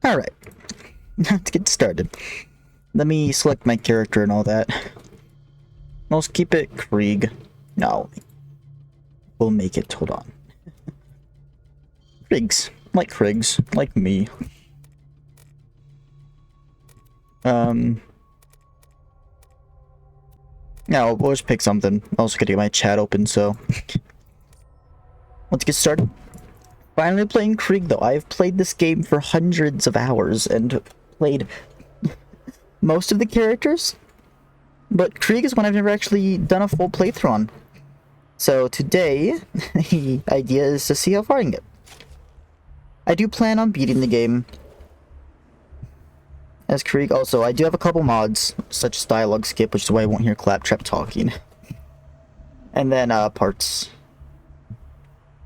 Alright, let's get started. Let me select my character and all that. Let's keep it Krieg. No. We'll make it, hold on. Kriegs. Like me. No, we'll just pick something. I also gotta get my chat open, so... Let's get started. Finally playing Krieg, though. I've played this game for hundreds of hours and played most of the characters, but Krieg is one I've never actually done a full playthrough on. So today, the idea is to see how far I can get. I do plan on beating the game as Krieg. Also, I do have a couple mods, such as dialogue skip, which is why I won't hear Claptrap talking. And then parts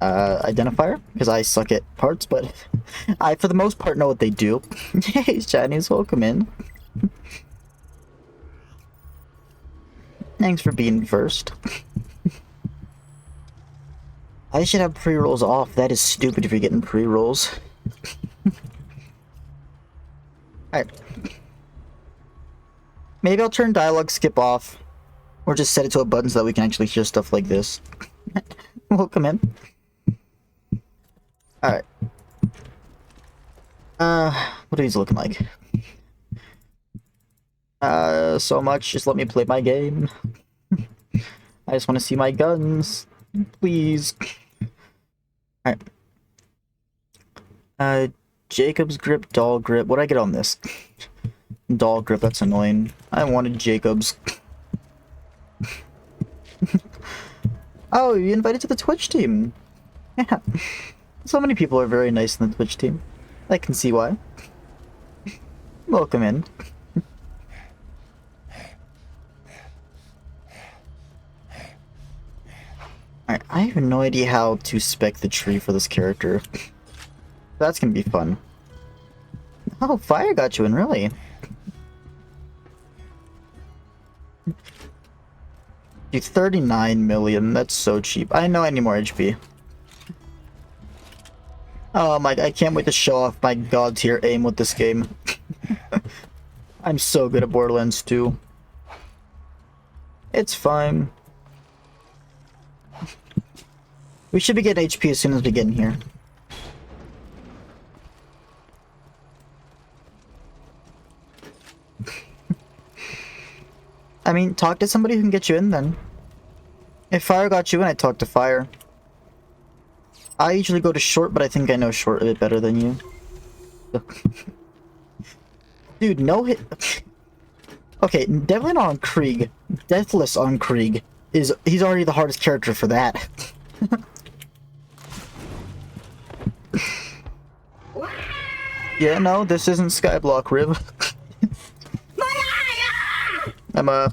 identifier, because I suck at parts, but I, for the most part, know what they do. Hey, Chinese, welcome in. Thanks for being first. I should have pre-rolls off. That is stupid if you're getting pre-rolls. Alright. Maybe I'll turn dialogue skip off, or just set it to a button so that we can actually hear stuff like this. Welcome in. Alright. What are these looking like? So much. Just let me play my game. I just want to see my guns. Please. Alright. Jacob's grip, doll grip. What do I get on this? Doll grip, that's annoying. I wanted Jacob's. Oh, you invited to the Twitch team. Yeah. So many people are very nice in the Twitch team. I can see why. Welcome in. Alright, I have no idea how to spec the tree for this character. That's gonna be fun. Oh, fire got you in, really? Dude, 39 million, that's so cheap. I know I need more HP. Oh my, I can't wait to show off my god tier aim with this game. I'm so good at Borderlands 2. It's fine. We should be getting HP as soon as we get in here. I mean, talk to somebody who can get you in then. If Fire got you in, I'd talk to Fire. I usually go to Short, but I think I know Short a bit better than you. Dude, no hit. Okay, definitely not on Krieg. Deathless on Krieg. He's already the hardest character for that. Yeah, no, this isn't Skyblock, Riv. I'm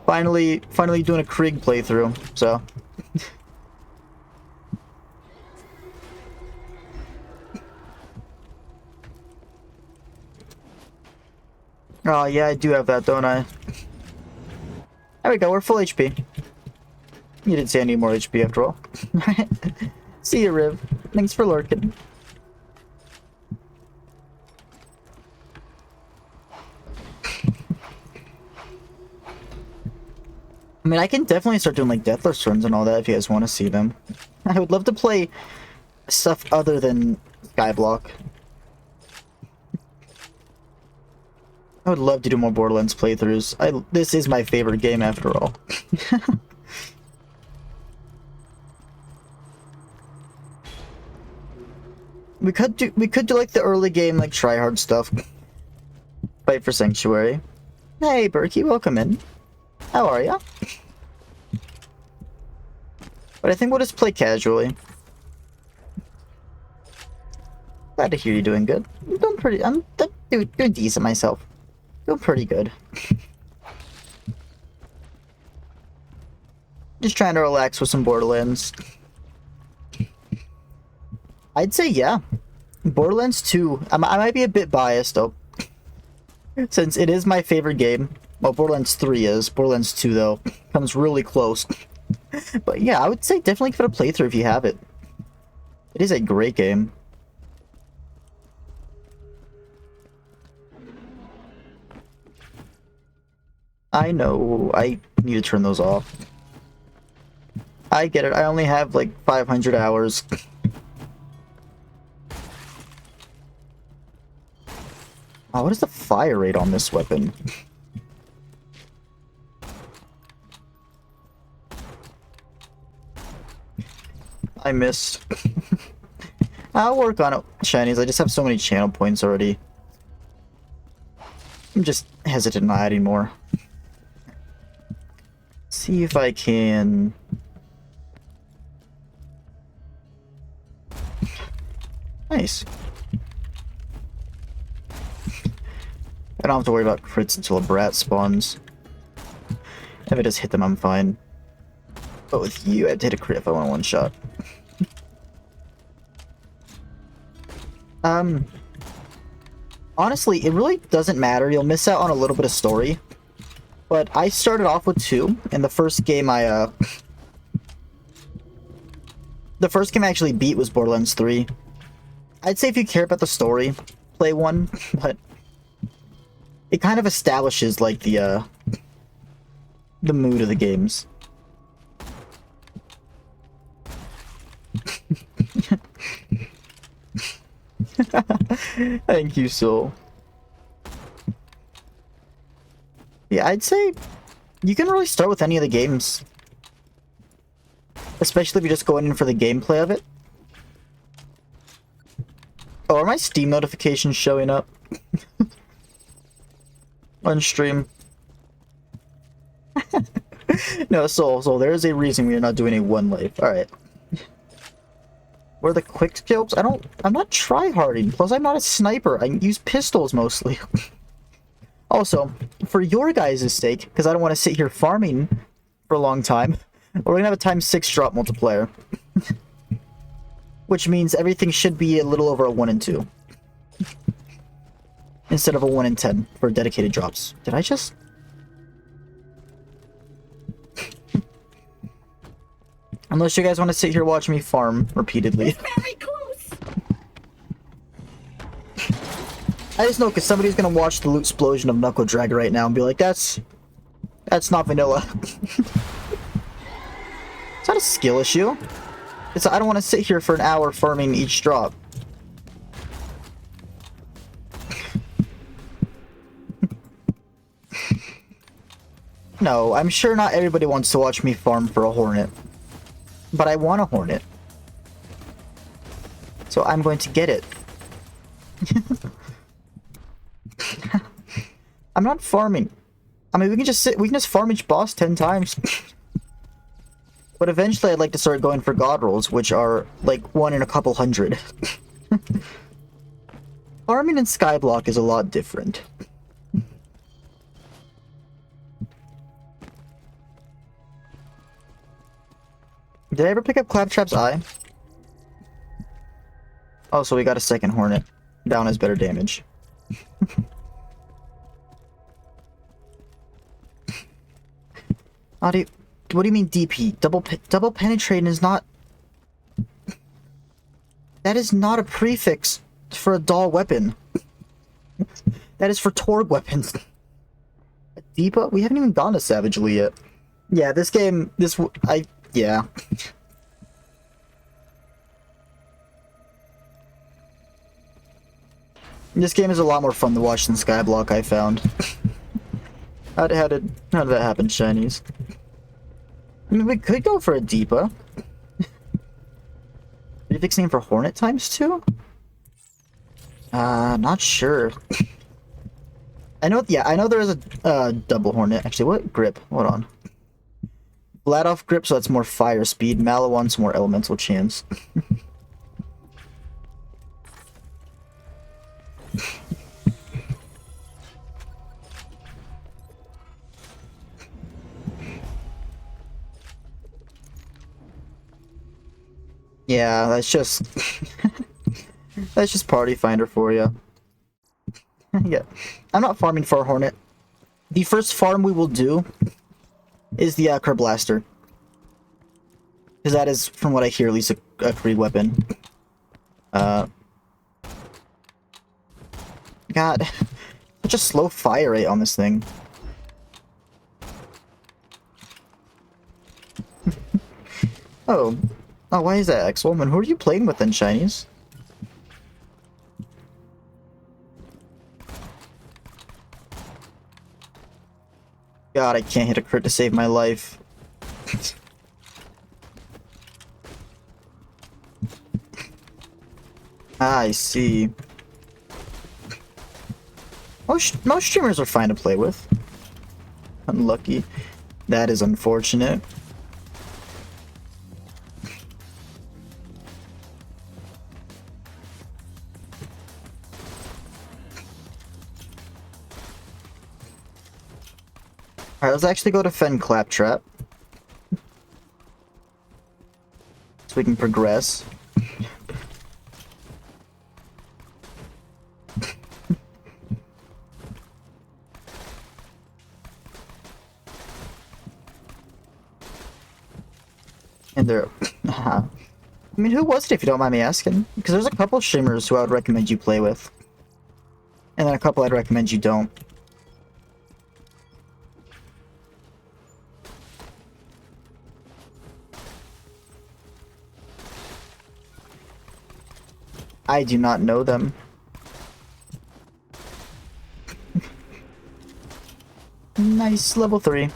finally doing a Krieg playthrough, so. Oh yeah, I do have that, don't I? There we go, we're full HP. You didn't say I need more HP after all. See you, Riv. Thanks for lurking. I mean, I can definitely start doing like Deathless runs and all that if you guys want to see them. I would love to play stuff other than Skyblock. I would love to do more Borderlands playthroughs. This is my favorite game after all. We could do like the early game like try hard stuff. Fight for Sanctuary. Hey Berkey, welcome in. How are ya? But I think we'll just play casually. Glad to hear you're doing good. I'm doing pretty. I'm doing decent myself. Doing pretty good. Just trying to relax with some Borderlands. I'd say yeah. Borderlands 2. I might be a bit biased though, since it is my favorite game. Well, Borderlands 3 is. Borderlands 2 though comes really close. But yeah, I would say definitely give it a playthrough if you have it. It is a great game. I know. I need to turn those off. I get it. I only have like 500 hours. Oh, what is the fire rate on this weapon? I missed. I'll work on it, shinies. I just have so many channel points already. I'm just hesitant not adding more. See if I can... Nice. I don't have to worry about crits until a brat spawns. If I just hit them, I'm fine. But with you, I have to hit a crit if I want a one shot. Honestly, it really doesn't matter. You'll miss out on a little bit of story. But I started off with 2, and the first game I actually beat was Borderlands 3. I'd say if you care about the story, play 1, but it kind of establishes, like, the mood of the games. Thank you, Soul. Yeah, I'd say you can really start with any of the games. Especially if you're just going in for the gameplay of it. Oh, are my Steam notifications showing up? On stream. No, Soul, there is a reason we are not doing a 1 life. Alright. Where are the quick scopes? I'm not tryharding. Plus, I'm not a sniper. I use pistols mostly. Also, for your guys' sake, because I don't want to sit here farming for a long time, we're gonna have a ×6 drop multiplier. Which means everything should be a little over a 1 and 2. Instead of a 1 and 10 for dedicated drops. Did I just... Unless you guys want to sit here watching me farm repeatedly. Very close. I just know because somebody's gonna watch the loot explosion of Knuckle Drag right now and be like, that's not vanilla. It's not a skill issue. I don't want to sit here for an hour farming each drop. No, I'm sure not everybody wants to watch me farm for a Hornet. But I want a Hornet. So I'm going to get it. I'm not farming. I mean, we can just farm each boss 10 times. But eventually I'd like to start going for god rolls, which are like 1 in a couple hundred. Farming in Skyblock is a lot different. Did I ever pick up Claptrap's eye? Oh, so we got a second Hornet. Down has better damage. What do you mean DP? Double penetrating is not... That is not a prefix for a doll weapon. That is for Torg weapons. A Deepa? We haven't even gone to Savagely yet. Yeah, this game... Yeah. This game is a lot more fun to watch than Skyblock, I found. How did that happen, Shinies? I mean, we could go for a Deepa. Prefix name for Hornet ×2? Not sure. I know there is a double Hornet. Actually, what grip? Hold on. Vladoff grip, so that's more fire speed. Malawon's more elemental chance. Yeah, that's just that's just party finder for you. Yeah, I'm not farming for a Hornet. The first farm we will do is the Kerblaster, because that is, from what I hear, at least a Krieg weapon. God, such a slow fire rate on this thing. Oh. Oh, why is that, X-Woman? Who are you playing with then, Shinies? God, I can't hit a crit to save my life. I see. Most streamers are fine to play with. Unlucky. That is unfortunate. Alright, let's actually go defend Claptrap. So we can progress. And there... I mean, who was it if you don't mind me asking? Because there's a couple streamers who I would recommend you play with. And then a couple I'd recommend you don't. I do not know them. Nice, level 3.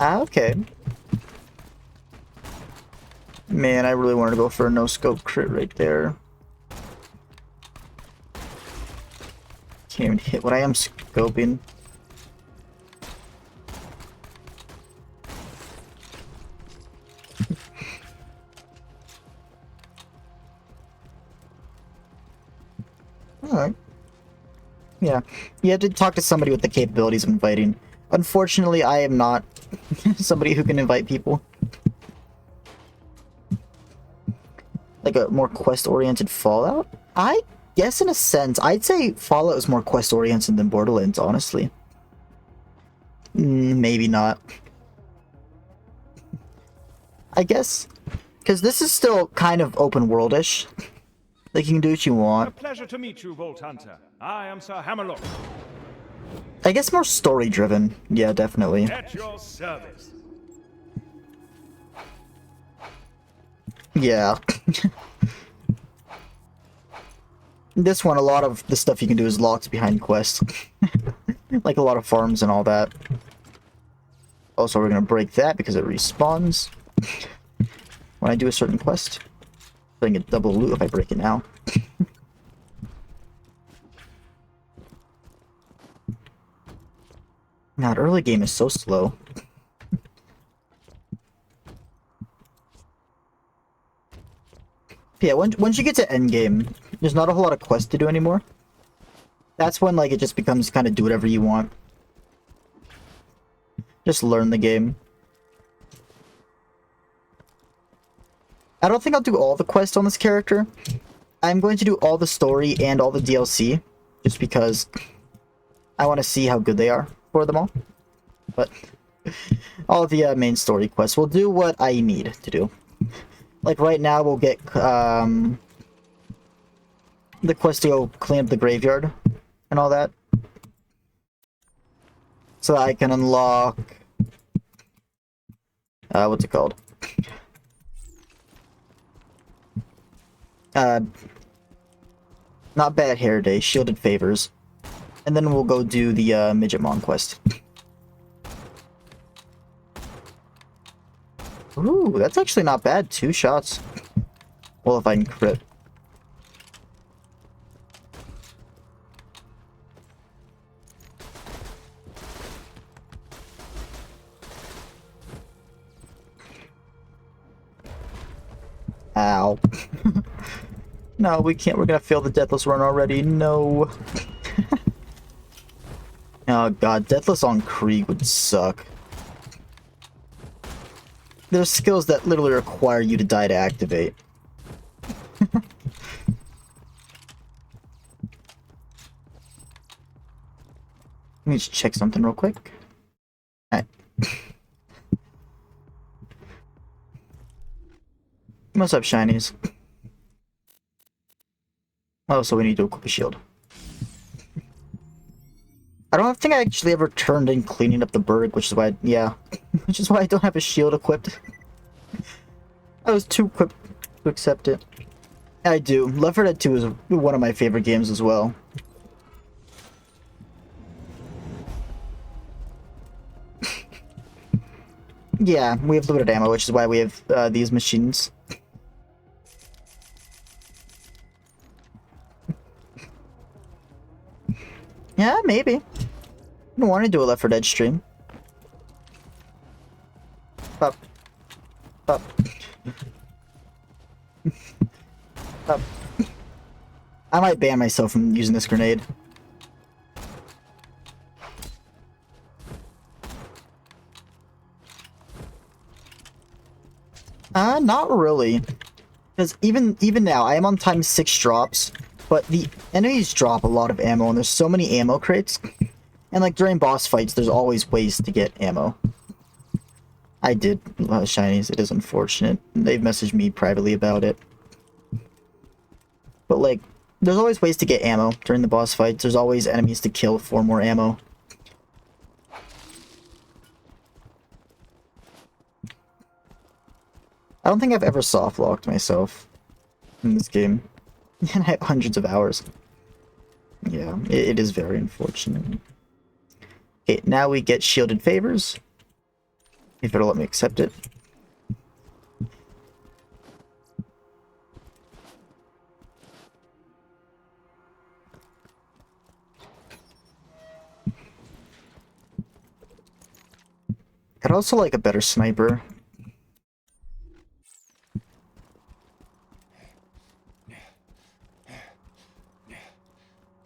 Ah, okay. Man, I really wanted to go for a no-scope crit right there. Can't even hit what I am scoping. Alright. Yeah. You have to talk to somebody with the capabilities of inviting. Unfortunately, I am not somebody who can invite people. Like a more quest-oriented Fallout? I guess in a sense, I'd say Fallout is more quest-oriented than Borderlands, honestly. Maybe not. I guess. Because this is still kind of open-world-ish. Like, you can do what you want. A pleasure to meet you, Vault Hunter. I am Sir Hammerlock. I guess more story-driven. Yeah, definitely. At your service. Yeah. This one, a lot of the stuff you can do is locked behind quests. Like a lot of farms and all that. Also, we're gonna break that because it respawns when I do a certain quest. So I can get double loot if I break it now. Now, the early game is so slow. Yeah, once you get to end game, there's not a whole lot of quests to do anymore. That's when, like, it just becomes kind of do whatever you want. Just learn the game. I don't think I'll do all the quests on this character. I'm going to do all the story and all the DLC, just because I want to see how good they are for them all. But all the main story quests, we'll do what I need to do. Like right now, we'll get the quest to go clean up the graveyard and all that. So that I can unlock... what's it called? Not Bad Hair Day, Shielded Favors. And then we'll go do the Midget Mon quest. Ooh, that's actually not bad. 2 shots. Well, if I can crit. Ow. No, we can't. We're gonna fail the Deathless run already. No. Oh god, Deathless on Krieg would suck. There's skills that literally require you to die to activate. Let me just check something real quick. Alright. What's up, shinies? Oh, so we need to equip a shield. I don't think I actually ever turned in cleaning up the berg, which is why, yeah, which is why I don't have a shield equipped. I was too quick to accept it. I do. Left 4 Dead 2 is one of my favorite games as well. Yeah, we have limited ammo, which is why we have these machines. Yeah, maybe. I don't want to do a Left 4 Dead stream. Up. Up. Up. I might ban myself from using this grenade. Not really. Because even now, I am on time 6 drops, but the enemies drop a lot of ammo, and there's so many ammo crates. And like during boss fights, there's always ways to get ammo. I did a lot of shinies. It is unfortunate. They've messaged me privately about it. But like, there's always ways to get ammo during the boss fights. There's always enemies to kill for more ammo. I don't think I've ever soft-locked myself in this game. And I have hundreds of hours. Yeah, it is very unfortunate. Okay, now we get shielded favors. If it'll let me accept it. I'd also like a better sniper.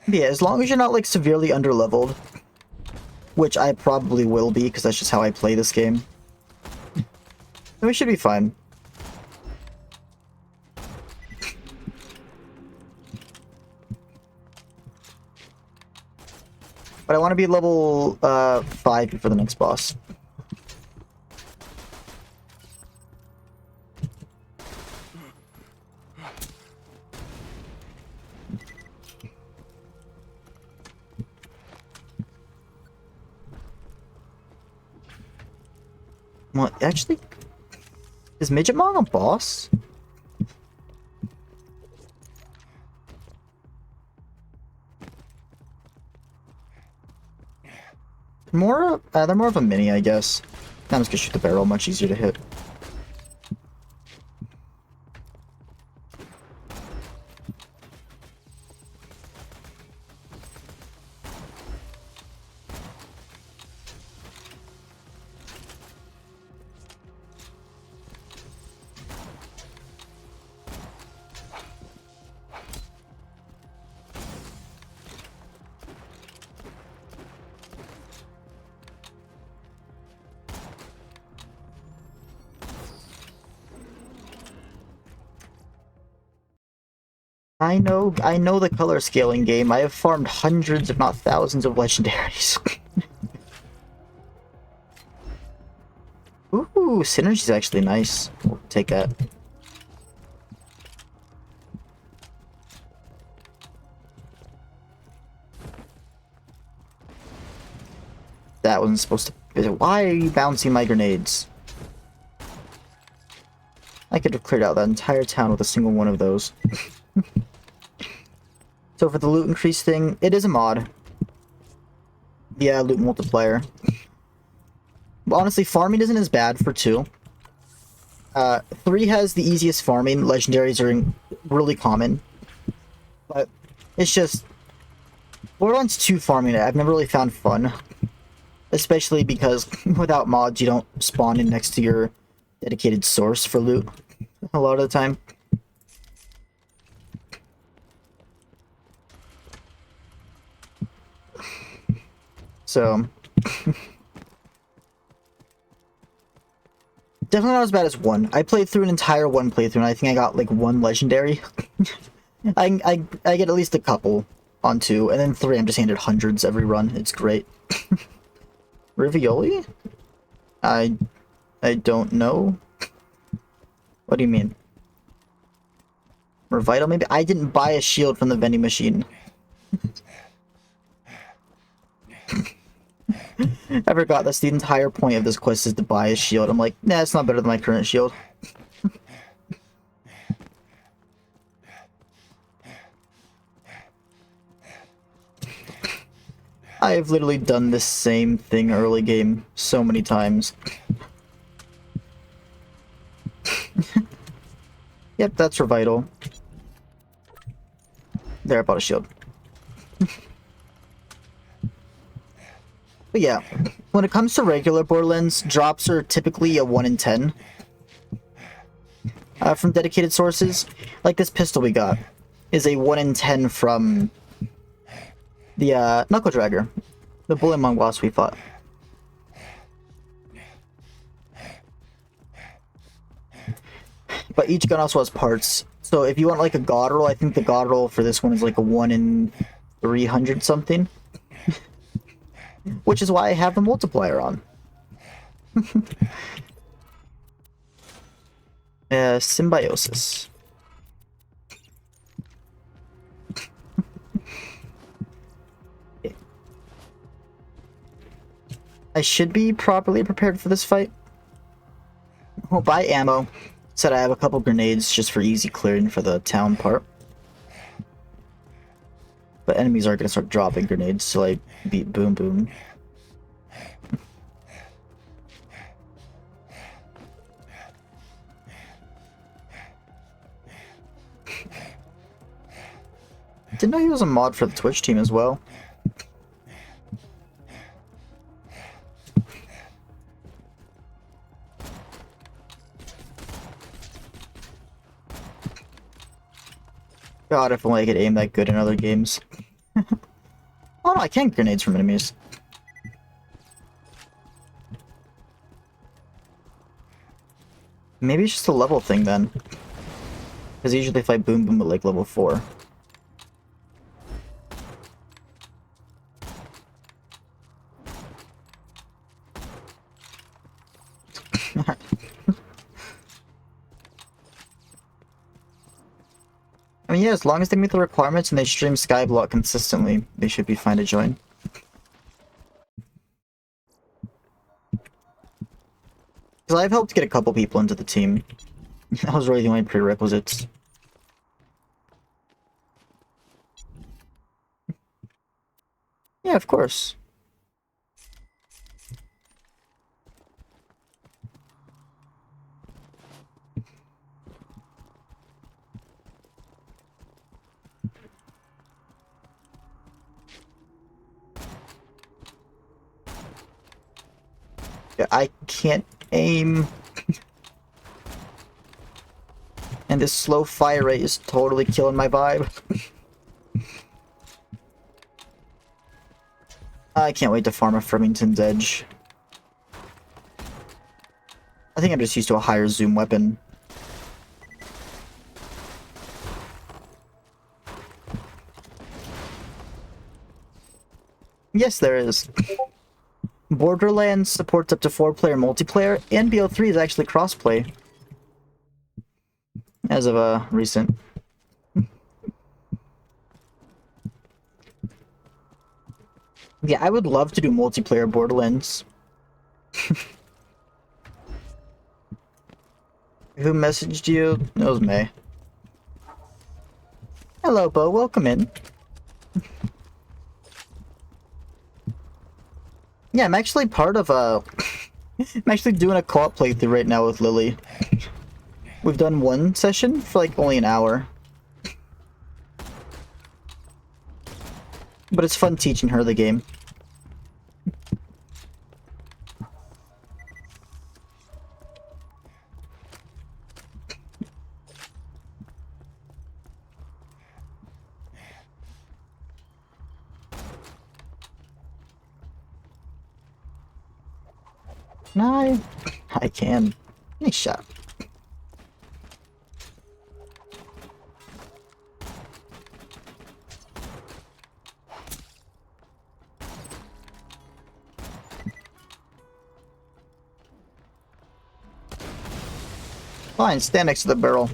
Yeah, as long as you're not like severely underleveled, which I probably will be because that's just how I play this game, then we should be fine. But I want to be level 5 before the next boss. Well, actually, is Midget Mong a boss? They're more of a mini, I guess. I'm just gonna shoot the barrel, much easier to hit. I know the color scaling game. I have farmed hundreds, if not thousands, of legendaries. Ooh, synergy's actually nice. We'll take that. That wasn't supposed to... Why are you bouncing my grenades? I could have cleared out that entire town with a single one of those. So for the loot increase thing, it is a mod. Yeah, loot multiplier. But honestly, farming isn't as bad for 2. 3 has the easiest farming. Legendaries are really common. But it's just... Borderlands 2 farming, I've never really found fun. Especially because without mods, you don't spawn in next to your dedicated source for loot a lot of the time. So, definitely not as bad as 1. I played through an entire 1 playthrough, and I think I got like 1 legendary. I get at least a couple on 2, and then 3 I'm just handed hundreds every run. It's great. Rivioli? I don't know. What do you mean? Revital maybe? I didn't buy a shield from the vending machine. I forgot that's the entire point of this quest is to buy a shield. I'm like, nah, it's not better than my current shield. I have literally done this same thing early game so many times. Yep, that's for vital. There, I bought a shield. But yeah, when it comes to regular Borderlands, drops are typically a 1 in 10. From dedicated sources. Like this pistol we got is a 1 in 10 from the Knuckle Dragger, the Bullet Among Wasps we fought. But each gun also has parts. So if you want like a god roll, I think the god roll for this one is like a 1 in 300 something. Which is why I have the multiplier on. Symbiosis. Okay. I should be properly prepared for this fight. We'll buy ammo. Said I have a couple grenades just for easy clearing for the town part. But enemies are going to start dropping grenades, so I beat Boom Boom. Didn't know he was a mod for the Twitch team as well. God, if only I could aim that good in other games. Oh no, I can get grenades from enemies. Maybe it's just a level thing then. Because usually if I Boom Boom at like level 4. I mean, yeah, as long as they meet the requirements and they stream Skyblock consistently, they should be fine to join. Because I've helped get a couple people into the team. That was really the only prerequisites. Yeah, of course. Yeah, I can't aim. And this slow fire rate is totally killing my vibe. I can't wait to farm a Flemington's Edge. I think I'm just used to a higher zoom weapon. Yes, there is. Borderlands supports up to 4-player multiplayer, and BO3 is actually crossplay. As of recent. Yeah, I would love to do multiplayer Borderlands. Who messaged you? It was May. Hello, Bo. Welcome in. Yeah, I'm actually part of I'm actually doing a co-op playthrough right now with Lily. We've done one session for like only an hour. But it's fun teaching her the game. No, I can. Nice shot. Fine, stand next to the barrel.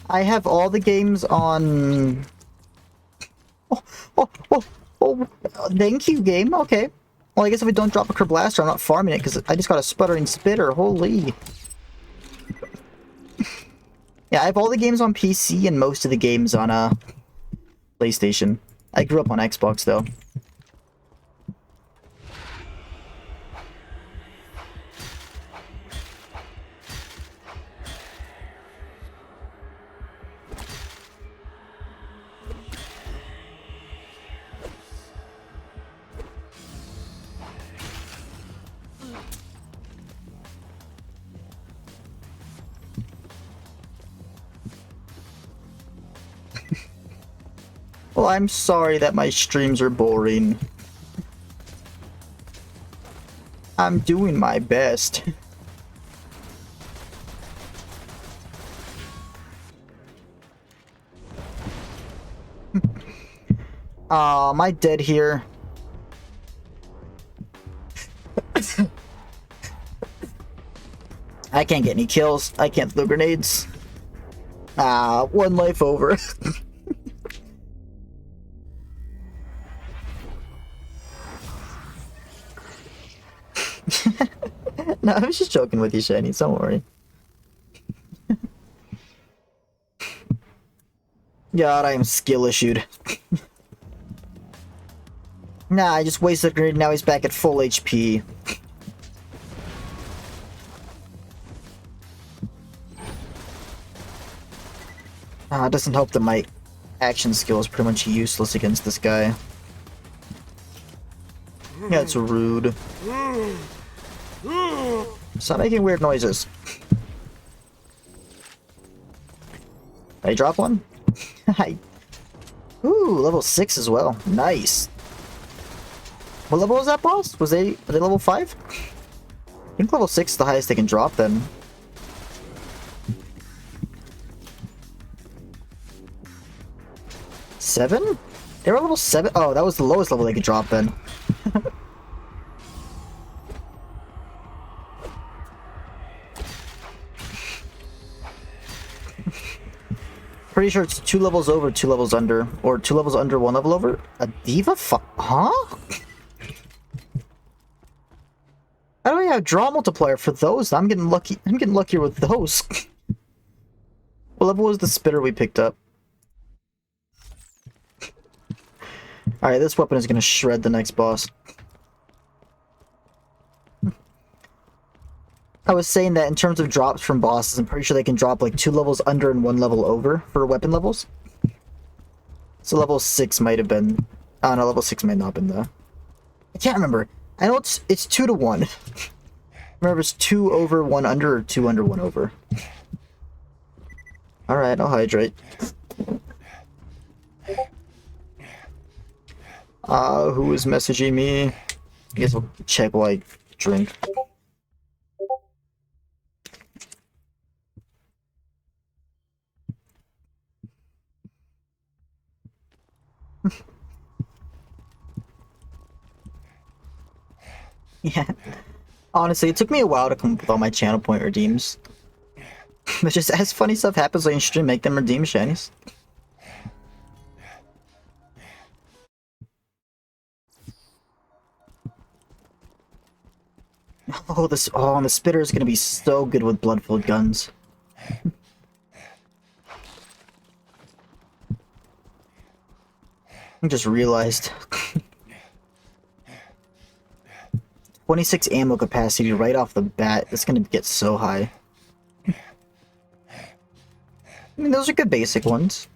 I have all the games on... Oh, oh, oh, oh, thank you, game. Okay. Well, I guess if I don't drop a Kerblaster, I'm not farming it, because I just got a Sputtering Spitter. Holy. Yeah, I have all the games on PC and most of the games on PlayStation. I grew up on Xbox, though. Well, I'm sorry that my streams are boring. I'm doing my best. Am I dead here? I can't get any kills. I can't throw grenades. One life over. No, I was just joking with you, Shani. Don't worry. God, I am skill issued. Nah, I just wasted a grenade. Now he's back at full HP. It doesn't help that my action skill is pretty much useless against this guy. Yeah, it's rude. Stop making weird noises. Did I drop one? Ooh, level 6 as well. Nice. What level was that boss? Are they level 5? I think level 6 is the highest they can drop then. Seven? They were level 7? Oh, that was the lowest level they could drop then. Pretty sure it's 2 levels over, 2 levels under. Or 2 levels under, 1 level over. A diva? Huh? How do I have draw multiplier for those? I'm getting lucky. I'm getting luckier with those. What level was the spitter we picked up? Alright, this weapon is going to shred the next boss. I was saying that in terms of drops from bosses, I'm pretty sure they can drop like 2 levels under and 1 level over for weapon levels. So level 6 might have been... Oh no, level 6 might not have been though. I can't remember. I know it's 2 to 1. Remember, it's 2 over, 1 under, or 2 under, 1 over. Alright, I'll hydrate. Who is messaging me? I guess I'll check while I drink. Yeah. Honestly, it took me a while to come up with all my channel point redeems. But just as funny stuff happens on your stream, make them redeem shinies. Oh, and the spitter is gonna be so good with blood-filled guns. I just realized. 26 ammo capacity right off the bat. It's gonna get so high. I mean, those are good basic ones.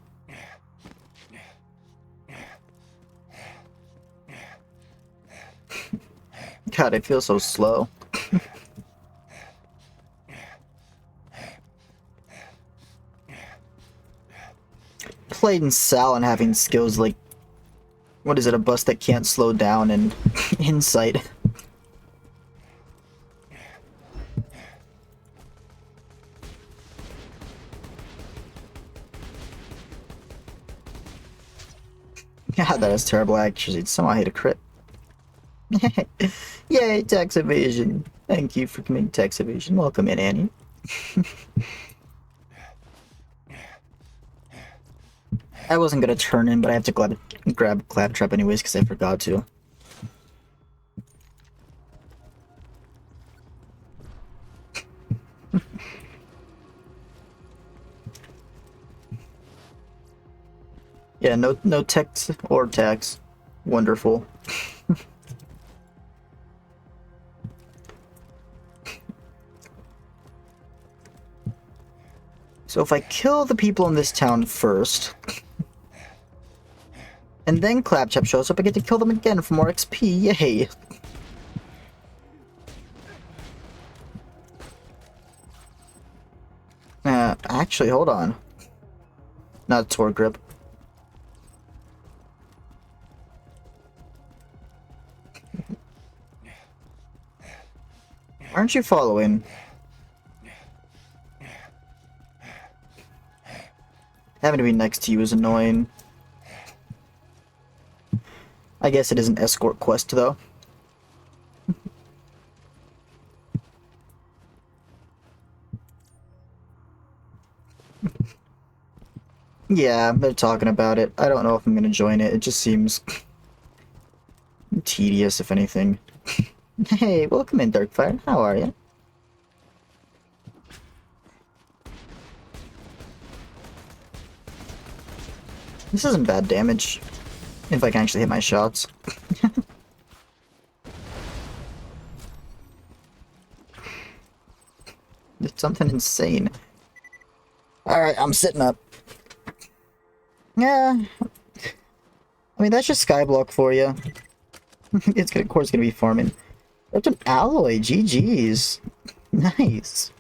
God, I feel so slow. Played in Sal and having skills like... What is it, a bus that can't slow down and insight. God, that is terrible actually. Somehow I hit a crit. Yay, tax evasion. Thank you for committing tax evasion. Welcome in, Annie. I wasn't gonna turn in, but I have to grab Claptrap anyways because I forgot to. Yeah, no text or tax. Wonderful. So if I kill the people in this town first, and then Claptrap shows up, I get to kill them again for more XP. Yay! Actually, hold on. Not sword grip. Aren't you following? Having to be next to you is annoying. I guess it is an escort quest, though. Yeah, they're talking about it. I don't know if I'm gonna join it. It just seems tedious, if anything. Hey, welcome in, Darkfire. How are you? This isn't bad damage, if I can actually hit my shots. It's something insane. Alright, I'm sitting up. Yeah. I mean, that's just Skyblock for you. It's gonna, of course, gonna be farming. That's an alloy. GG's. Nice.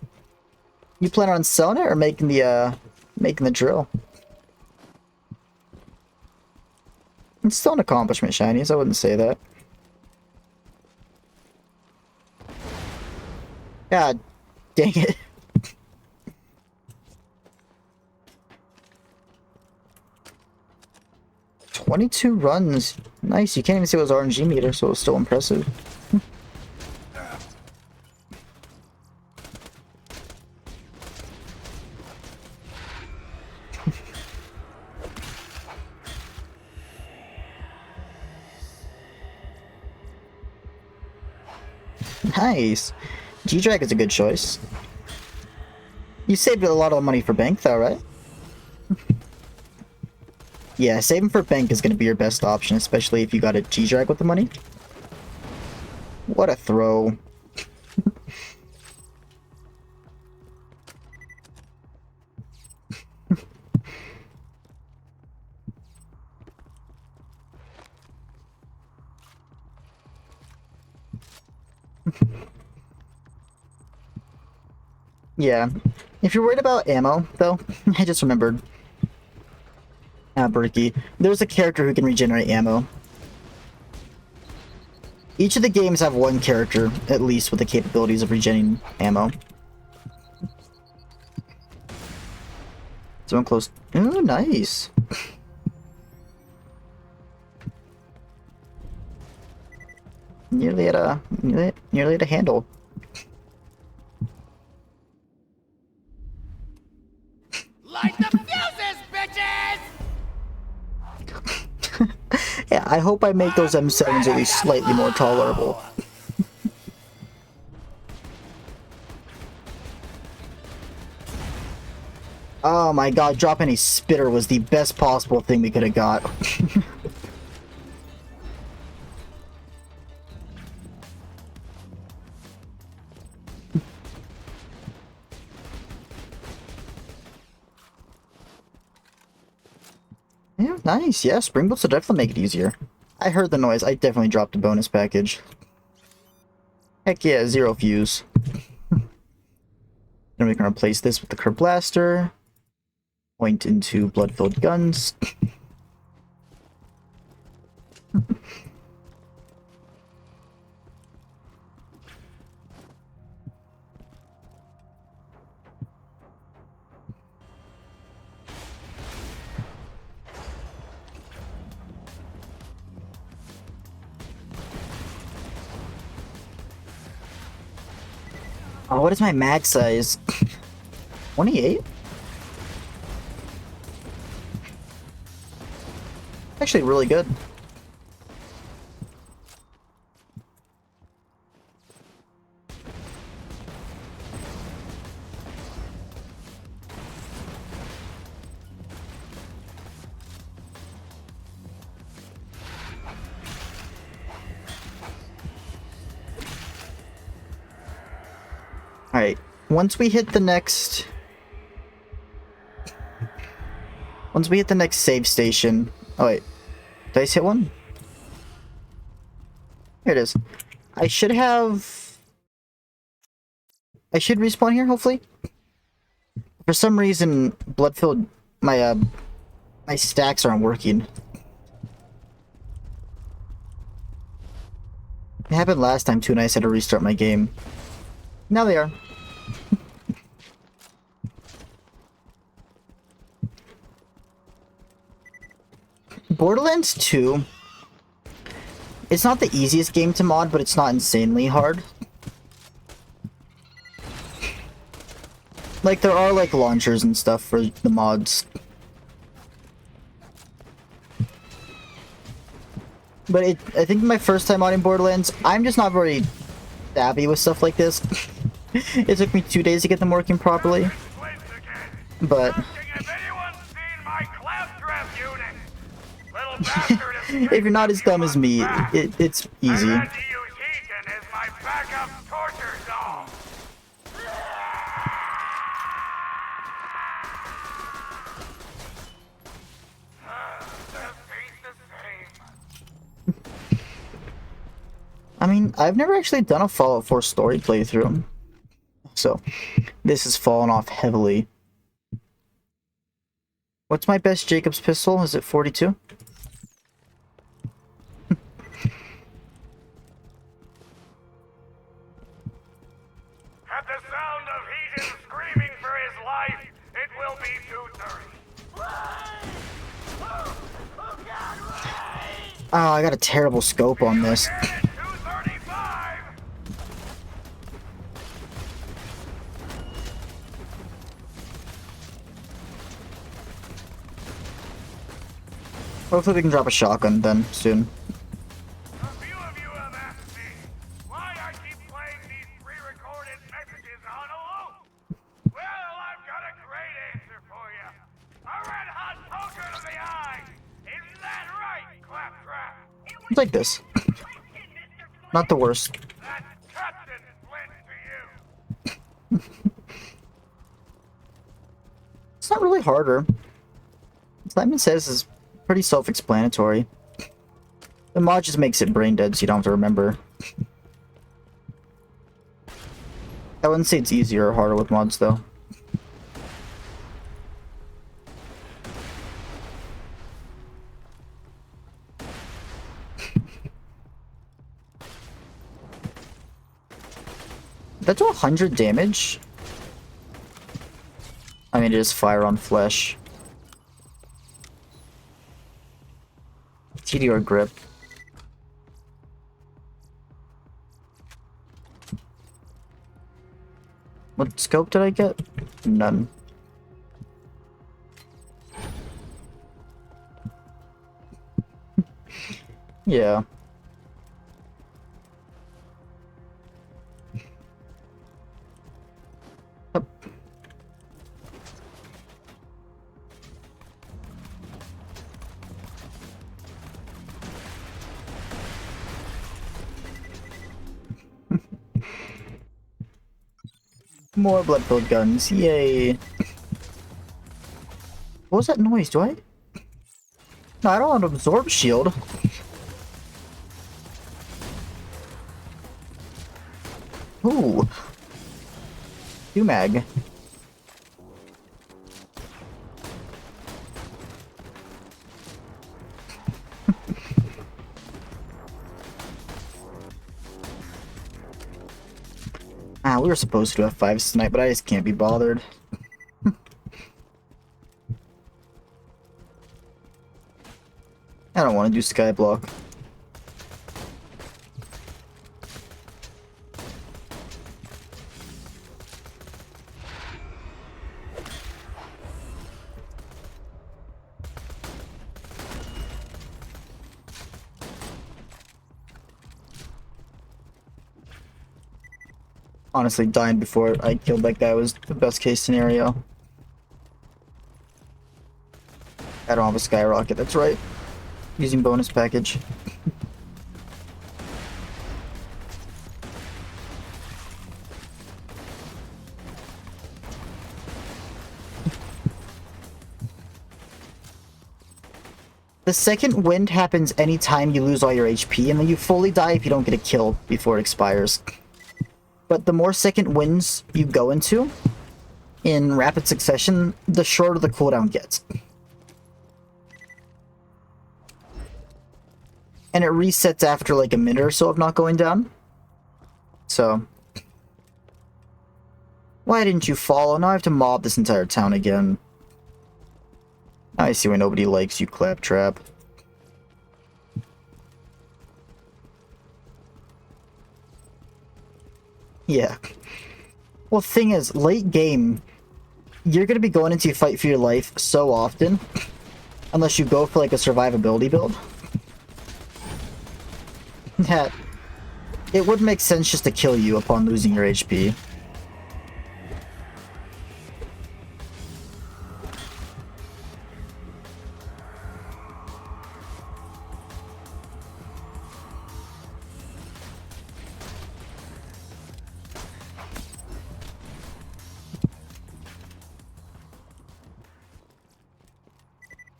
You plan on selling it or making the drill? It's still an accomplishment, Shinies. I wouldn't say that. God dang it. "22 runs. Nice. You can't even see what his RNG meter, so it's still impressive. Nice. G-Drag is a good choice. You saved a lot of money for bank, though, right? Yeah, saving for bank is going to be your best option, especially if you got a G-Drag with the money. What a throw. Yeah. If you're worried about ammo, though, I just remembered. Berkey. There's a character who can regenerate ammo. Each of the games have one character, at least, with the capabilities of regenerating ammo. Someone close. Ooh, nice. Nearly at a handle. Light the fuses, bitches! Yeah, I hope I make those M7s at least slightly more tolerable. Oh my god, dropping a spitter was the best possible thing we could have got. Yeah, nice. Yeah, spring boots will definitely make it easier. I heard the noise. I definitely dropped a bonus package. Heck yeah, 0 fuse. Then we can replace this with the Kerr Blaster. Point into blood-filled guns. Oh, what is my mag size? 28? Actually, really good. Alright, once we hit the next save station... Oh wait, did I just hit one? Here it is. I should respawn here, hopefully. For some reason, blood-filled... my stacks aren't working. It happened last time too, and I just had to restart my game. Now they are. Borderlands 2, it's not the easiest game to mod, but it's not insanely hard. Like, there are, like, launchers and stuff for the mods. But I think my first time modding Borderlands, I'm just not very savvy with stuff like this. It took me 2 days to get them working properly. But... if you're not as dumb as me, it's easy. I mean, I've never actually done a Fallout 4 story playthrough, so this has fallen off heavily. What's my best Jacob's pistol? Is it 42? At the sound of Heathen screaming for his life, it will be 2:30. Oh, I got a terrible scope on this. Hopefully we can drop a shotgun then, soon. A few of you have asked me why I keep playing these pre-recorded messages on a loop. Well, I've got a great answer for you. A red-hot poker to the eye. Isn't that right, Claptrap? It's like this. Not the worst. That's Captain Flint to you. It's not really harder. Simon says is pretty self-explanatory. The mod just makes it brain dead so you don't have to remember. I wouldn't say it's easier or harder with mods though. That do 100 damage? I mean, it is fire on flesh. TDR grip. What scope did I get? None. Yeah. Up. More blood-filled guns, yay! What was that noise? Do I? No, I don't want an absorb shield. Ooh. UMAG. Ah, we were supposed to have 5s tonight, but I just can't be bothered. I don't want to do Skyblock. Honestly, dying before I killed that guy was the best case scenario. I don't have a skyrocket, that's right. Using bonus package. The second wind happens anytime you lose all your HP, and then you fully die if you don't get a kill before it expires. But the more second winds you go into, in rapid succession, the shorter the cooldown gets. And it resets after like a minute or so of not going down. So... why didn't you follow? Now I have to mob this entire town again. I see why nobody likes you, Claptrap. Yeah. Well, thing is, late game, you're gonna be going into a fight for your life so often, unless you go for like a survivability build, that it would make sense just to kill you upon losing your HP.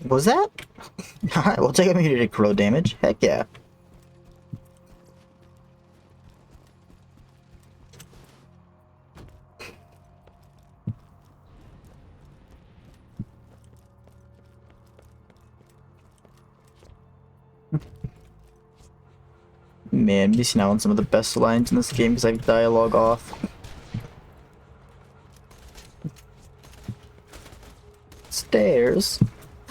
What was that? Alright, we'll take immunity to corrode damage. Heck yeah. Man, I'm missing out on some of the best lines in this game because I have dialogue off. Stairs?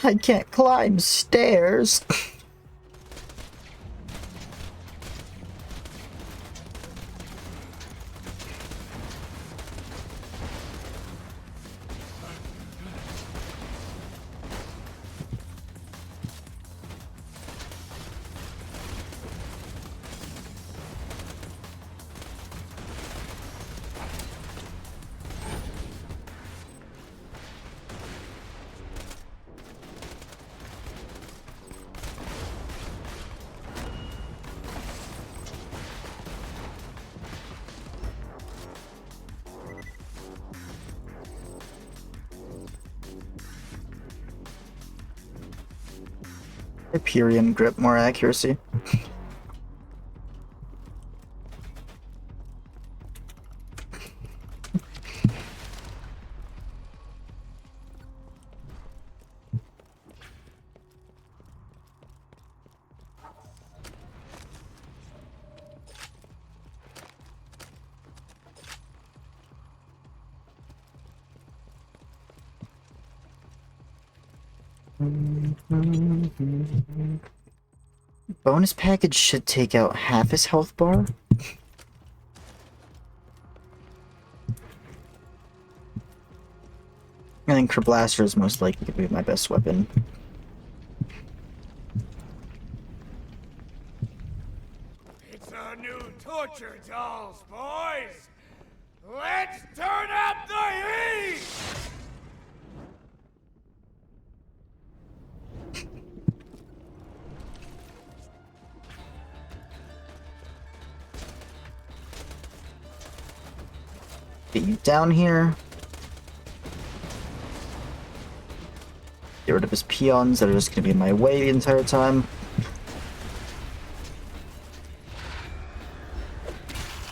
I can't climb stairs. Hyperion grip, more accuracy. Bonus package should take out half his health bar. I think Blaster is most likely to be my best weapon. It's a new torture dolls, boys! Let's turn up the heat! Get you down here. Get rid of his peons that are just gonna be in my way the entire time.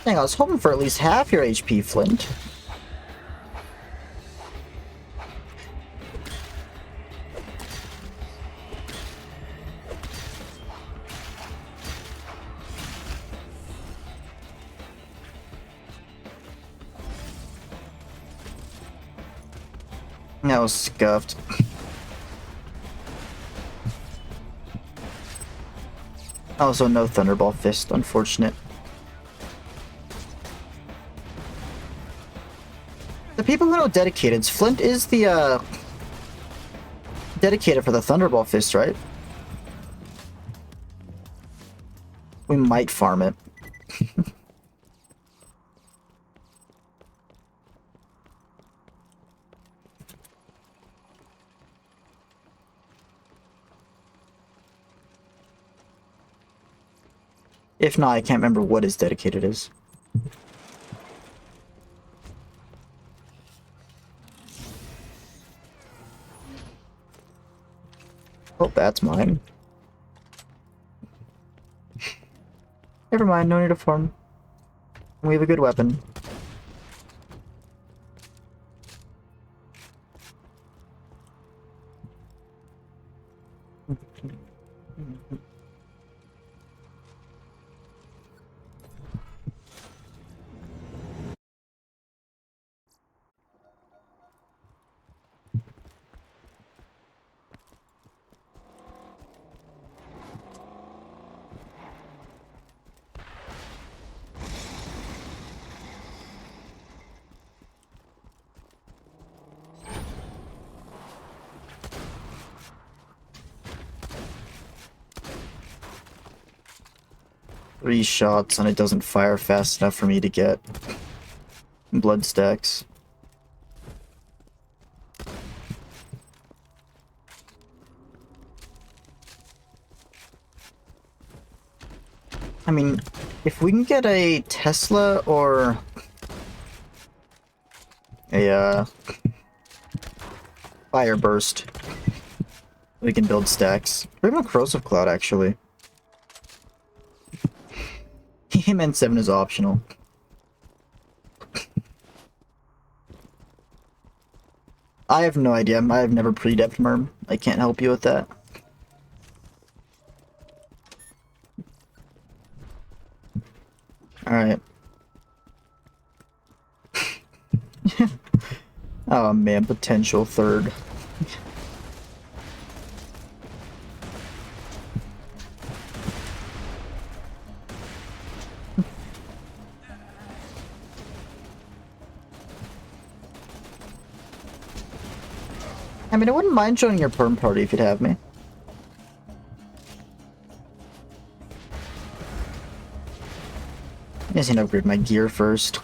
Dang, I was hoping for at least half your HP, Flint. That was scuffed. Also, no Thunderball Fist, unfortunate. The people who know Dedicateds, Flint is the, dedicated for the Thunderball Fist, right? We might farm it. If not, I can't remember what his dedicated is. Oh, that's mine. Never mind, no need to farm. We have a good weapon. Three shots and it doesn't fire fast enough for me to get blood stacks. I mean, if we can get a Tesla or a fire burst, we can build stacks. Or even a corrosive cloud, actually. Him and 7 is optional. I have no idea. I have never pre-dev'd Merm. I can't help you with that. Alright. Oh man, potential third. I mean, I wouldn't mind joining your perm party if you'd have me. I just need to upgrade my gear first.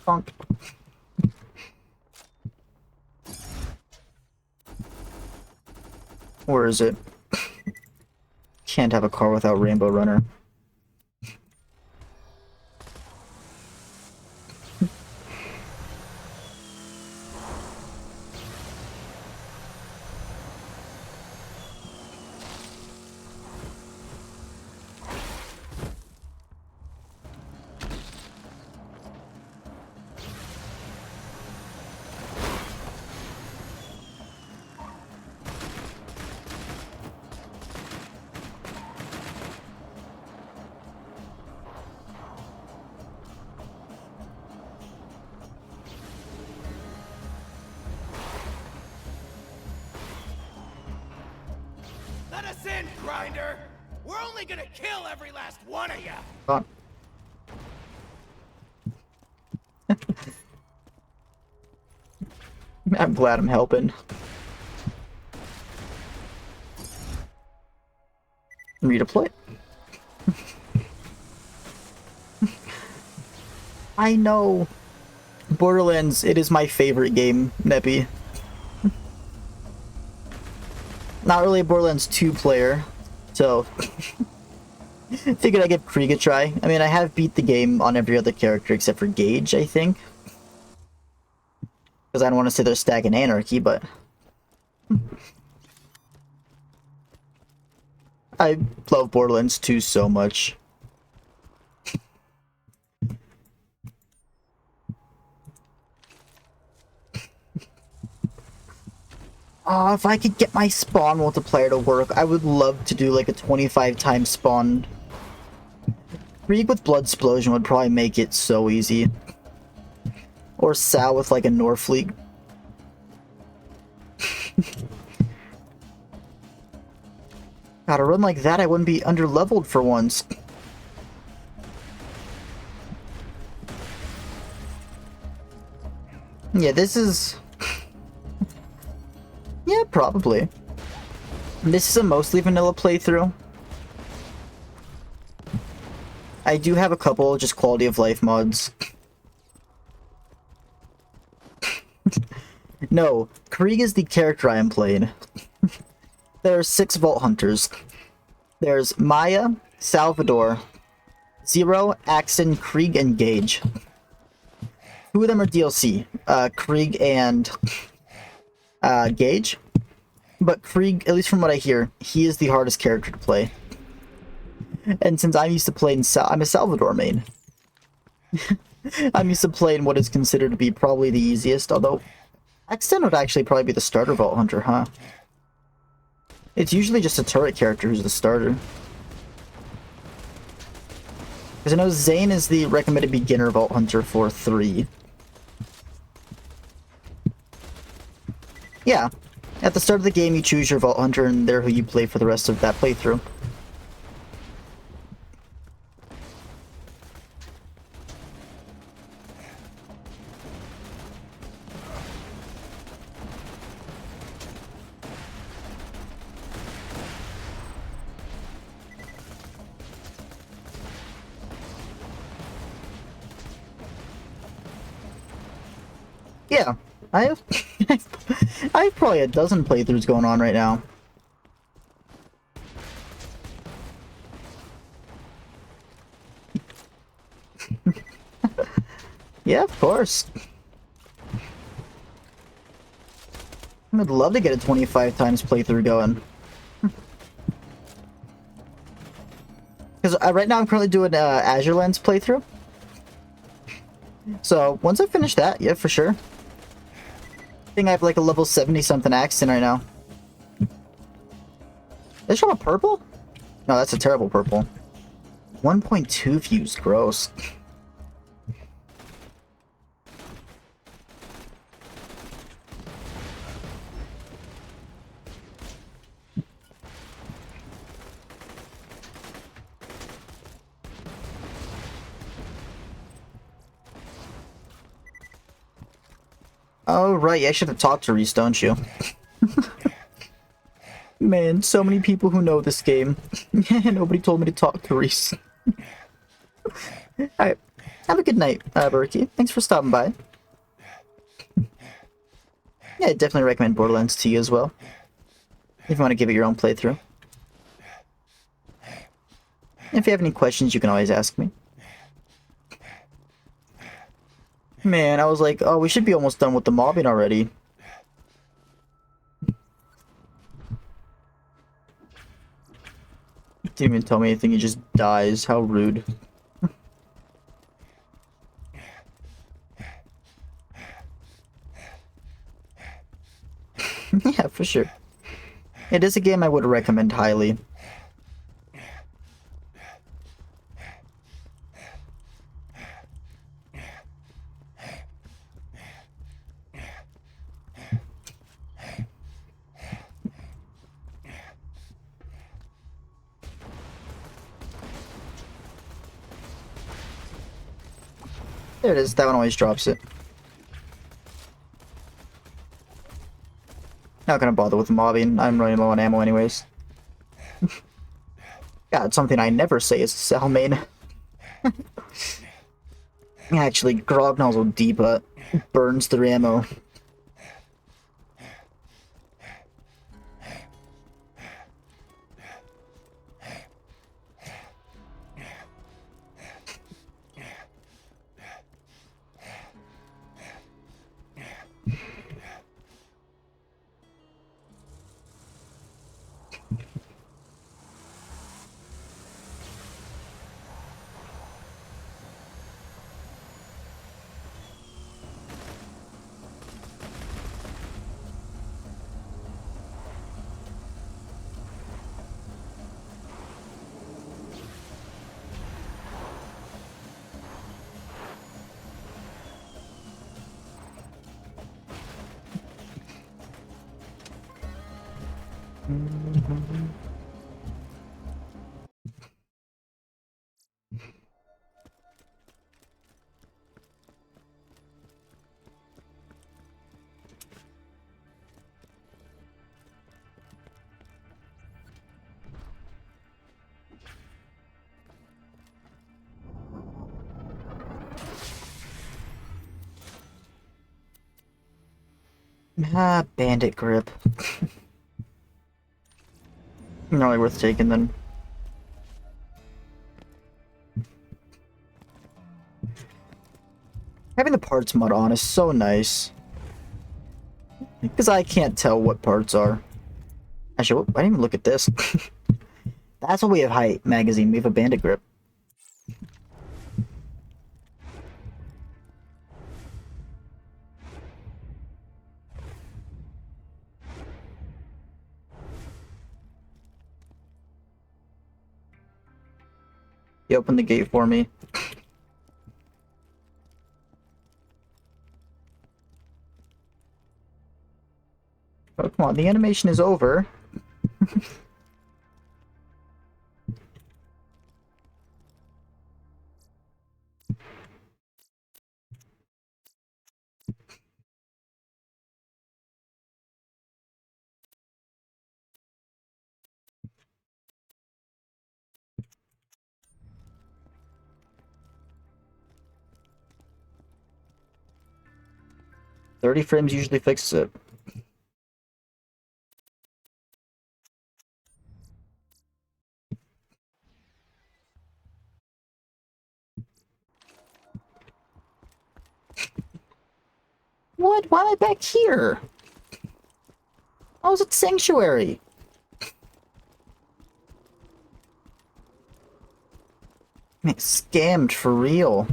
Bonk. Where is it? Can't have a car without Rainbow Runner. Let us in, Grinder! We're only gonna kill every last one of you! Bonk. I'm glad I'm helping. Redeploy. I know. Borderlands, it is my favorite game, Neppy. Not really a Borderlands 2 player, so figured I'd give Krieg a try. I mean, I have beat the game on every other character except for Gage, I think. Because I don't want to say they're stacking anarchy, but I love Borderlands 2 so much. Oh, if I could get my spawn multiplier to work, I would love to do like a 25 times spawn. Krieg with Blood Explosion would probably make it so easy. Or Sal with like a Norfleet. God, a run like that, I wouldn't be under-leveled for once. Yeah, this is... Yeah, probably. This is a mostly vanilla playthrough. I do have a couple just quality of life mods. No, Krieg is the character I am playing. There are 6 Vault Hunters. There's Maya, Salvador, Zero, Axon, Krieg, and Gage. 2 of them are DLC. Krieg and Gage. But Krieg, at least from what I hear, he is the hardest character to play. And since I'm used to playing, I'm a Salvador main. I'm used to playing what is considered to be probably the easiest, although Axton would actually probably be the starter Vault Hunter, huh? It's usually just a turret character who's the starter. Because I know Zane is the recommended beginner Vault Hunter for 3. Yeah. At the start of the game, you choose your Vault Hunter, and they're who you play for the rest of that playthrough. Yeah, I have I have probably a dozen playthroughs going on right now. Yeah, of course. I would love to get a 25 times playthrough going. Because right now I'm currently doing Azure Lens playthrough. So once I finish that, yeah, for sure. I think I have like a level 70 something accent right now. Is that a purple? No, that's a terrible purple. 1.2 views, gross. Oh, right, I should have talked to Reese, don't you? Man, so many people who know this game. Nobody told me to talk to Reese. Alright, have a good night, Berkey. Thanks for stopping by. Yeah, I definitely recommend Borderlands to you as well. If you want to give it your own playthrough. If you have any questions, you can always ask me. Man, I was like, oh, we should be almost done with the mobbing already. Didn't even tell me anything, he just dies. How rude. Yeah, for sure. It is a game I would recommend highly. There it is, that one always drops it. Not gonna bother with mobbing, I'm running low on ammo anyways. God, something I never say is cell main. Actually, Grog Nozzle Deepa burns through ammo. Ah, bandit grip. Not really worth taking then. Having the parts mod on is so nice. Because I can't tell what parts are. Actually, I didn't even look at this. That's what we have height magazine. We have a bandit grip. You open the gate for me. Oh, come on, the animation is over. 30 frames usually fixes it. What? Why am I back here? I was at Sanctuary. I'm scammed for real.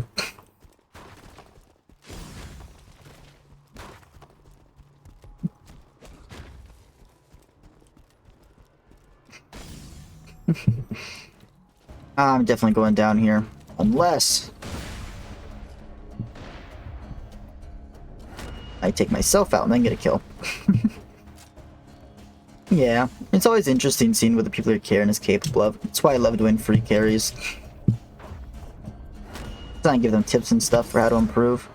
I'm definitely going down here. Unless I take myself out and then get a kill. Yeah, it's always interesting seeing what the people you're carrying is capable of. That's why I love doing free carries. I give them tips and stuff for how to improve.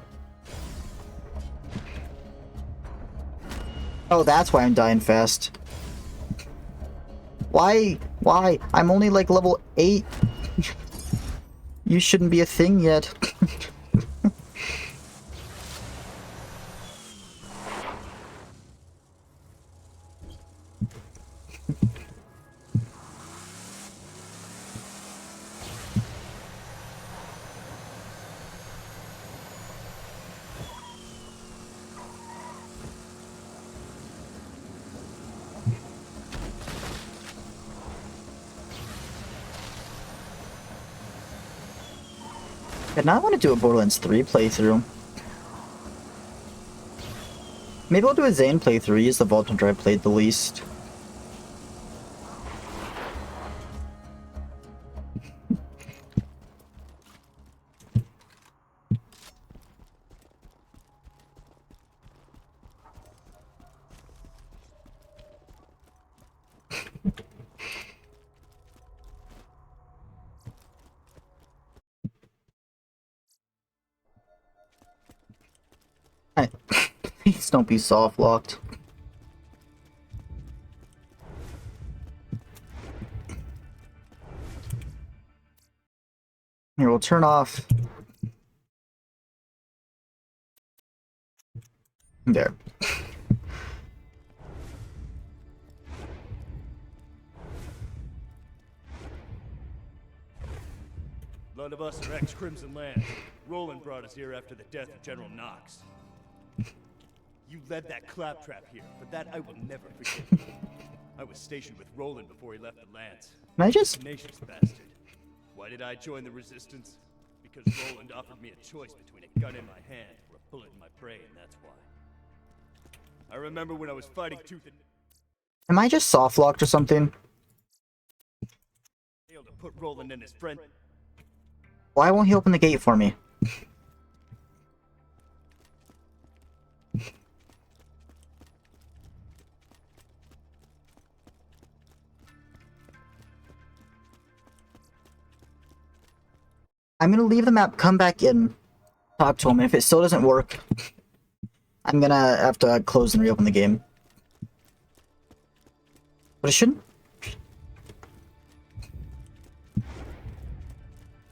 Oh, that's why I'm dying fast. Why? Why? I'm only like level 8. You shouldn't be a thing yet. And now I want to do a Borderlands 3 playthrough. Maybe I'll do a Zane playthrough. He's the Vault Hunter I played the least. Please don't be soft locked. Here, we'll turn off. There. None of us are ex-Crimson Lands. Roland brought us here after the death of General Knox. You led that claptrap here, but that I will never forget. I was stationed with Roland before he left the lands. Can I just... Tenacious bastard. Why did I join the Resistance? Because Roland offered me a choice between a gun in my hand or a bullet in my brain, that's why. I remember when I was fighting tooth and Am I just soft locked or something? nail to put Roland and his friend. Why won't he open the gate for me? I'm gonna leave the map, come back in, talk to him, and if it still doesn't work, I'm gonna have to close and reopen the game. But it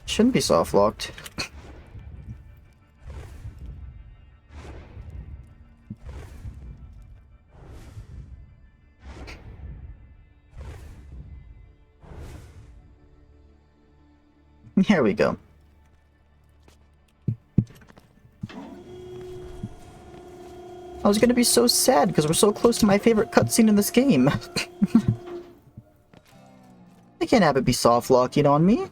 shouldn't be soft locked. Here we go. I was gonna be so sad because we're so close to my favorite cutscene in this game. I can't have it be soft locking on me.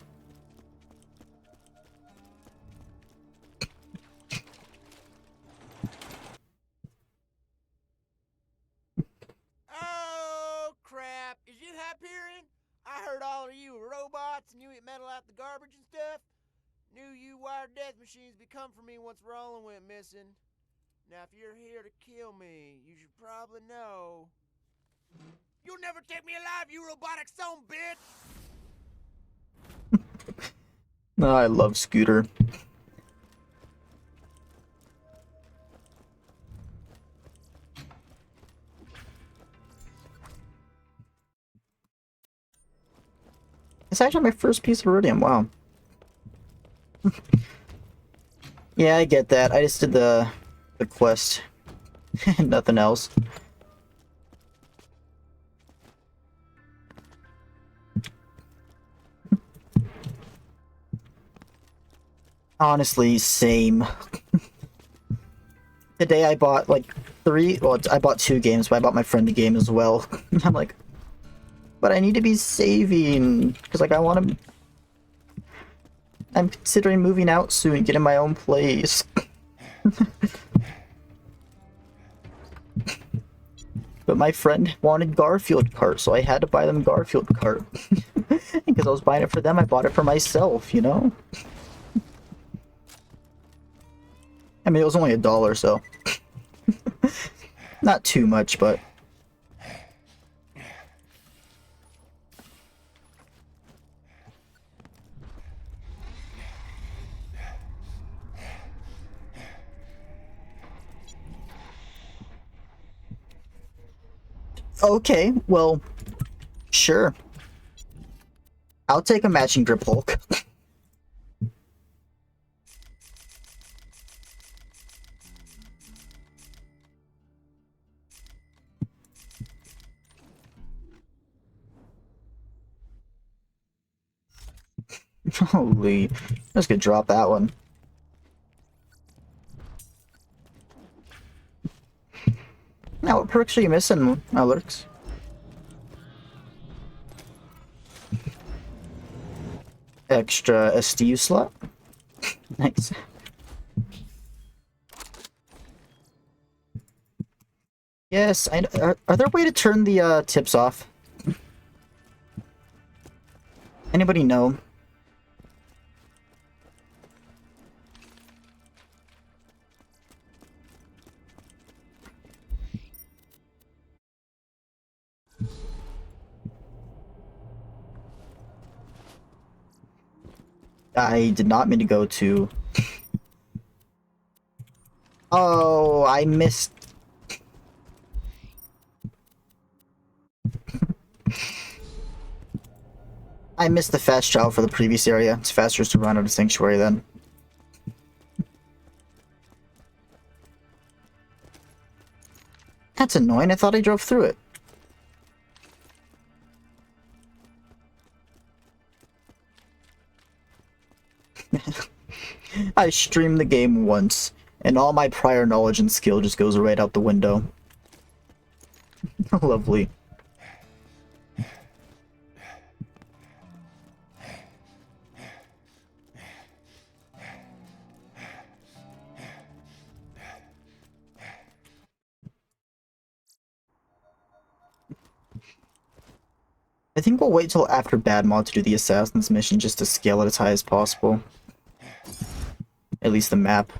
Oh, crap. Is you Hyperion? I heard all of you were robots and you eat metal out the garbage and stuff. Knew you wired death machines would come for me once Roland went missing. Now, if you're here to kill me, you should probably know. You'll never take me alive, you robotic son of a bitch! Oh, I love Scooter. It's actually my first piece of Iridium, wow. Yeah, I get that. I just did the quest. Nothing else. Honestly, same. Today I bought like I bought 2 games, but I bought my friend a game as well. I'm like, but I need to be saving, because like I want to... I'm considering moving out soon, getting my own place. But my friend wanted Garfield cart, so I had to buy them Garfield cart. Because I was buying it for them, I bought it for myself, you know? I mean, it was only $1, so... Not too much, but... Okay, well, sure. I'll take a matching Grip Hulk. Holy, I was gonna drop that one. Now, what perks are you missing, Alerx? Extra SDU slot? Nice. Yes, are there a way to turn the tips off? Anybody know? I did not mean to go to... Oh, I missed... I missed the fast travel for the previous area. It's faster to run out of Sanctuary then. That's annoying, I thought I drove through it. I streamed the game once, and all my prior knowledge and skill just goes right out the window. Lovely. I think we'll wait till after Bad Mod to do the Assassin's mission just to scale it as high as possible. At least the map.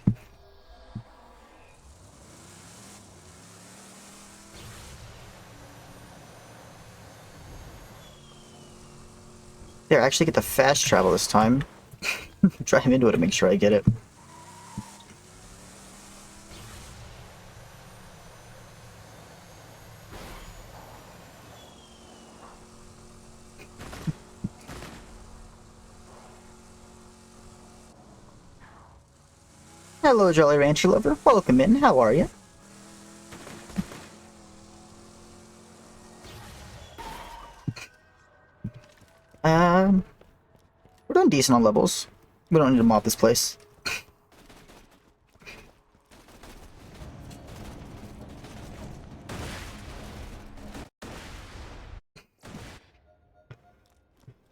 There, I actually get the fast travel this time. Drive into it to make sure I get it. Hello, Jolly Rancher Lover. Welcome in. How are you? We're doing decent on levels. We don't need to mop this place.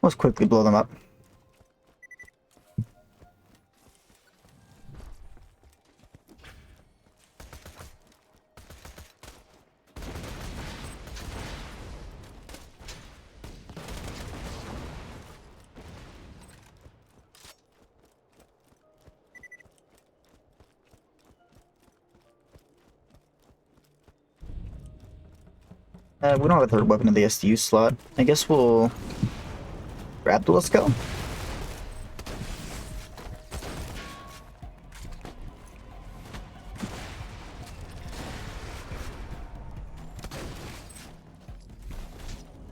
Let's quickly blow them up. We don't have a third weapon in the SDU slot. I guess we'll grab the let's go.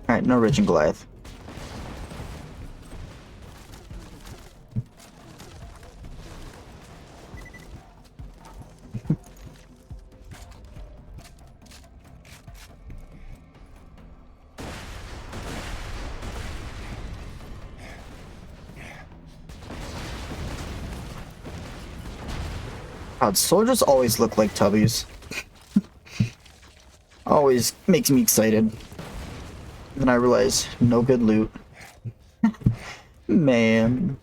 Alright, no Ridge and Goliath. God, soldiers always look like tubbies. Always makes me excited. Then I realize, no good loot. Man.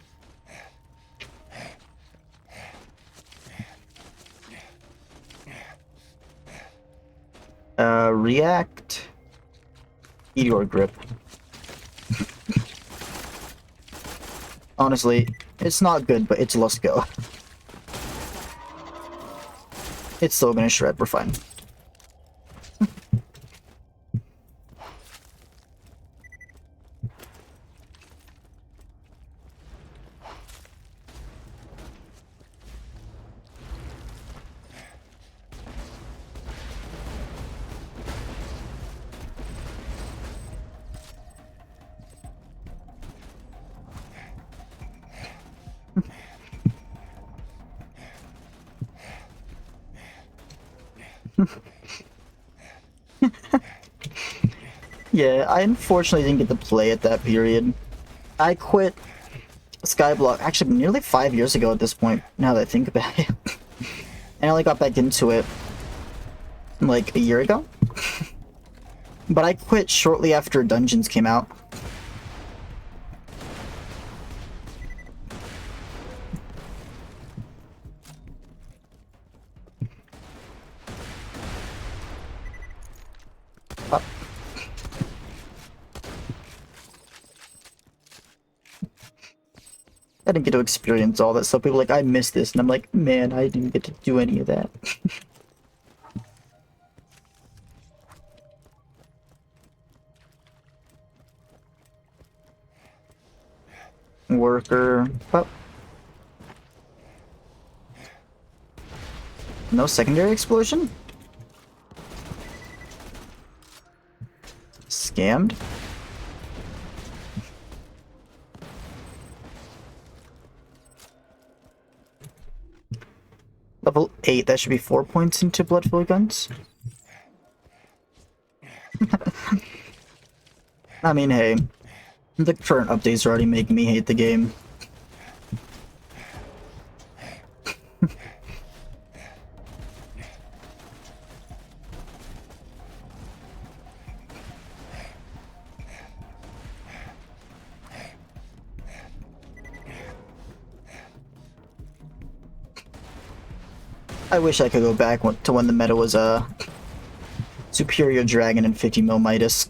React. Meteor grip. Honestly, it's not good, but it's let's go. It's still gonna shred, we're fine. Yeah, I unfortunately didn't get to play at that period. I quit Skyblock actually nearly 5 years ago at this point, now that I think about it. I only got back into it like a year ago. But I quit shortly after Dungeons came out. I didn't get to experience all that stuff. People are like, I missed this. And I'm like, man, I didn't get to do any of that. Worker. Oh. No secondary explosion? Scammed? Level 8, that should be 4 points into Bloodful Guns. I mean, hey, the current updates are already making me hate the game. I wish I could go back to when the meta was Superior Dragon and 50 mil Midas.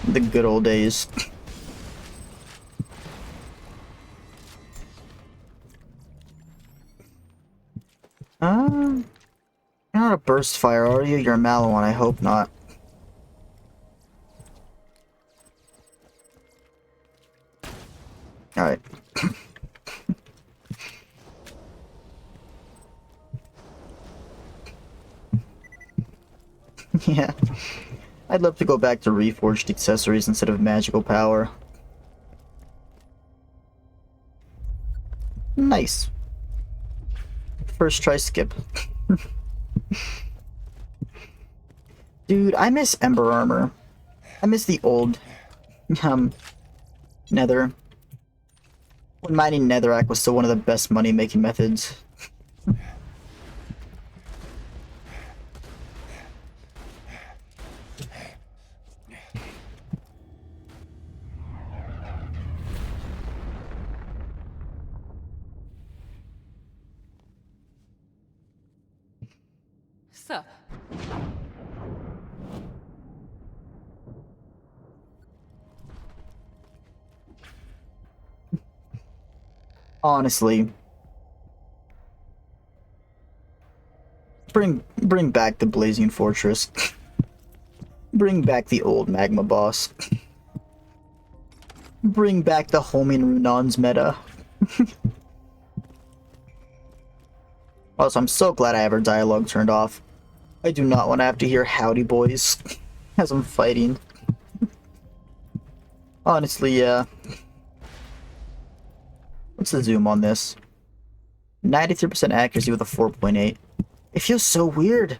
The good old days. You're not a burst fire, are you? You're a mallow one, I hope not. Alright. Yeah. I'd love to go back to reforged accessories instead of magical power. Nice. First try skip. Dude, I miss Ember Armor. I miss the old, Nether. When mining netherrack was still one of the best money-making methods. Sup? Honestly. Bring back the Blazing Fortress. Bring back the old magma boss. Bring back the homing Runons meta. Also, I'm so glad I have our dialogue turned off. I do not want to have to hear howdy boys as I'm fighting. Honestly, yeah. What's the zoom on this? 93% accuracy with a 4.8. It feels so weird.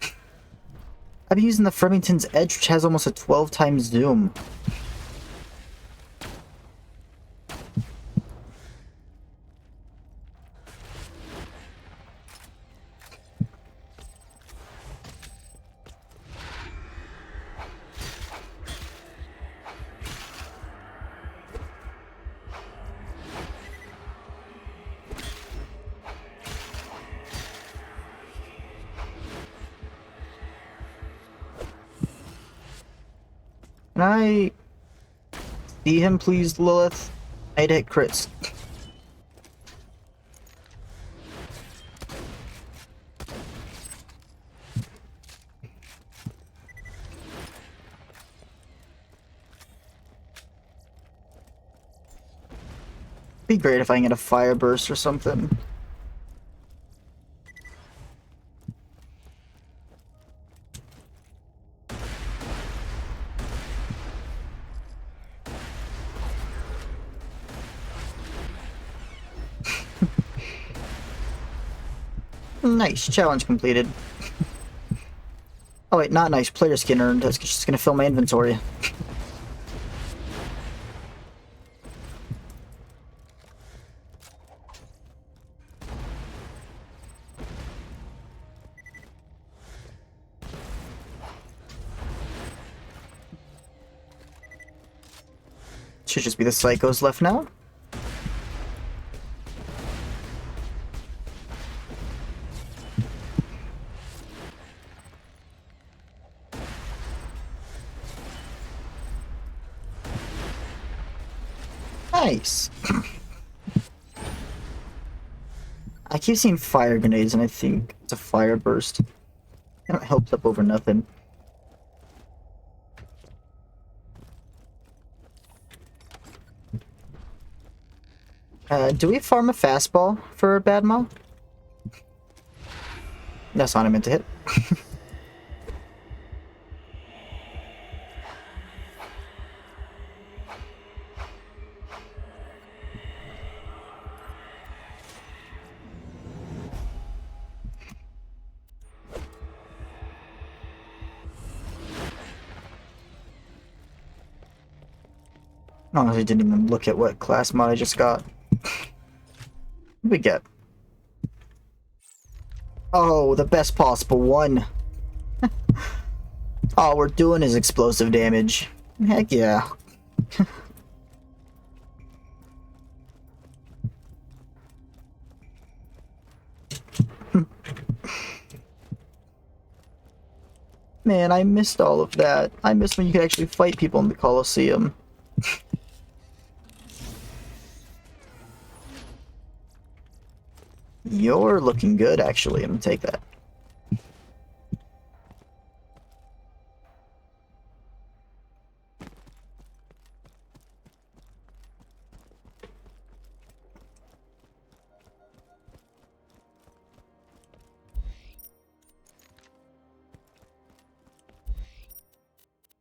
I've been using the Fremington's Edge, which has almost a 12 times zoom. Can I see him, please, Lilith? I'd hit crits. Be great if I can get a fire burst or something. Nice, challenge completed. Oh wait, not nice, player skin earned. That's just gonna fill my inventory. Should just be the psychos left now. Nice. I keep seeing fire grenades and I think it's a fire burst. It don't help up over nothing. Do we farm a fastball for Badma? That's not I meant to hit. Honestly, didn't even look at what class mod I just got. What did we get? Oh, the best possible one. All we're doing is explosive damage. Heck yeah. Man, I missed all of that. I missed when you could actually fight people in the Colosseum. You're looking good, actually. I'm gonna take that.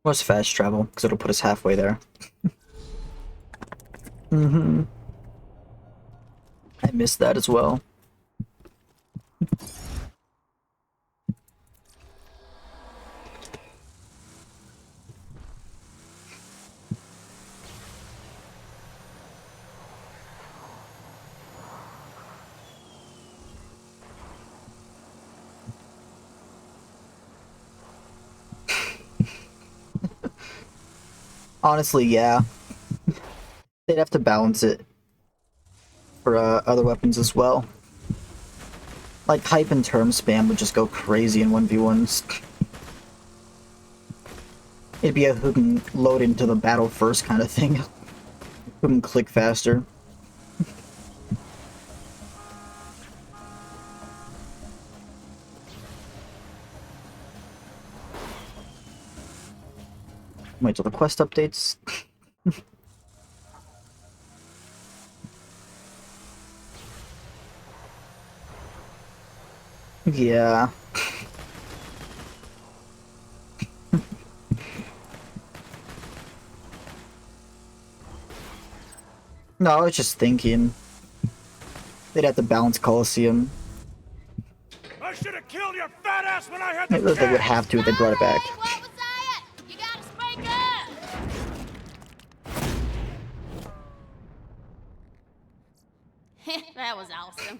What's fast travel? Because it'll put us halfway there. Mm-hmm. I missed that as well. Honestly, yeah. They'd have to balance it for other weapons as well. Like, hype and term spam would just go crazy in 1v1s. It'd be a who can load into the battle first kind of thing. Who can click faster. Wait till the quest updates. Yeah. No, I was just thinking. They'd have to balance Coliseum. I should have killed your fat ass when I had They the would chance! have to if they brought it back. Hey, what was that? You gotta speak up! That was awesome.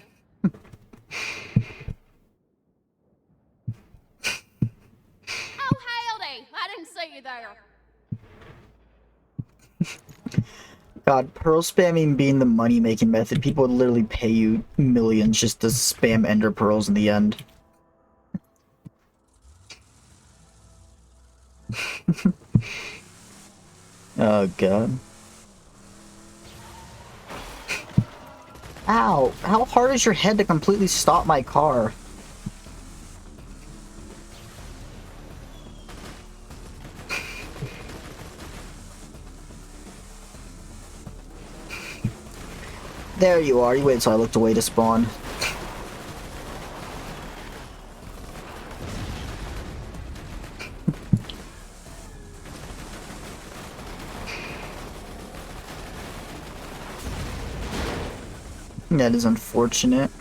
Oh, howdy! I didn't see you there. God, pearl spamming being the money-making method, people would literally pay you millions just to spam ender pearls in the end. Oh god. Ow! How hard is your head to completely stop my car? There you are, you wait until I looked away to spawn. That is unfortunate.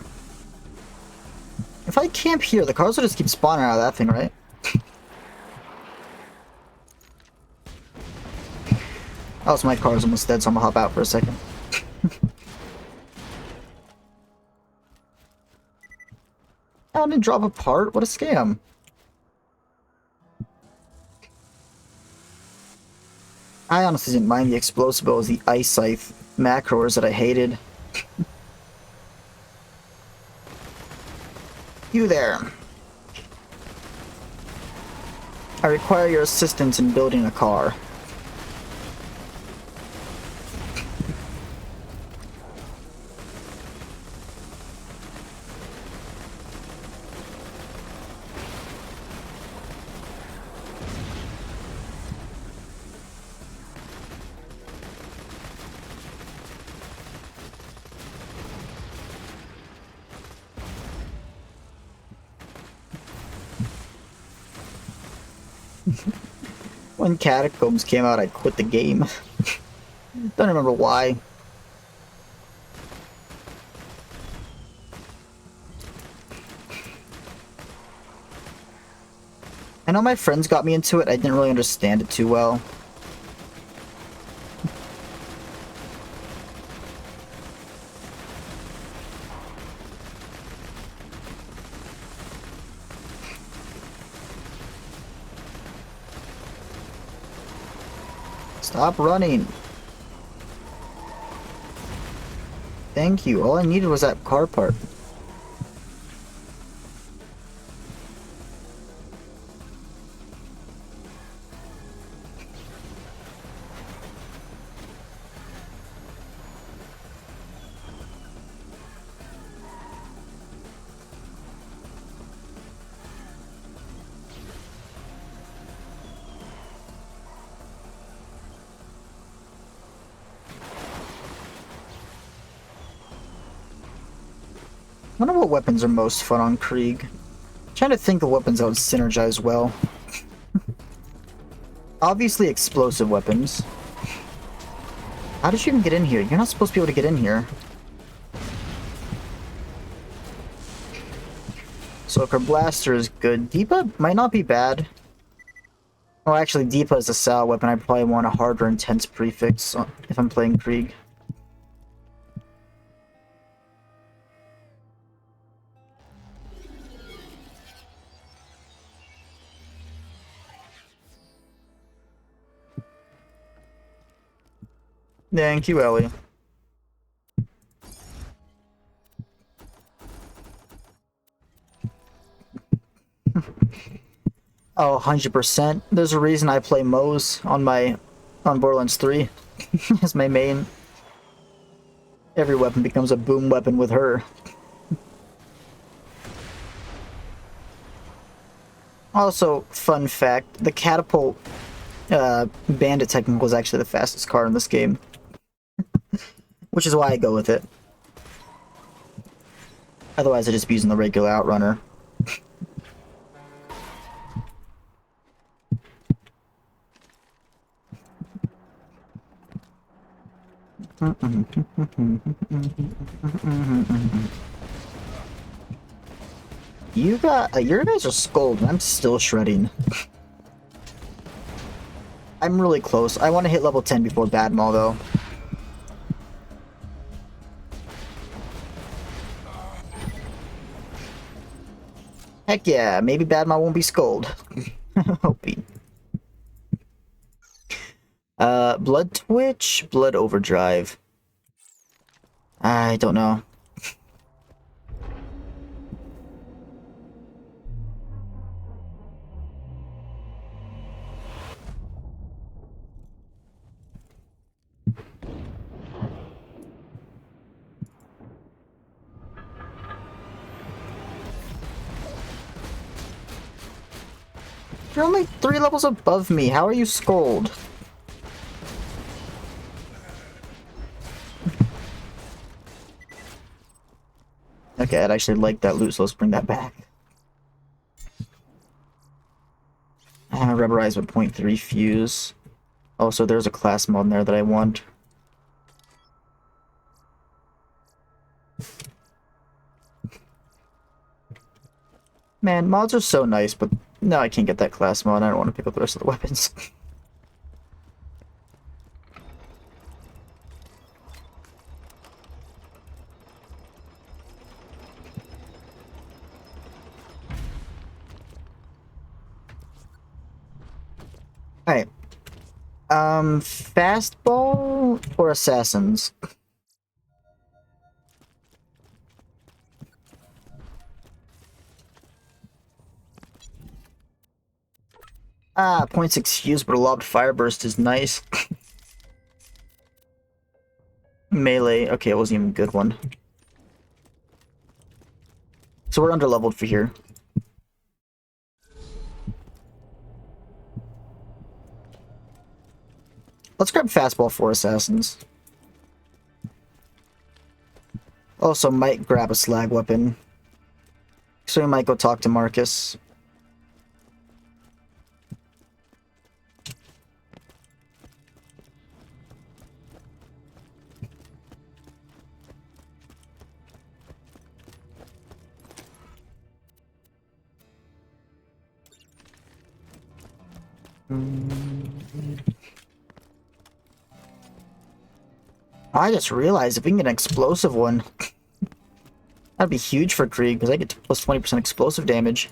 If I camp here, the cars will just keep spawning out of that thing, right? Oh, so my car's almost dead, so I'm gonna hop out for a second. Oh, I didn't drop a part? What a scam. I honestly didn't mind the explosive, it was the ice scythe macros that I hated. You there. I require your assistance in building a car. When Catacombs came out, I quit the game. Don't remember why. I know my friends got me into it, I didn't really understand it too well. Stop running. Thank you. All I needed was that car part. I wonder what weapons are most fun on Krieg. I'm trying to think of weapons that would synergize well. Obviously explosive weapons. How did you even get in here? You're not supposed to be able to get in here. Soaker Blaster is good. Deepa might not be bad. Well, actually, Deepa is a Sal weapon. I probably want a harder, intense prefix if I'm playing Krieg. Thank you, Ellie. Oh, 100%. There's a reason I play Moe's on Borderlands 3 as my main. Every weapon becomes a boom weapon with her. Also, fun fact, the catapult bandit technical is actually the fastest car in this game. Which is why I go with it. Otherwise, I'd just be using the regular outrunner. Your guys are skulled, and I'm still shredding. I'm really close. I want to hit level 10 before Badmaw, though. Heck yeah, maybe Badmaw won't be skulled. Hoping. Blood Twitch, Blood Overdrive. I don't know. You're only 3 levels above me. How are you skulled? Okay, I'd actually like that loot, so let's bring that back. Rubberize with 0.3 fuse. Oh, so there's a class mod in there that I want. Man, mods are so nice, but no, I can't get that class mod. I don't want to pick up the rest of the weapons. Alright. Fastball or assassins? Ah, 0.6 fuse, but a lobbed fire burst is nice. Melee. Okay, it wasn't even a good one. So we're underleveled for here. Let's grab fastball for assassins. Also might grab a slag weapon. So we might go talk to Marcus. I just realized if we can get an explosive one, that'd be huge for Krieg, because I get plus 20% explosive damage.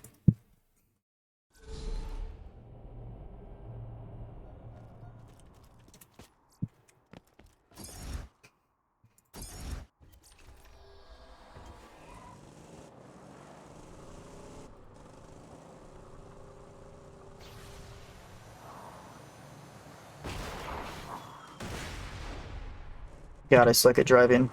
God, I suck at driving.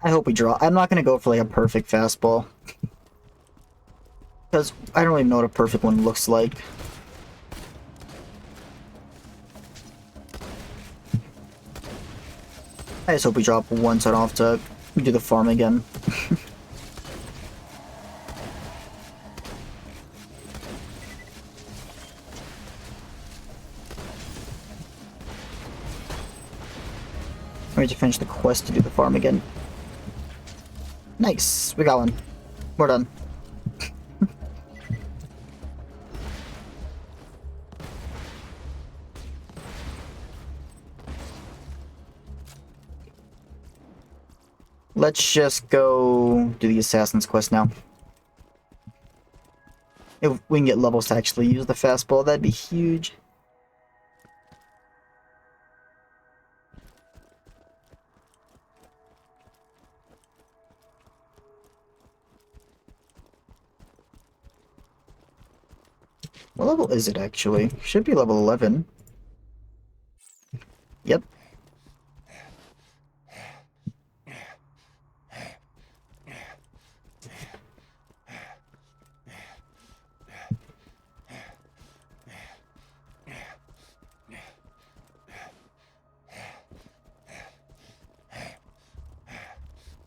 I hope we draw. I'm not gonna go for like a perfect fastball. Because I don't even know what a perfect one looks like. I just hope we drop one so I don't have to do the farm again. We need to finish the quest to do the farm again. Nice, we got one. We're done. Let's just go do the Assassin's Quest now. If we can get levels to actually use the fastball, that'd be huge. What level is it actually? Should be level 11. Yep.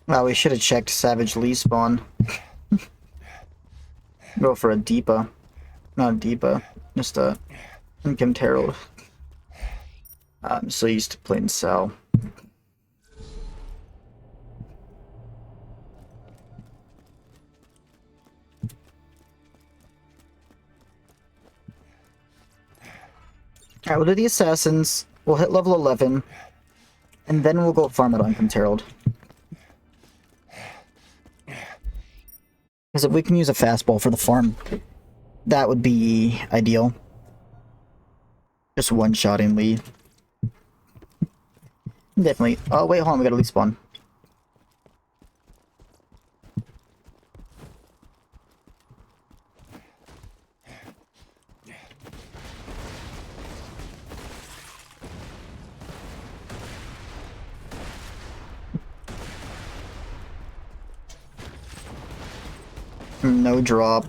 Wow, we should have checked Savage Lee spawn. Go for a Deepa. Not a Deepa, just a Kim Terrell. I'm so used to playing Sal. Alright, we'll do the Assassins, we'll hit level 11, and then we'll go farm it on Kim Terrell. Because if we can use a fastball for the farm, that would be ideal. Just one-shotting Lee. Definitely. Oh, wait, hold on, we gotta Lee spawn. No drop.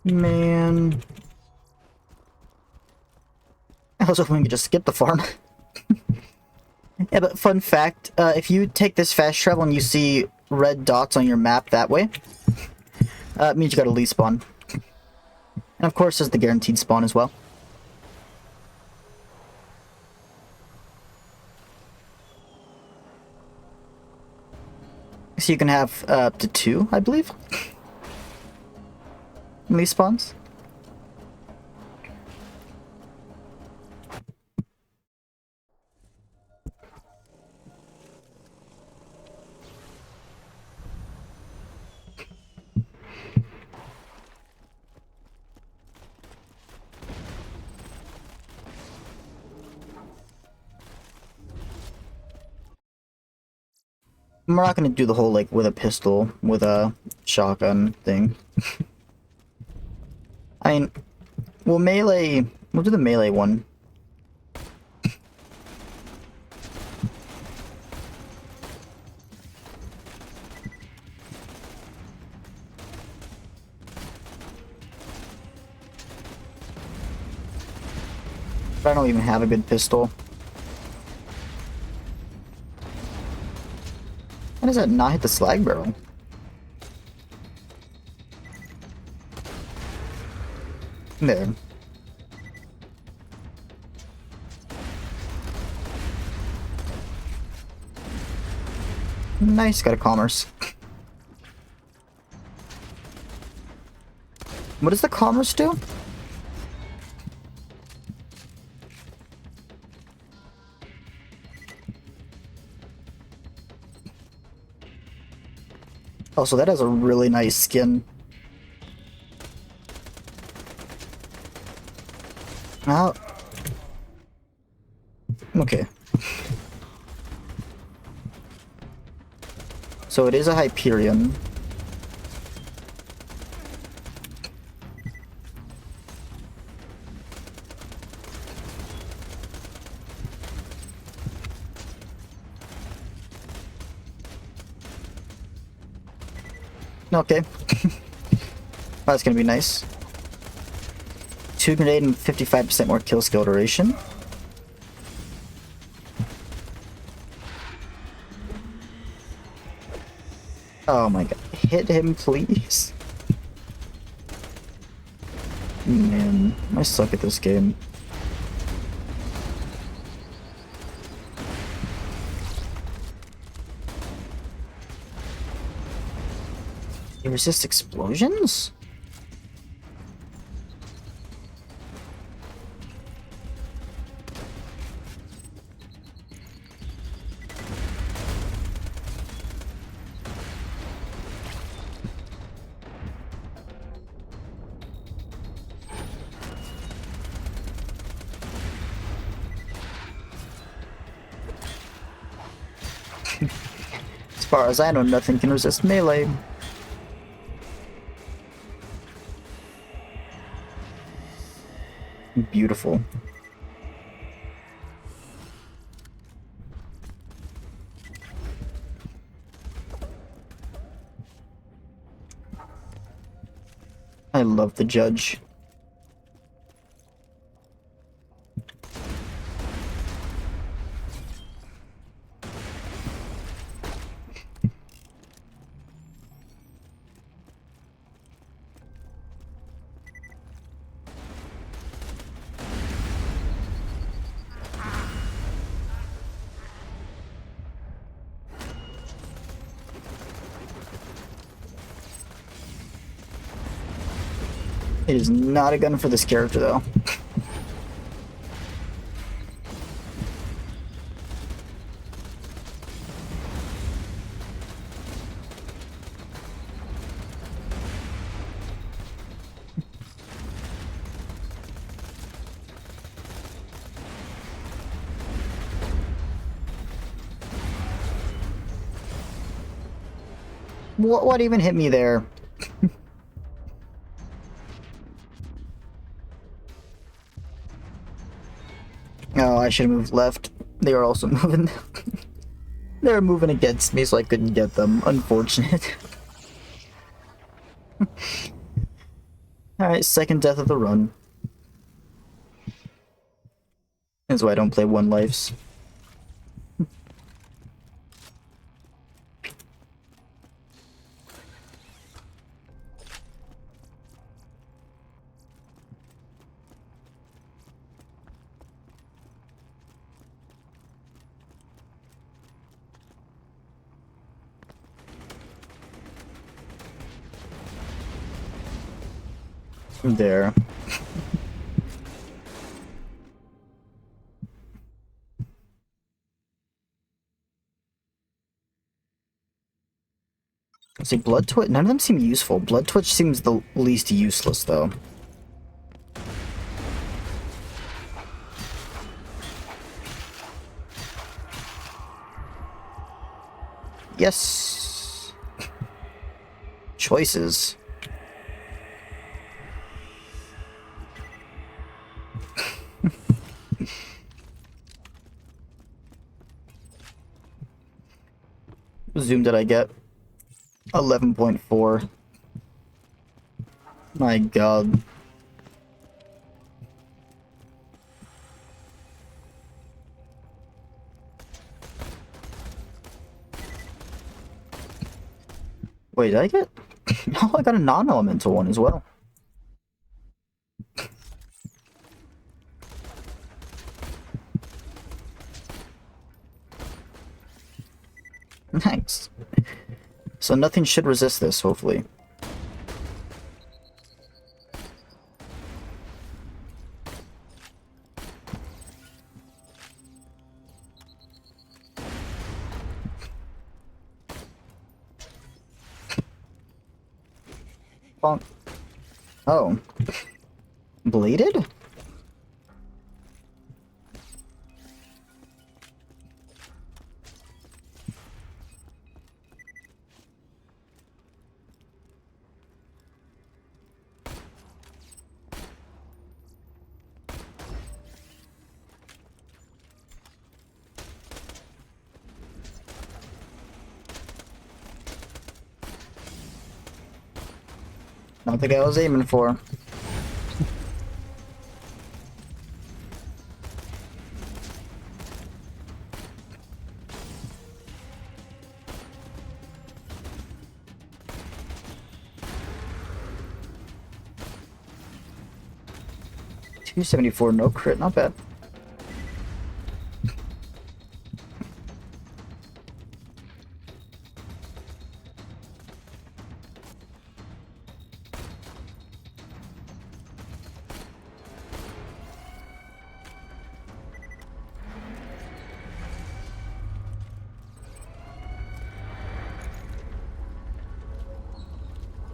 Man. I was hoping we could just skip the farm. Yeah, but fun fact, if you take this fast travel and you see red dots on your map that way, it means you gotta Lee spawn. And of course there's the guaranteed spawn as well. So you can have up to 2, I believe. Lee spawns. We're not gonna do the whole, like, with a pistol, with a shotgun thing. I mean, we'll do the melee one. But I don't even have a good pistol. How does that not hit the slag barrel? There. Nice, got a commerce. What does the commerce do? Oh, so that has a really nice skin. Oh. Okay. So it is a Hyperion. Okay. That's gonna be nice. 2 grenade and 55% more kill skill duration. Oh my god. Hit him, please. Man, I suck at this game. You resist explosions? As far as I know, nothing can resist melee. Beautiful. I love the judge. It is not a gun for this character, though. What even hit me there? Oh, I should have moved left. They are also moving. They were moving against me, so I couldn't get them. Unfortunate. Alright, second death of the run. That's why I don't play one lives. There. See, Blood Twitch, none of them seem useful. Blood Twitch seems the least useless, though. Yes! Choices. Zoom did I get? 11.4. My god. Wait, did I get? No, I got a non-elemental one as well. Nice. So nothing should resist this, hopefully. Bonk. Oh. Bladed? Not the guy I was aiming for. $274, no crit, not bad.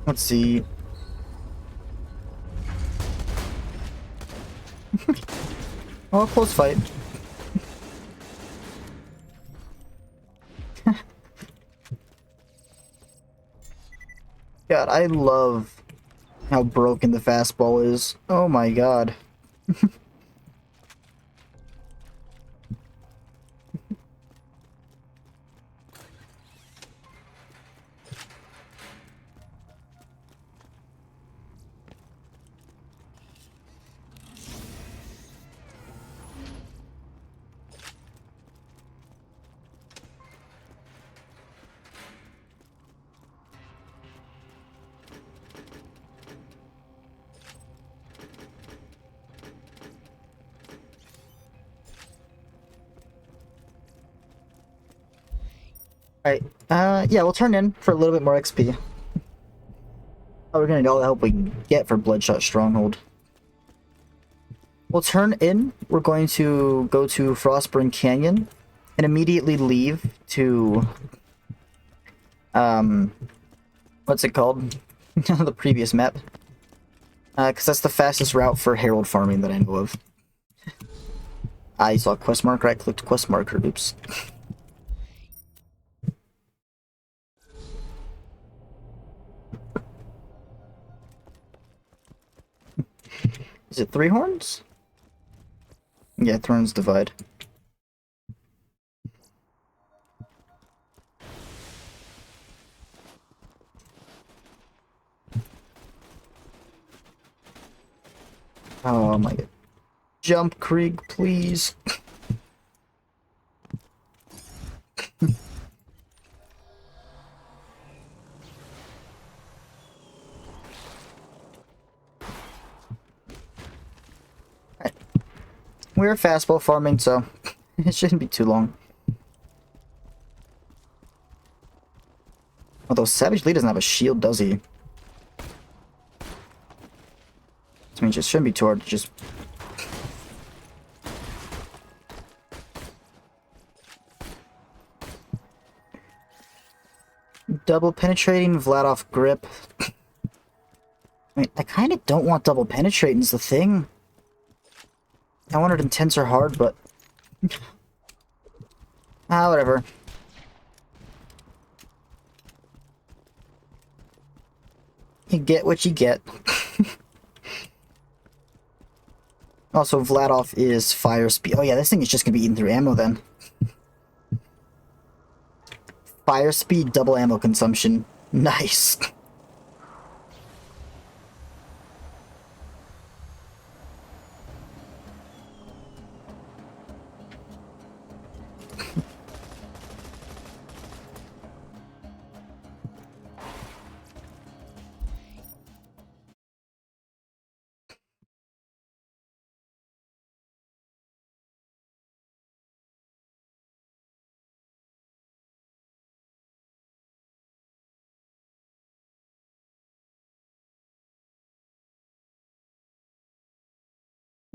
Let's see. Oh, close fight. God, I love how broken the fastball is. Oh my god. Alright, yeah, we'll turn in for a little bit more XP. Oh, we're gonna need all the help we can get for Bloodshot Stronghold. We'll turn in, we're going to go to Frostburn Canyon, and immediately leave to, what's it called? The previous map. Because that's the fastest route for Herald farming that I know of. I saw a quest marker, I clicked quest marker, oops. Is it 3 horns? Yeah, Thrones Divide. Oh my god. Jump, Krieg, please. We're fastball farming, so it shouldn't be too long. Although Savage Lee doesn't have a shield, does he? I mean, it just shouldn't be too hard to just... Double penetrating, Vladoff grip. I mean, I kind of don't want double penetrating is the thing. I wanted intense or hard, but... whatever. You get what you get. Also, Vladoff is fire speed. Oh yeah, this thing is just gonna be eating through ammo then. Fire speed, double ammo consumption. Nice.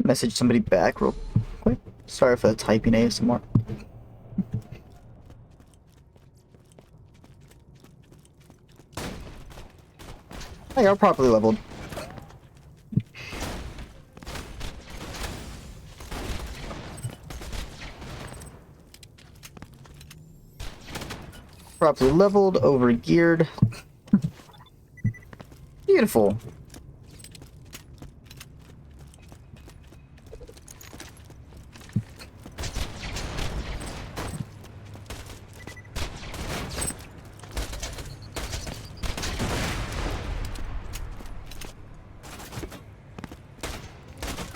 Message somebody back real quick. Sorry for the typing ASMR. They are properly leveled. Properly leveled, over geared. Beautiful.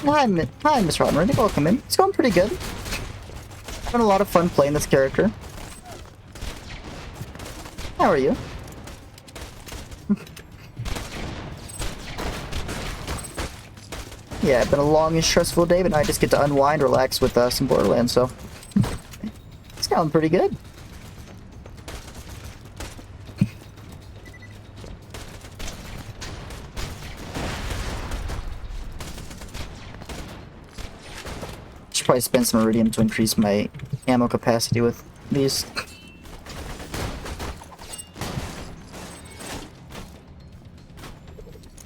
Hi, Miss Roddenberry. Welcome in. It's going pretty good. Having a lot of fun playing this character. How are you? Yeah, it's been a long and stressful day, but now I just get to unwind, relax with some Borderlands, so... It's going pretty good. Should probably spend some Iridium to increase my ammo capacity with these.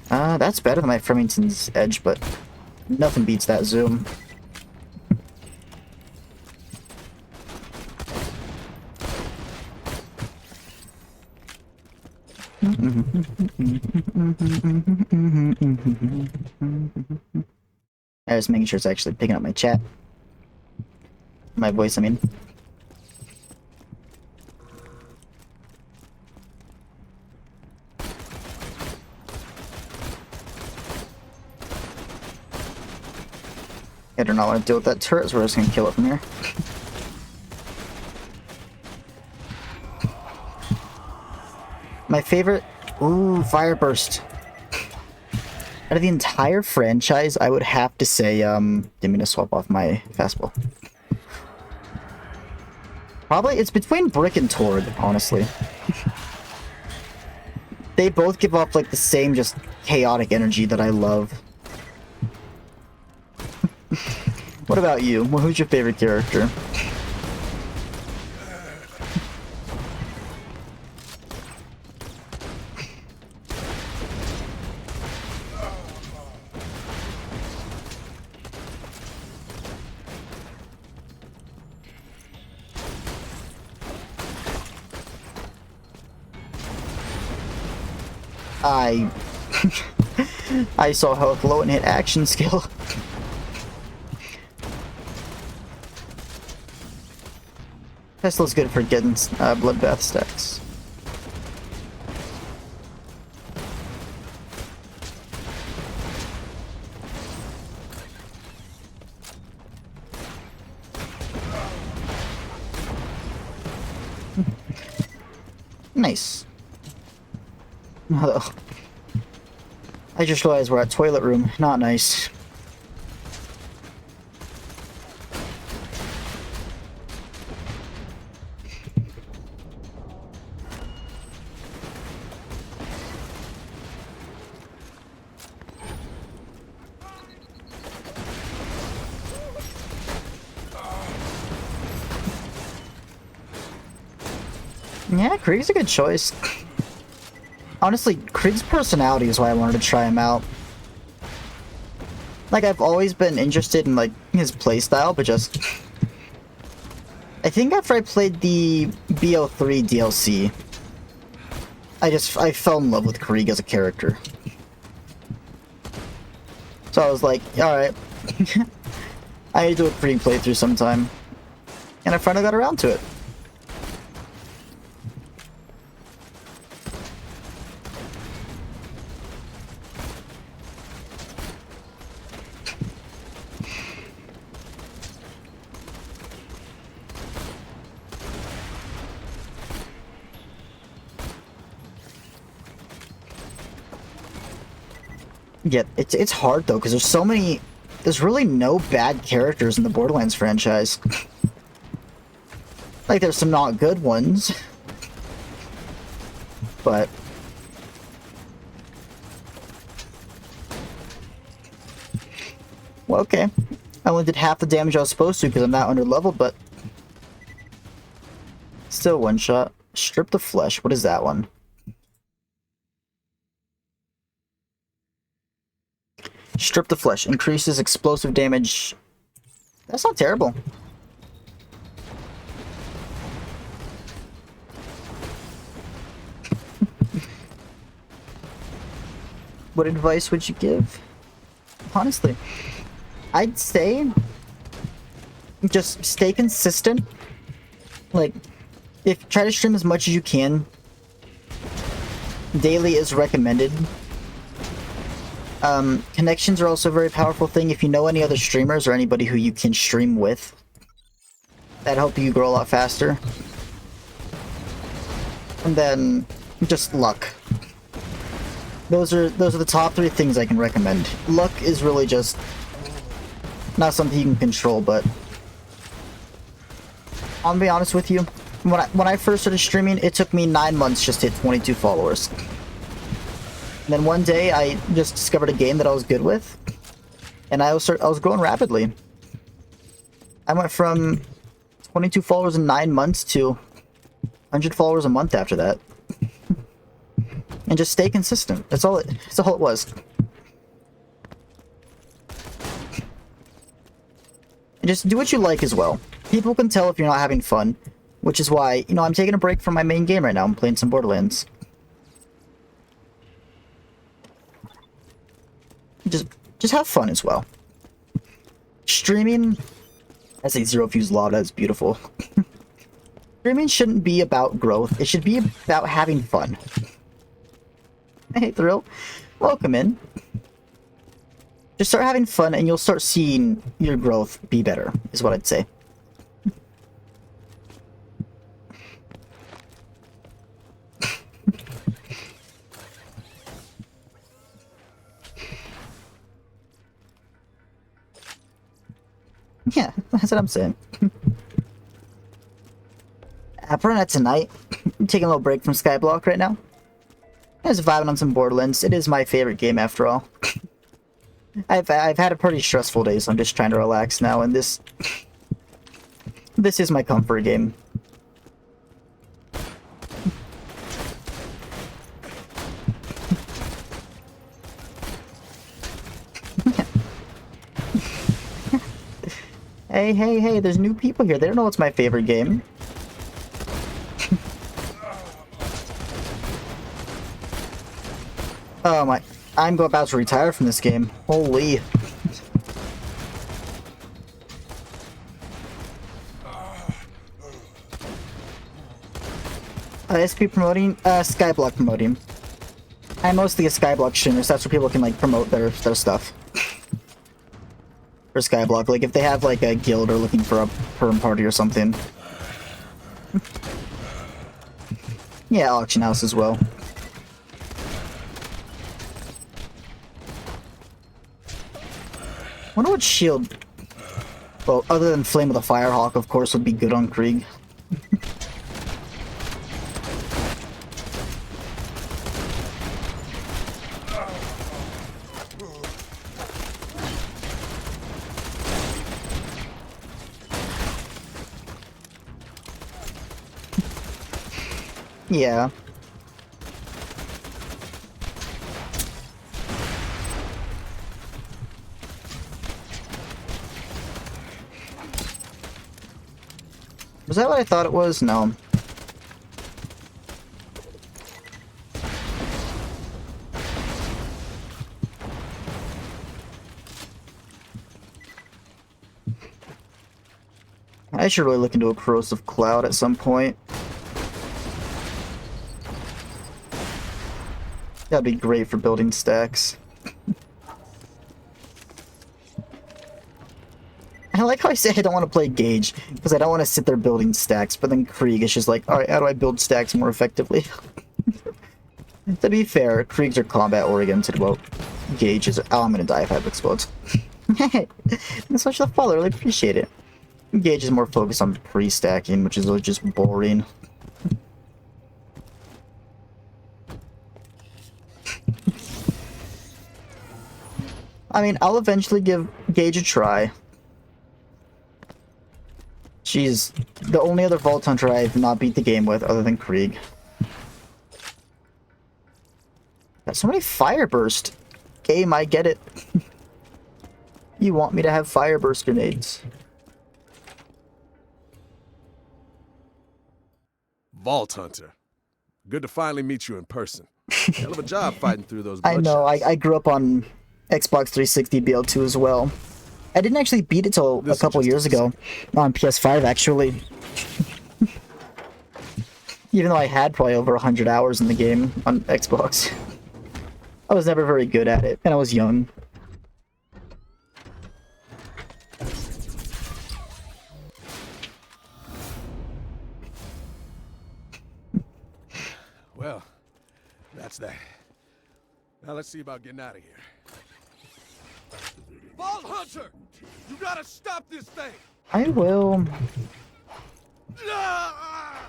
That's better than my Fremington's Edge, but nothing beats that zoom. I was making sure it's actually picking up my chat. My voice, I mean. I do not want to deal with that turret, so we're just gonna kill it from here. My favorite... Ooh, Fire Burst. Out of the entire franchise, I would have to say, didn't mean to swap off my fastball. Probably, it's between Brick and Torg, honestly. They both give off, like, the same just chaotic energy that I love. What about you? Well, who's your favorite character? I saw how a glow and hit action skill. Tesla's good for getting bloodbath stacks. Nice. Although, I just realized we're at toilet room. Not nice. Yeah, Krieg's a good choice. Honestly, Krieg's personality is why I wanted to try him out. Like, I've always been interested in, like, his playstyle, but just... I think after I played the BO3 DLC, I fell in love with Krieg as a character. So I was like, alright. I need to do a Krieg playthrough sometime. And I finally got around to it. Yeah, it's hard though, because there's really no bad characters in the Borderlands franchise. Like, there's some not good ones. But... well, okay. I only did half the damage I was supposed to because I'm not under-leveled, but... still one shot. Strip the flesh. What is that one? Strip the flesh. Increases explosive damage. That's not terrible. What advice would you give? Honestly, I'd say just stay consistent. Like, try to stream as much as you can. Daily is recommended. Connections are also a very powerful thing. If you know any other streamers or anybody who you can stream with, that'll help you grow a lot faster. And then just luck. Those are the top 3 things I can recommend. Luck is really just not something you can control, but I'll be honest with you. When I first started streaming, it took me 9 months just to hit 22 followers. And then one day, I just discovered a game that I was good with, and I was growing rapidly. I went from 22 followers in 9 months to 100 followers a month after that. And just stay consistent. That's all it was. And just do what you like as well. People can tell if you're not having fun, which is why, I'm taking a break from my main game right now. I'm playing some Borderlands. just have fun as well. Streaming, I say zero views law, that's beautiful. Streaming shouldn't be about growth, it should be about having fun. Hey Thrill, welcome in. Just start having fun and you'll start seeing your growth be better, is what I'd say. Yeah, that's what I'm saying. Probably not tonight. I'm taking a little break from Skyblock right now. I was vibing on some Borderlands. It is my favorite game after all. I've had a pretty stressful day, so I'm just trying to relax now, and this is my comfort game. Hey, there's new people here. They don't know what's my favorite game. Oh my, I'm about to retire from this game. Holy. SP promoting? Skyblock promoting. I'm mostly a Skyblock streamer, so that's where people can like promote their stuff. For Skyblock, like if they have like a guild or looking for a perm party or something. Yeah, auction house as well. Wonder what shield, well, other than Flame of the Firehawk, of course, would be good on Krieg. Yeah. Was that what I thought it was? No. I should really look into a corrosive cloud at some point. That'd be great for building stacks. I like how I say I don't want to play Gage, because I don't want to sit there building stacks, but then Krieg is just like, alright, how do I build stacks more effectively? To be fair, Kriegs are combat oriented, well, Gage is... Oh, I'm gonna die if I explodes. Hey, that's much the follow, I really appreciate it. Gage is more focused on pre-stacking, which is just boring. I mean, I'll eventually give Gage a try. She's the only other Vault Hunter I've not beat the game with, other than Krieg. Got so many Fire Burst. Game, I get it. You want me to have Fire Burst grenades. Vault Hunter. Good to finally meet you in person. Hell of a job fighting through those I know, bloodshots. I grew up on Xbox 360 BL2 as well. I didn't actually beat it till a couple years ago. On PS5, actually. Even though I had probably over 100 hours in the game on Xbox. I was never very good at it, and I was young. Well, that's that. Now let's see about getting out of here. Vault Hunter! You gotta stop this thing! I will. Ah!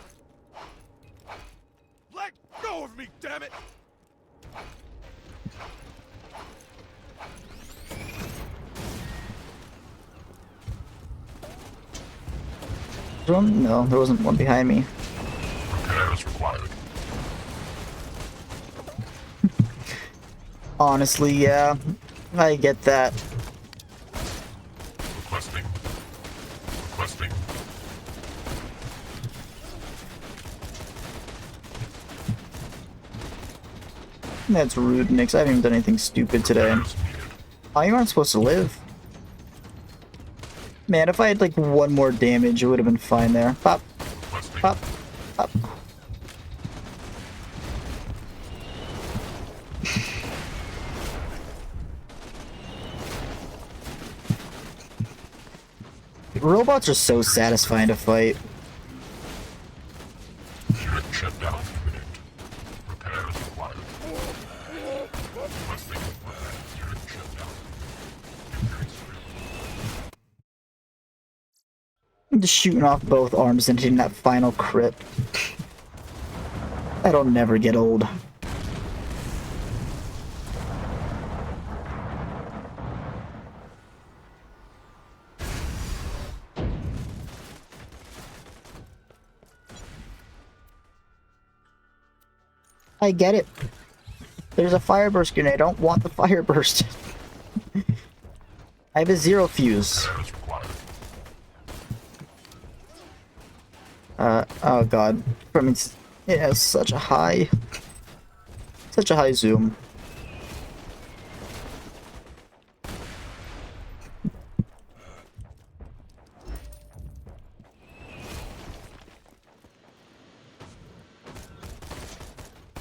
Let go of me, damn it! No, there wasn't one behind me. Repairs required. Honestly, yeah. I get that. Requesting. Requesting. That's rude, Nix. I haven't even done anything stupid today. Repairs needed. Oh, you aren't supposed to live. Man, if I had like one more damage, it would have been fine there. Pop. Pop. Pop. Robots are so satisfying to fight. I'm just shooting off both arms and hitting that final crit. That'll never get old. I get it. There's a fire burst grenade. I don't want the fire burst. I have a 0 fuse. Oh god. I mean, it has such a high zoom.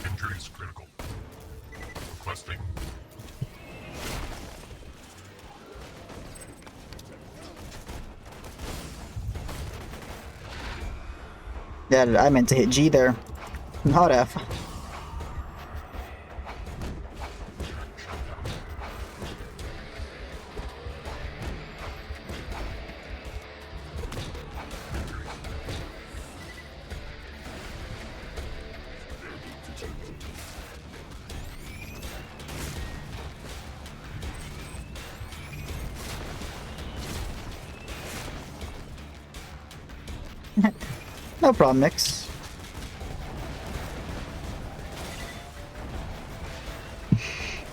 Injury is critical. Requesting. Yeah, I meant to hit G there. Not F. No problem, Nix.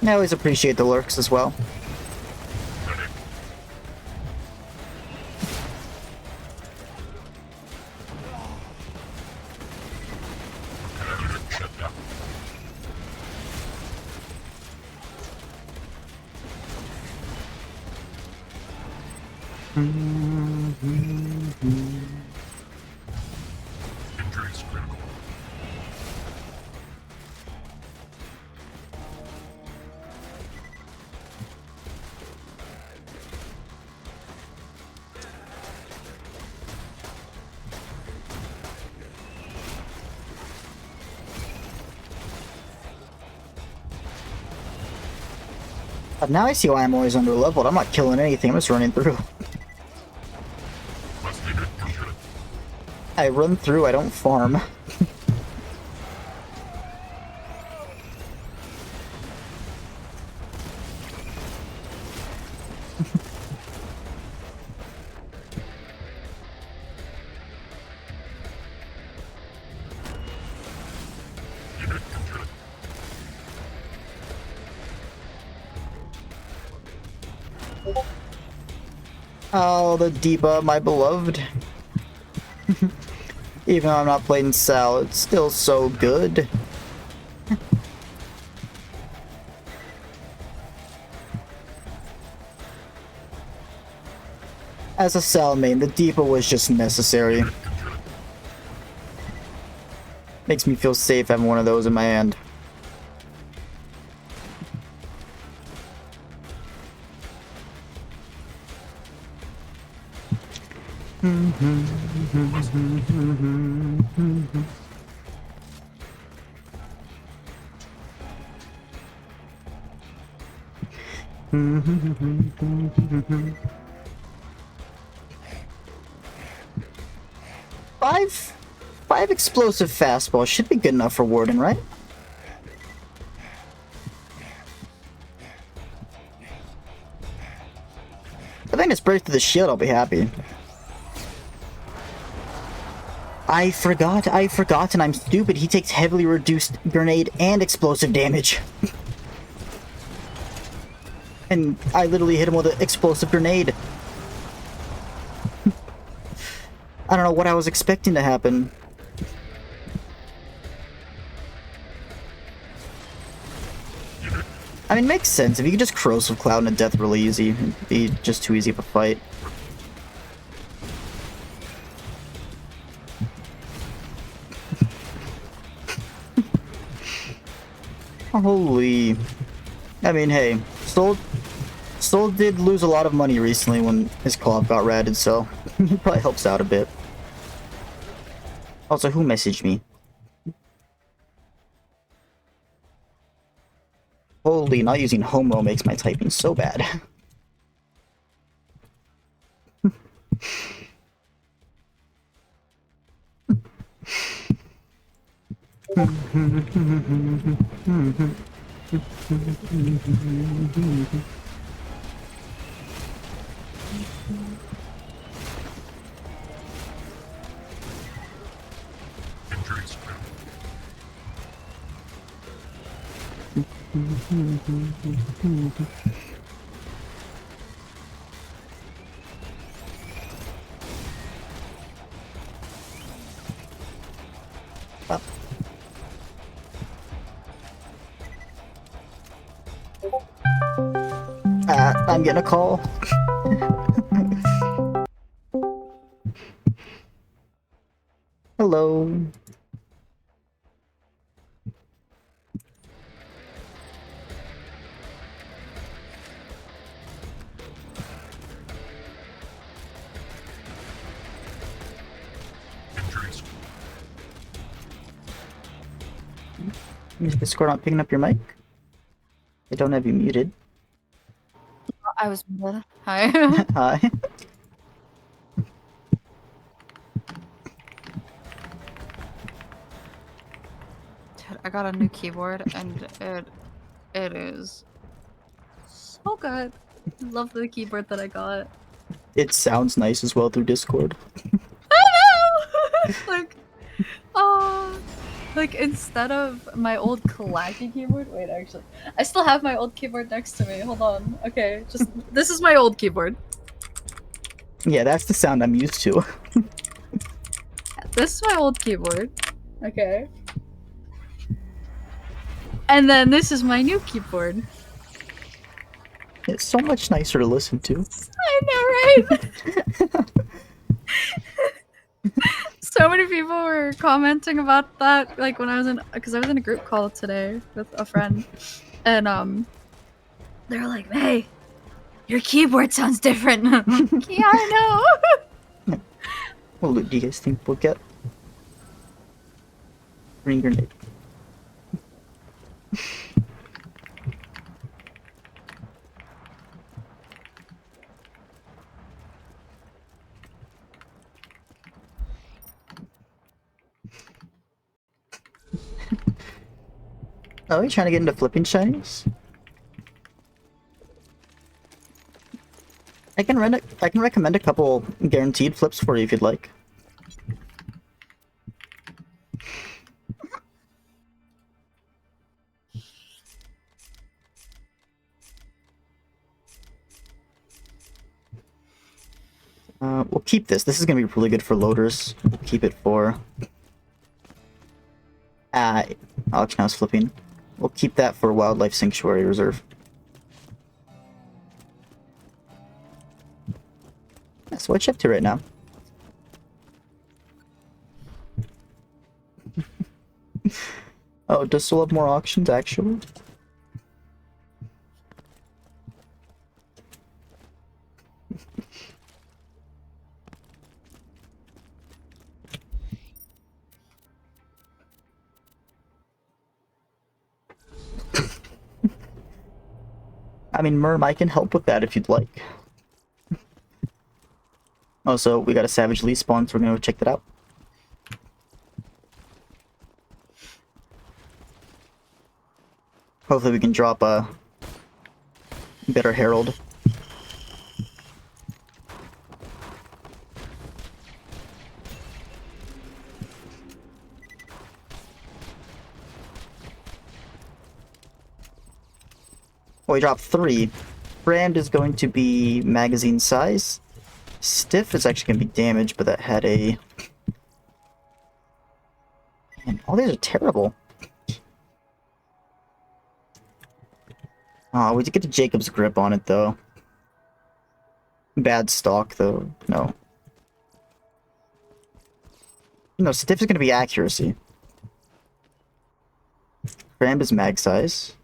I always appreciate the lurks as well. Injury is critical. Now I see why I'm always under leveled. I'm not killing anything, I'm just running through. I run through, I don't farm. Oh, the Deepa, my beloved. Even though I'm not playing Sal, it's still so good. As a Sal main, the Deepa was just necessary. Makes me feel safe having one of those in my hand. Five explosive fastballs should be good enough for Warden, right? I think it's break through the shield, I'll be happy. I forgot, and I'm stupid. He takes heavily reduced grenade and explosive damage. And I literally hit him with an explosive grenade. I don't know what I was expecting to happen. I mean, makes sense. If you could just corrosive cloud into death really easy, it'd be just too easy of a fight. Holy. I mean, hey, Soul did lose a lot of money recently when his co-op got ratted, so it probably helps out a bit. Also, who messaged me? Holy, not using homo makes my typing so bad. Injuries critical. I'm getting a call. Hello. Injuries. Is Discord not picking up your mic? I don't have you muted. I was muted. Hi. Hi. Dude, I got a new keyboard and it is so good. Love the keyboard that I got. It sounds nice as well through Discord. I know! Like instead of my old clacky keyboard, wait, actually, I still have my old keyboard next to me. Hold on. Okay, just this is my old keyboard. Yeah, that's the sound I'm used to. This is my old keyboard. Okay. And then this is my new keyboard. It's so much nicer to listen to. I know, right? So many people were commenting about that, like when I was in, because I was in a group call today with a friend, and they were like, "Hey, your keyboard sounds different." Yeah, I know. What loot do you guys think we'll get? Green grenade. Oh, you trying to get into flipping shinies? I can recommend a couple guaranteed flips for you if you'd like. We'll keep this. This is gonna be really good for loaders. We'll keep it for... Alex now is flipping. We'll keep that for Wildlife Sanctuary Reserve. That's what I shipped to right now. Oh, it does still have more auctions, actually? I mean, Merm, I can help with that if you'd like. Also, we got a Savage Lee spawn, so we're gonna go check that out. Hopefully we can drop a better Herald. Oh, we dropped 3. Brand is going to be magazine size. Stiff is actually going to be damage, but that had a... Man, all these are terrible. Oh, we did get a Jacob's grip on it though. Bad stock though. No. No, stiff is gonna be accuracy. Cramp is mag size.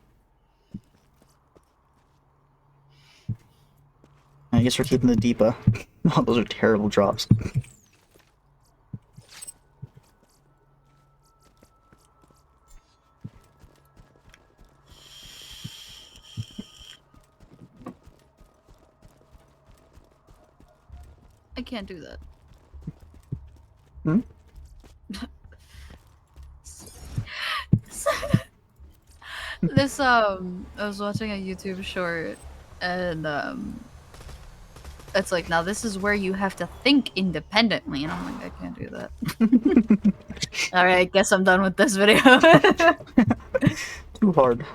I guess we're keeping the Deepa. Oh, those are terrible drops. I can't do that. Hmm? This I was watching a YouTube short, and it's like, now this is where you have to think independently, and I'm like, I can't do that. All right, guess I'm done with this video. Too hard.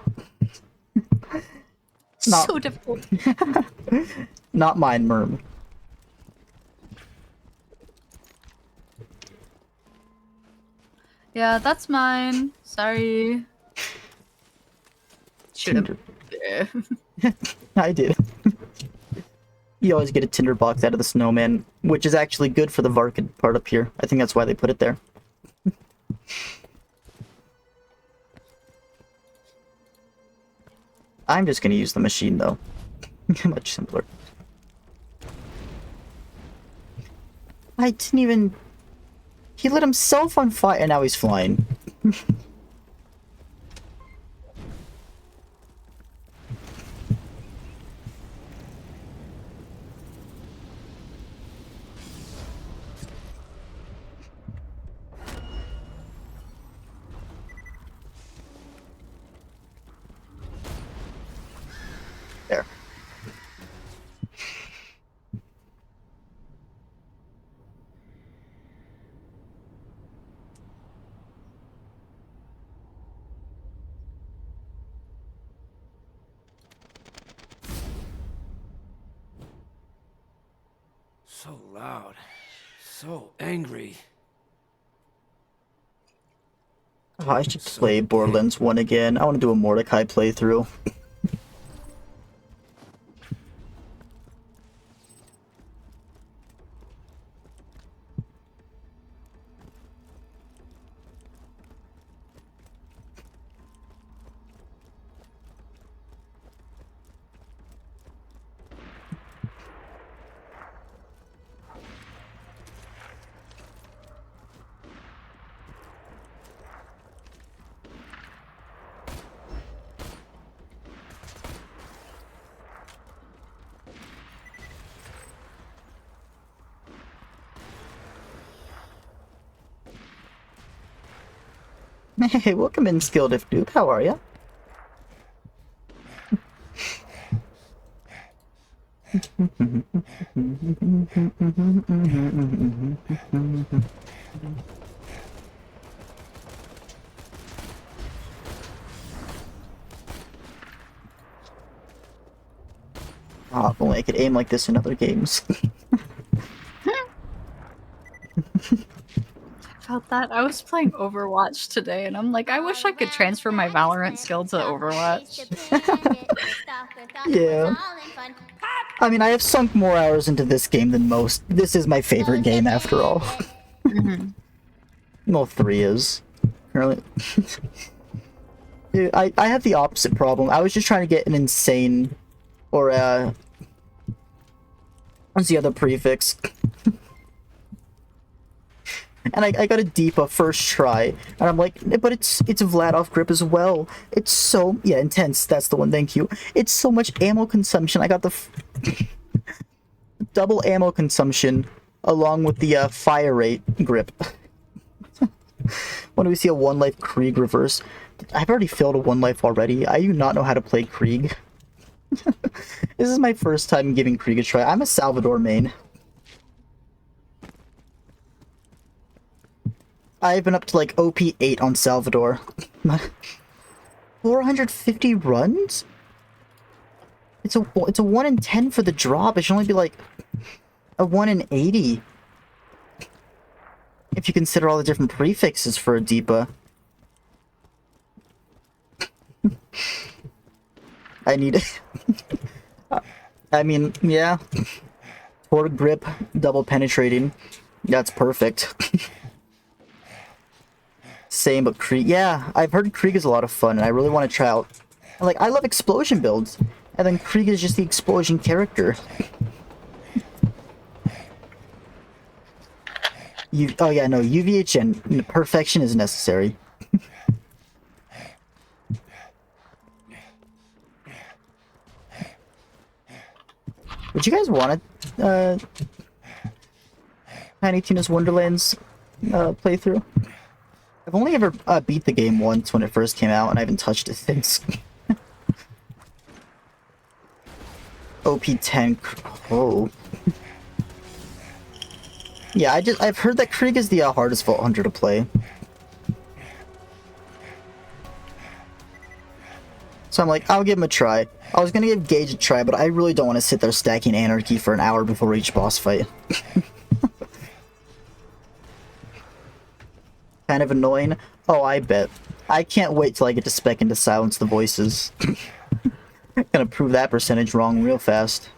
Not- So difficult. Not mine, Merm. Yeah, that's mine. Sorry. Should have. I did. You always get a tinder box out of the snowman, which is actually good for the Varkid part up here. I think that's why they put it there. I'm just gonna use the machine though. Much simpler. I didn't even... He lit himself on fire and now he's flying. There. So loud. So angry. Oh, I should play Borderlands 1 again. I want to do a Mordecai playthrough. Hey, welcome in, Skilled If Dupe. How are ya? Ah, if only I could aim like this in other games. Felt that. I was playing Overwatch today, and I'm like, I wish I could transfer my Valorant skill to Overwatch. Yeah. I mean, I have sunk more hours into this game than most. This is my favorite game, after all. Well, 3 is. Currently. Dude, I have the opposite problem. I was just trying to get an insane... Or, what's the other prefix? And I got a Deepa first try, and I'm like, but it's a Vlad grip as well. It's so, yeah, intense, that's the one, thank you. It's so much ammo consumption. I got the double ammo consumption along with the fire rate grip. When do we see a 1 life Krieg reverse? I've already filled a 1 life already. I do not know how to play Krieg. This is my first time giving Krieg a try. I'm a Salvador main. I've been up to like OP 8 on Salvador. 450 runs? It's a 1 in 10 for the drop. It should only be like a 1 in 80. If you consider all the different prefixes for a Deepa. I need I mean, yeah. Torque grip, double penetrating. That's perfect. Same, but Krieg. Yeah, I've heard Krieg is a lot of fun, and I really want to try out. Like, I love explosion builds, and then Krieg is just the explosion character. Oh yeah, no, UVHN. Perfection is necessary. Would you guys want to, Tiny Tina's Wonderlands playthrough? I've only ever beat the game once when it first came out, and I haven't touched it since. OP10. Oh. Yeah, I've heard that Krieg is the hardest Vault Hunter to play. So I'm like, I'll give him a try. I was gonna give Gage a try, but I really don't want to sit there stacking Anarchy for an hour before each boss fight. Kind of annoying. Oh, I bet. I can't wait till I get to spec into Silence the Voices. Gonna prove that percentage wrong real fast.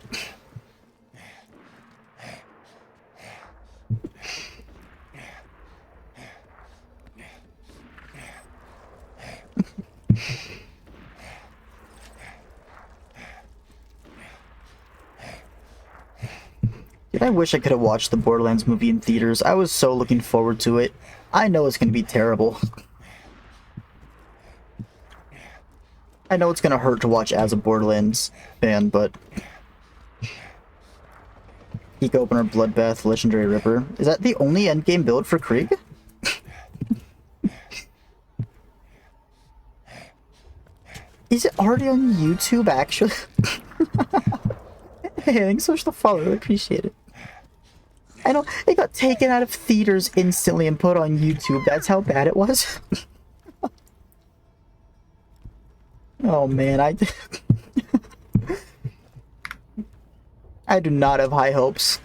Dude, I wish I could have watched the Borderlands movie in theaters. I was so looking forward to it. I know it's gonna be terrible. I know it's gonna hurt to watch as a Borderlands fan, but... Peak Opener, Bloodbath, Legendary Ripper. Is that the only endgame build for Krieg? Is it already on YouTube, actually? Hey, thanks so much for the follow, I appreciate it. I know, it got taken out of theaters instantly and put on YouTube. That's how bad it was? Oh man, I do not have high hopes.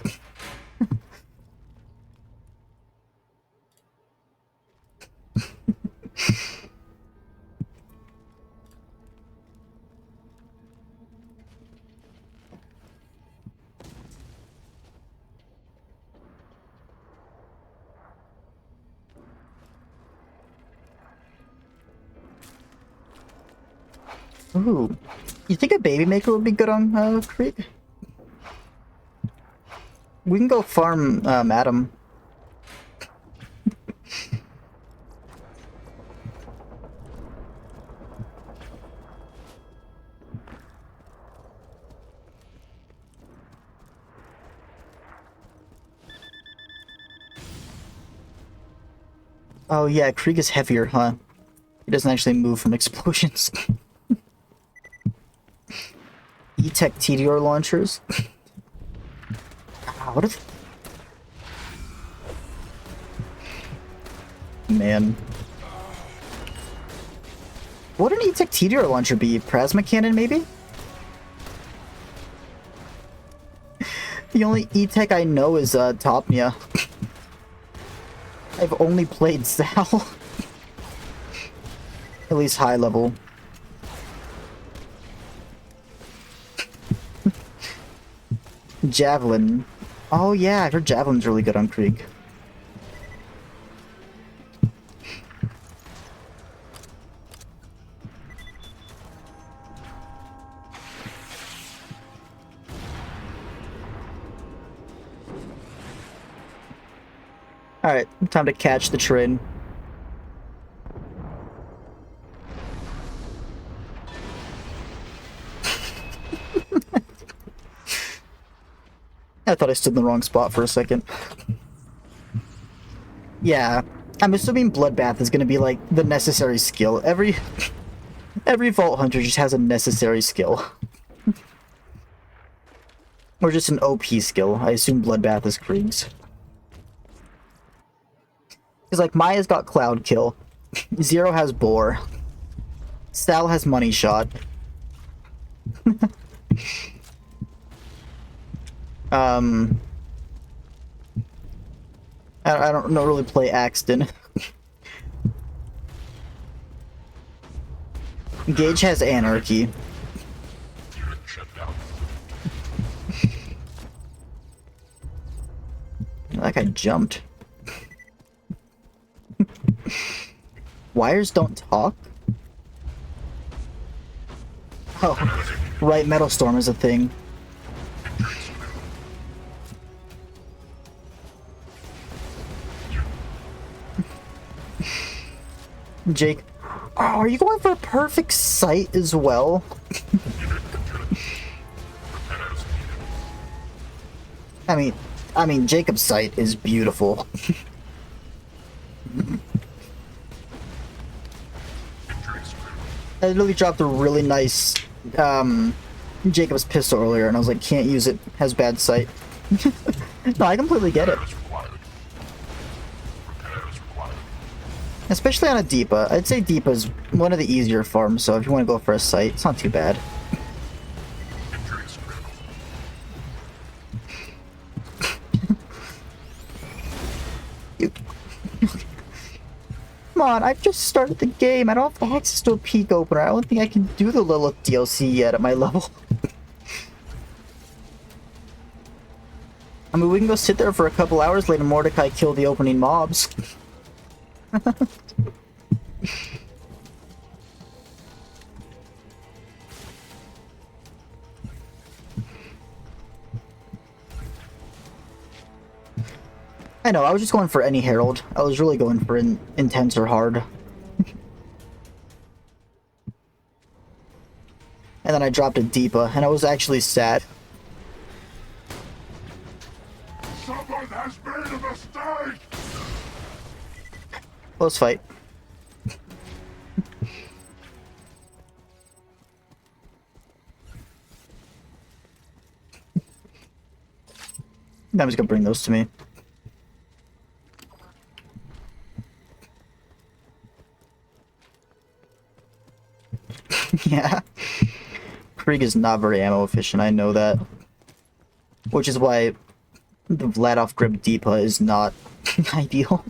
Ooh. You think a baby maker would be good on Krieg? We can go farm Madam. Oh yeah, Krieg is heavier, huh? He doesn't actually move from explosions. E-Tech TDR launchers. What if... Man. What would an E-Tech TDR launcher be? Plasma cannon, maybe? The only E-Tech I know is Topnia. I've only played Sal. At least high level. Javelin. Oh yeah, I've heard Javelin's really good on Krieg. Alright, time to catch the train. I thought I stood in the wrong spot for a second. Yeah, I'm assuming Bloodbath is gonna be like the necessary skill. Every Vault Hunter just has a necessary skill. Or just an OP skill. I assume Bloodbath is Krieg's. Because like Maya's got Cloud Kill, Zero has Boar, Sal has Money Shot. I don't really play Axton. Gage has Anarchy. That guy jumped. Wires don't talk? Oh, right, Metal Storm is a thing. Jake, oh, are you going for a perfect sight as well? I mean, Jacob's sight is beautiful. I literally dropped a really nice Jacob's pistol earlier, and I was like, can't use it, has bad sight. No, I completely get it. Especially on a Deepa. I'd say Deepa's one of the easier farms, so if you want to go for a sight, it's not too bad. Come on, I've just started the game. I don't have access to a peak opener. I don't think I can do the Lilith DLC yet at my level. I mean, we can go sit there for a couple hours, let Mordecai kill the opening mobs. I know, I was just going for any Herald. I was really going for intense or hard. And then I dropped a Deepa, and I was actually sad. Someone has made a mistake! Close fight. I'm just gonna bring those to me. Yeah. Krieg is not very ammo efficient, I know that. Which is why the Vladoff grip Deepa is not ideal.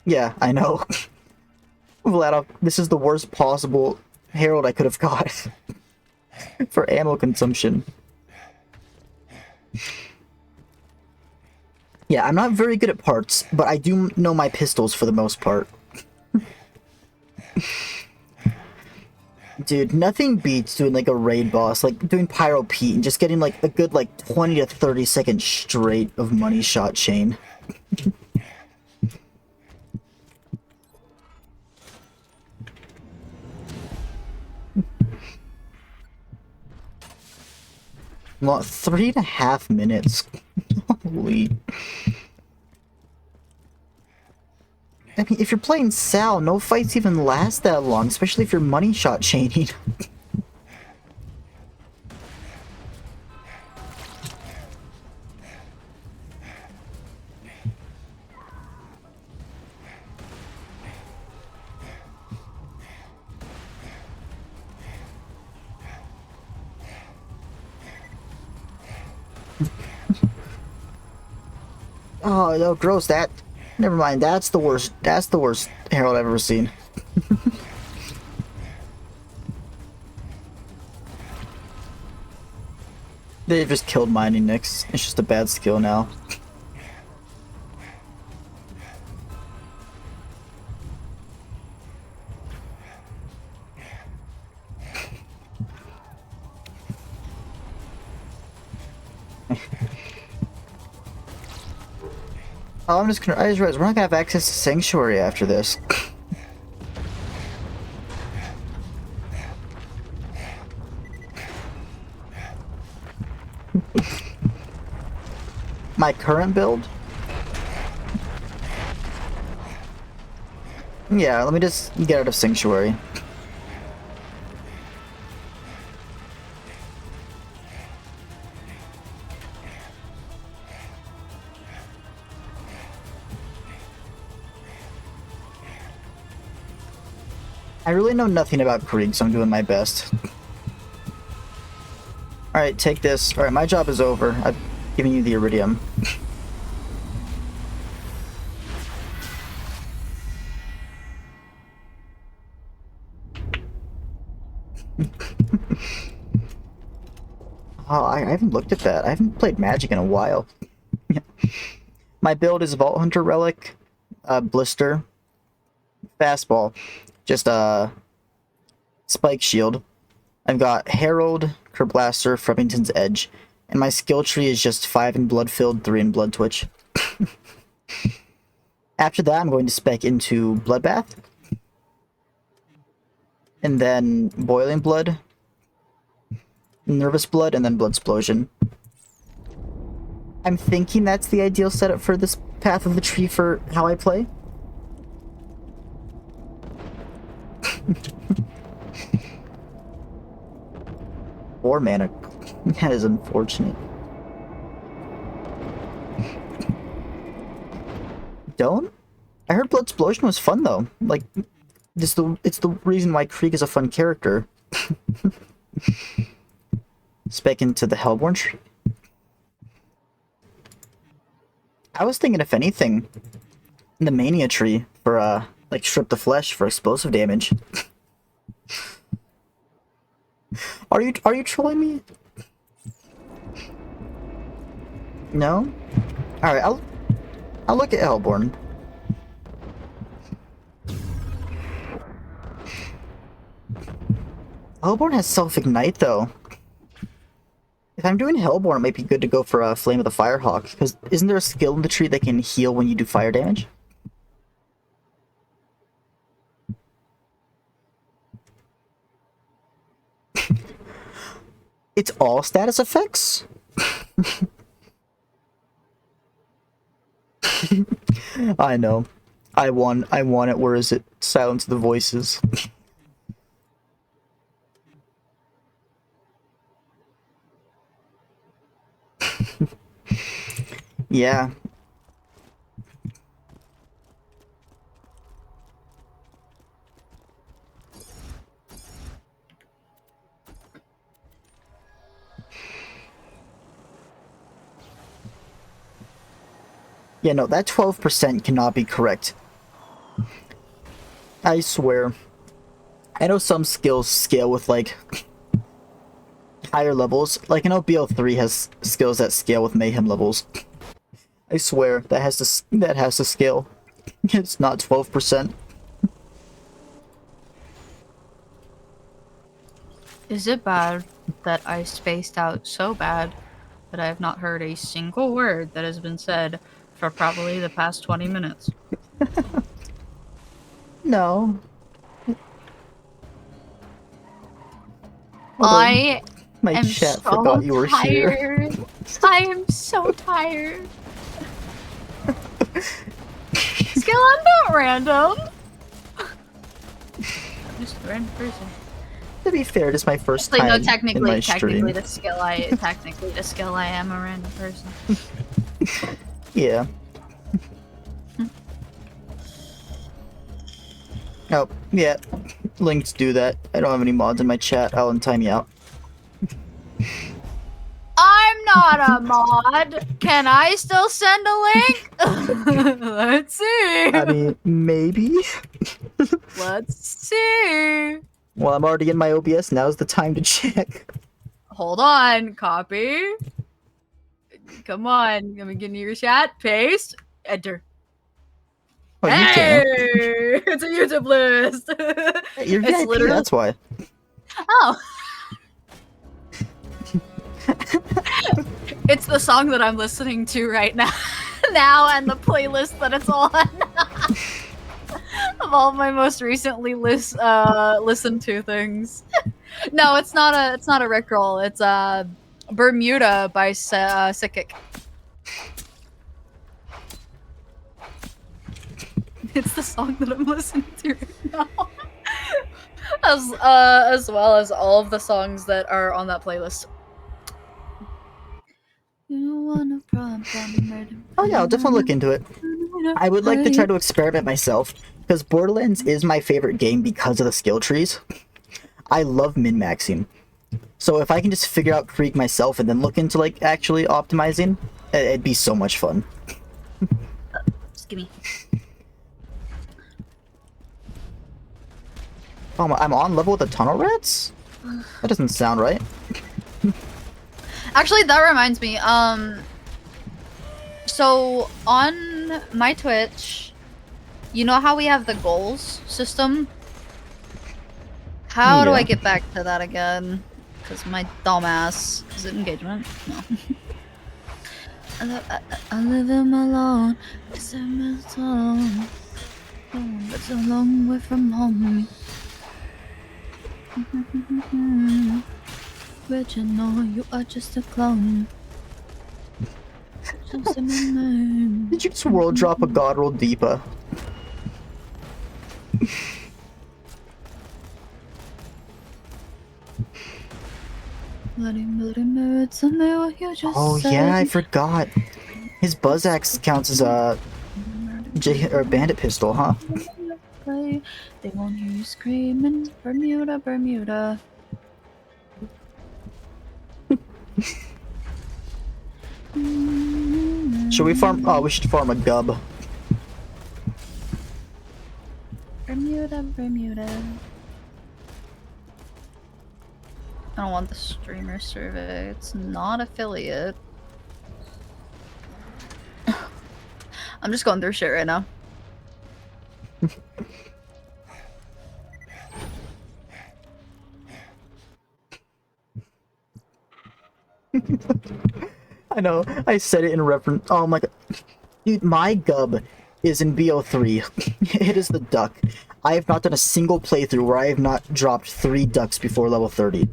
Yeah, I know. Vladoff, this is the worst possible Herald I could have got for ammo consumption. Yeah, I'm not very good at parts, but I do know my pistols for the most part. Dude, nothing beats doing like a raid boss, like doing Pyro Pete and just getting like a good like 20 to 30 seconds straight of money shot chain. Well, 3.5 minutes. Holy. I mean, if you're playing Sal, no fights even last that long, especially if you're money shot chaining. Oh, no, gross, that... Never mind, that's the worst Herald I've ever seen. They've just killed mining Nyx. It's just a bad skill now. Oh, I just realized we're not gonna have access to Sanctuary after this. My current build? Yeah, let me just get out of Sanctuary. I really know nothing about Krieg, so I'm doing my best. Alright, take this. Alright, my job is over. I've given you the iridium. Oh, I haven't looked at that. I haven't played Magic in a while. My build is Vault Hunter Relic, Blister, Fastball, just Spike Shield. I've got Herald, Kerblaster, Fremington's Edge, and my skill tree is just 5 in Blood Filled, 3 in Blood Twitch. After that, I'm going to spec into Bloodbath, and then Boiling Blood, Nervous Blood, and then Blood Explosion. I'm thinking that's the ideal setup for this path of the tree for how I play. 4 mana. That is unfortunate. Don't? I heard Blood Explosion was fun though. Like, it's the reason why Krieg is a fun character. Spec into the Hellborn tree. I was thinking, if anything, the Mania tree for like Strip the Flesh for explosive damage. Are you trolling me? No? Alright, I'll look at Hellborn. Hellborn has Self-Ignite though. If I'm doing Hellborn, it might be good to go for a Flame of the Firehawk, because isn't there a skill in the tree that can heal when you do fire damage? It's all status effects? I know. I want it. Where is it? Silence the voices. Yeah. Yeah, no, that 12% cannot be correct. I swear. I know some skills scale with, like, higher levels. Like, I know BL3 has skills that scale with Mayhem levels. I swear, that has to scale. It's not 12%. Is it bad that I spaced out so bad that I have not heard a single word that has been said for probably the past 20 minutes? No. I My am chat so forgot you were here. tired. I am so tired. Skill, I'm not random. I'm just a random person. To be fair, it is my first Actually, time no, technically, in my stream. the skill I am a random person. Yeah. Oh, yeah. Links do that. I don't have any mods in my chat. I'll untime you out. I'm not a mod. Can I still send a link? Let's see. I mean, maybe? Let's see. Well, I'm already in my OBS. Now's the time to check. Hold on. Copy. Come on. Let me get into your chat. Paste. Enter. Oh, hey! you can. It's a YouTube list. You're It's VIP, literally- that's why. Oh. It's the song that I'm listening to right now, and the playlist that it's on. Of all my most recently listened to things. No, it's not a Rickroll. It's Bermuda by Sikik. It's the song that I'm listening to right now. As well as all of the songs that are on that playlist. Oh yeah, I'll definitely look into it. I would like to try to experiment myself, because Borderlands is my favorite game because of the skill trees. I love min-maxing. So if I can just figure out Krieg myself and then look into like actually optimizing, it'd be so much fun. Just give me. Oh, I'm on level with the tunnel rats? That doesn't sound right. Actually, that reminds me. So on my Twitch, you know how we have the goals system? How do I Yeah. get back to that again? Because my dumbass. Is it engagement? No. I live in alone. Cause I'm alone. But so long away from home. But you know you are just a clone. Just say my name. Did you just world drop a god roll deeper? Let me tell me what you just Oh said. yeah, I forgot. His buzz axe counts as a bandit pistol, huh? They won't hear you screaming. Bermuda, Bermuda. Should we farm? Oh, we should farm a gub. Bermuda, Bermuda. I don't want the streamer survey. It's not affiliate. I'm just going through shit right now. I know. I said it in reference. Oh my god. Dude, my gub is in BO3. It is the duck. I have not done a single playthrough where I have not dropped 3 ducks before level 30.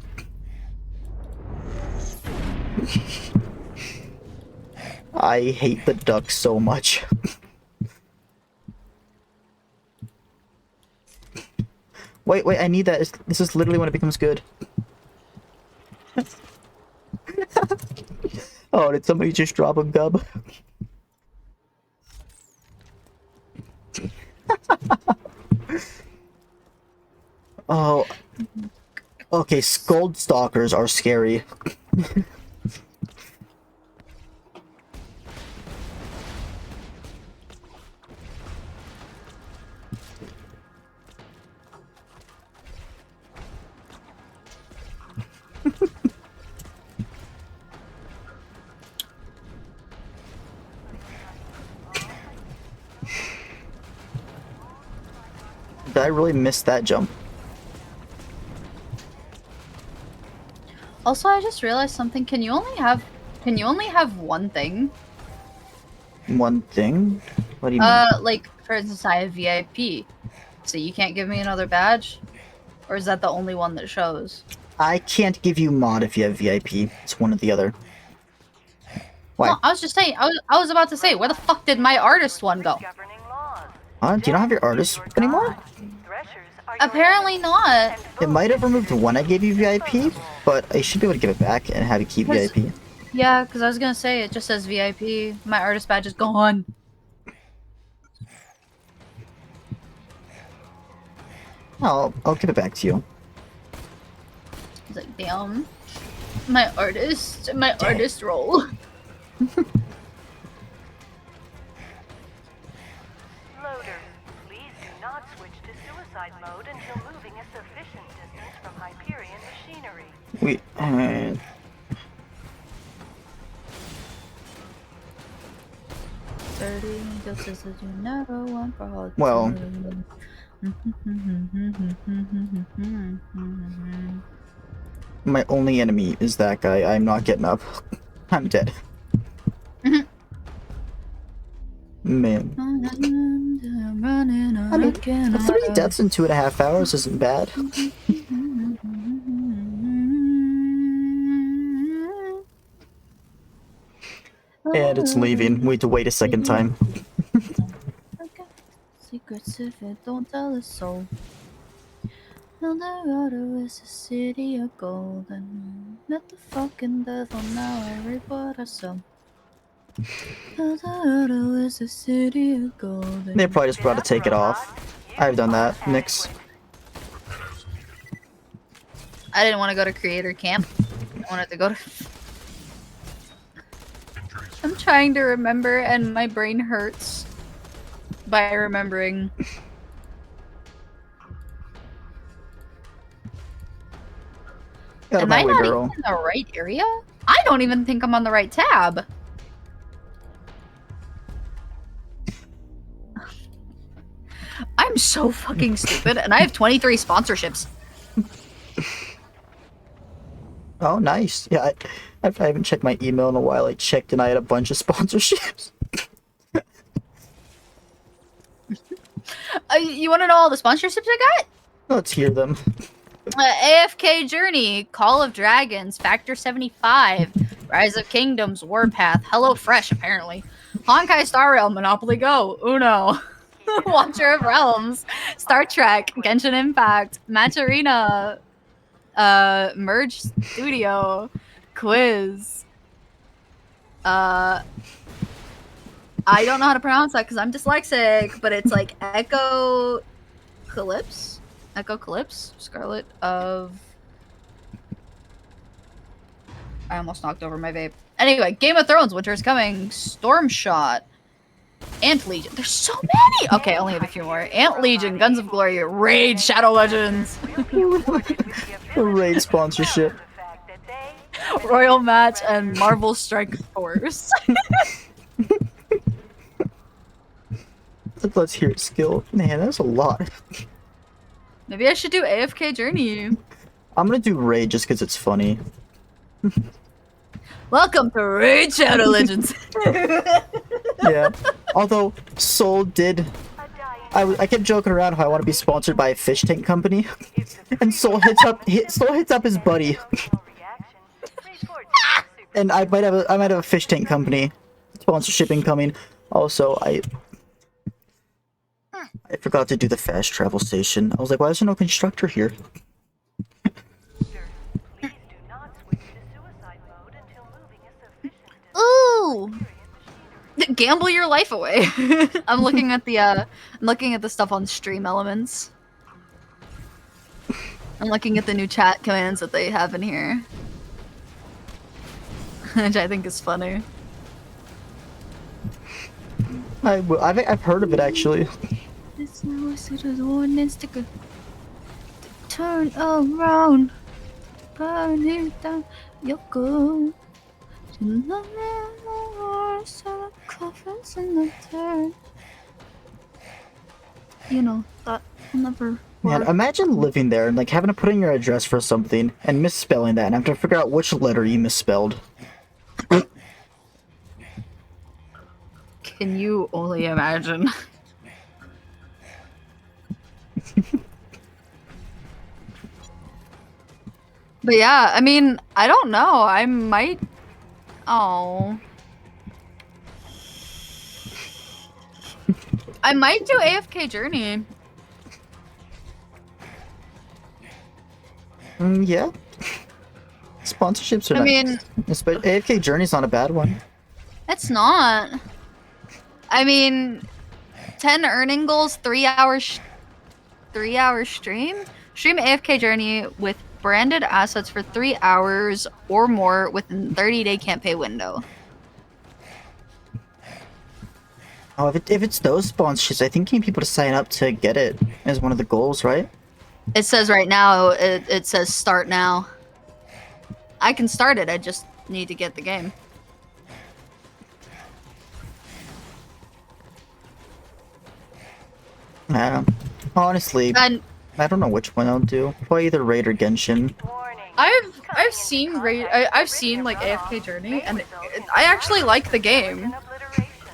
I hate the duck so much. Wait, I need that. This is literally when it becomes good. Oh, did somebody just drop a gub? Oh. Okay, Scold Stalkers are scary. Did I really miss that jump? Also, I just realized something. Can you only have one thing? One thing? What do you mean? Like for instance, I have VIP, so you can't give me another badge, or is that the only one that shows? I can't give you mod if you have VIP. It's one or the other. Why? No, I was just saying. I was about to say, where the fuck did my artist one go? Do you not have your artist anymore? Apparently not. It might have removed when I gave you VIP, but I should be able to give it back and have you keep VIP. Yeah, because I was gonna say it just says VIP. My artist badge is gone. I'll give it back to you. It's like, damn. My artist role. Loaders, please do not switch to suicide mode until moving a sufficient distance from Hyperion machinery. We, 30 justice that you never want for all well, my only enemy is that guy. I'm not getting up. I'm dead. Man. I mean, 3 deaths in 2.5 hours isn't bad. And it's leaving. We need to wait a second time. Secrets if it don't tell us so. Eldorado is a city of gold, and met the fucking devil. Now I reap what I sow. Eldorado is a city of gold. They probably just brought to take it off. I've done that. Nix. I didn't want to go to creator camp. I wanted to go to... I'm trying to remember, and my brain hurts by remembering. Get out of Am my I way, not girl. even in the right area? I don't even think I'm on the right tab. I'm so fucking stupid, and I have 23 sponsorships. Oh, nice. Yeah, I haven't checked my email in a while. I checked and I had a bunch of sponsorships. You want to know all the sponsorships I got? Let's hear them. AFK Journey, Call of Dragons, Factor 75, Rise of Kingdoms, Warpath, HelloFresh, apparently, Honkai Star Rail, Monopoly Go, Uno, Watcher of Realms, Star Trek, Genshin Impact, Match Arena, Merge Studio, Quiz. I don't know how to pronounce that because I'm dyslexic, but it's like Echo Calypse? Echo Calypse? Scarlet of... I almost knocked over my vape. Anyway, Game of Thrones, Winter is Coming, Storm Shot, Ant Legion. There's so many! Okay, I only have a few more. Ant Legion, Guns of Glory, Raid, Shadow Legends. Raid sponsorship. Royal Match, and Marvel Strike Force. Let's hear it, skill. Man, that's a lot. Maybe I should do AFK Journey. I'm gonna do Raid just because it's funny. Welcome to Raid Shadow Legends. Yeah. Although Soul did, I kept joking around how I want to be sponsored by a fish tank company, and Soul hits up his buddy, and I might have a fish tank company sponsorship incoming. Also, I forgot to do the fast travel station. I was like, why is there no constructor here? Ooh! Gamble your life away. I'm looking at the stuff on Stream Elements. I'm looking at the new chat commands that they have in here. Which I think is funny. I've heard of it actually. Turn around, burn it down, you're good. You know, that will never Man, work. imagine living there and like having to put in your address for something and misspelling that and have to figure out which letter you misspelled. Can you only imagine? But yeah, I mean, I don't know. I might... Oh. I might do AFK Journey. Yeah. Sponsorships are I mean... AFK Journey's not a bad one. It's not. I mean, 10 earning goals, 3 hours... 3 hour stream? Stream AFK Journey with branded assets for 3 hours or more within 30-day can't pay window. Oh, if it's those sponsorships, I think you need people to sign up to get it as one of the goals, right? It says right now, it says start now. I can start it, I just need to get the game. Honestly, And I don't know which one I'll do. Probably either Raid or Genshin. I've seen I've seen like AFK Journey, and I actually like the game.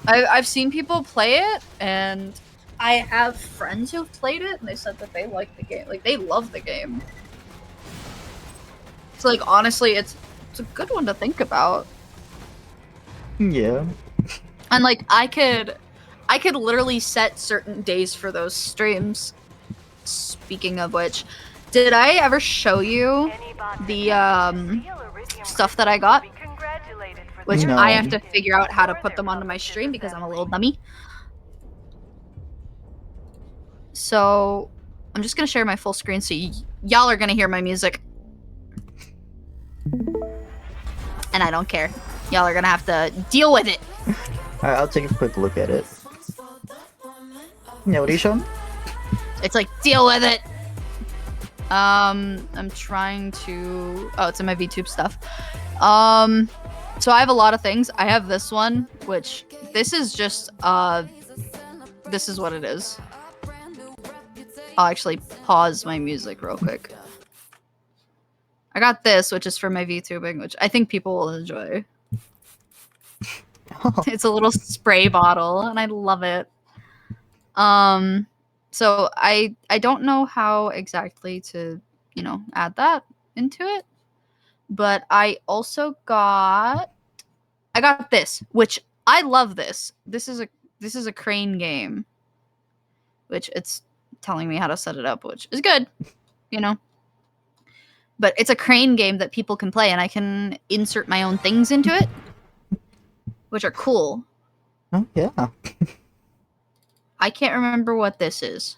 I've seen people play it, and I have friends who've played it, and they said that they like the game. Like, they love the game. So, like, honestly, it's a good one to think about. Yeah. And, like, I could literally set certain days for those streams. Speaking of which, did I ever show you the, stuff that I got? Which No. I have to figure out how to put them onto my stream because I'm a little dummy. So, I'm just gonna share my full screen so y'all are gonna hear my music. and I don't care. Y'all are gonna have to deal with it. Alright, I'll take a quick look at it. Yeah, what are you showing? It's like, deal with it. I'm trying to. Oh, it's in my VTube stuff. So I have a lot of things. I have this one, which this is just this is what it is. I'll actually pause my music real quick. I got this, which is for my VTubing, which I think people will enjoy. It's a little spray bottle, and I love it. So I don't know how exactly to, you know, add that into it, but I also got this, which I love this. This is a crane game, which it's telling me how to set it up, which is good, you know. But it's a crane game that people can play, and I can insert my own things into it, which are cool. Oh, yeah. I can't remember what this is.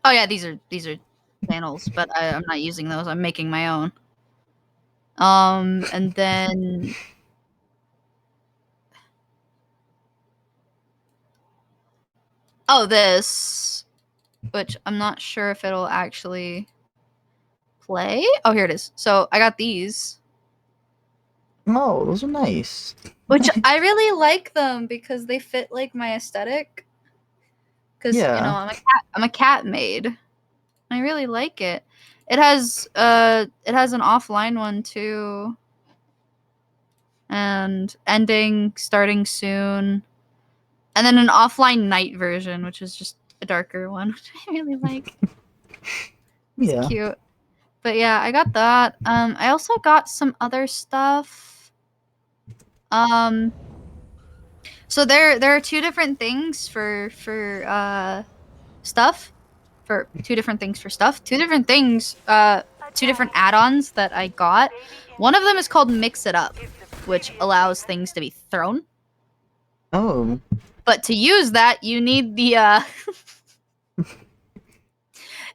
Oh yeah, these are panels, but I'm not using those. I'm making my own. And then this, which I'm not sure if it'll actually play. Oh, here it is. So I got these. Oh, those are nice. Which I really like them because they fit like my aesthetic. Because Yeah. you know, I'm a cat maid. I really like it. It has an offline one too. And ending, starting soon. And then an offline night version, which is just a darker one, which I really like. It's Yeah. cute. But yeah, I got that. I also got some other stuff. So there are two different things for stuff. For two different things for stuff. Two different things, two different add-ons that I got. One of them is called Mix It Up, which allows things to be thrown. Oh. But to use that, you need the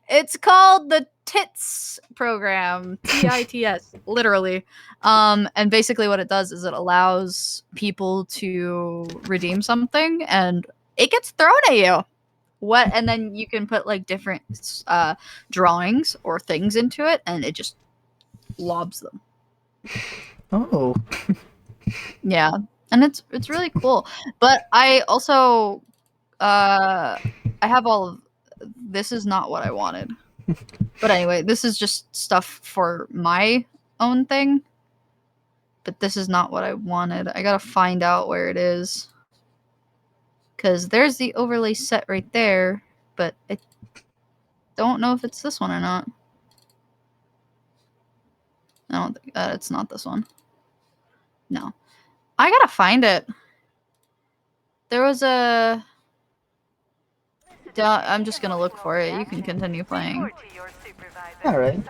it's called the TITS program. TITS, literally. And basically what it does is it allows people to redeem something and it gets thrown at you. And then you can put like different drawings or things into it and it just lobs them. Oh. Yeah. And it's really cool. But I also I have all of this is not what I wanted. But anyway, this is just stuff for my own thing. But this is not what I wanted. I gotta find out where it is. Because there's the overlay set right there. But I don't know if it's this one or not. I don't think it's not this one. No. I gotta find it. There was a... I'm just gonna look for it. You can continue playing. Alright.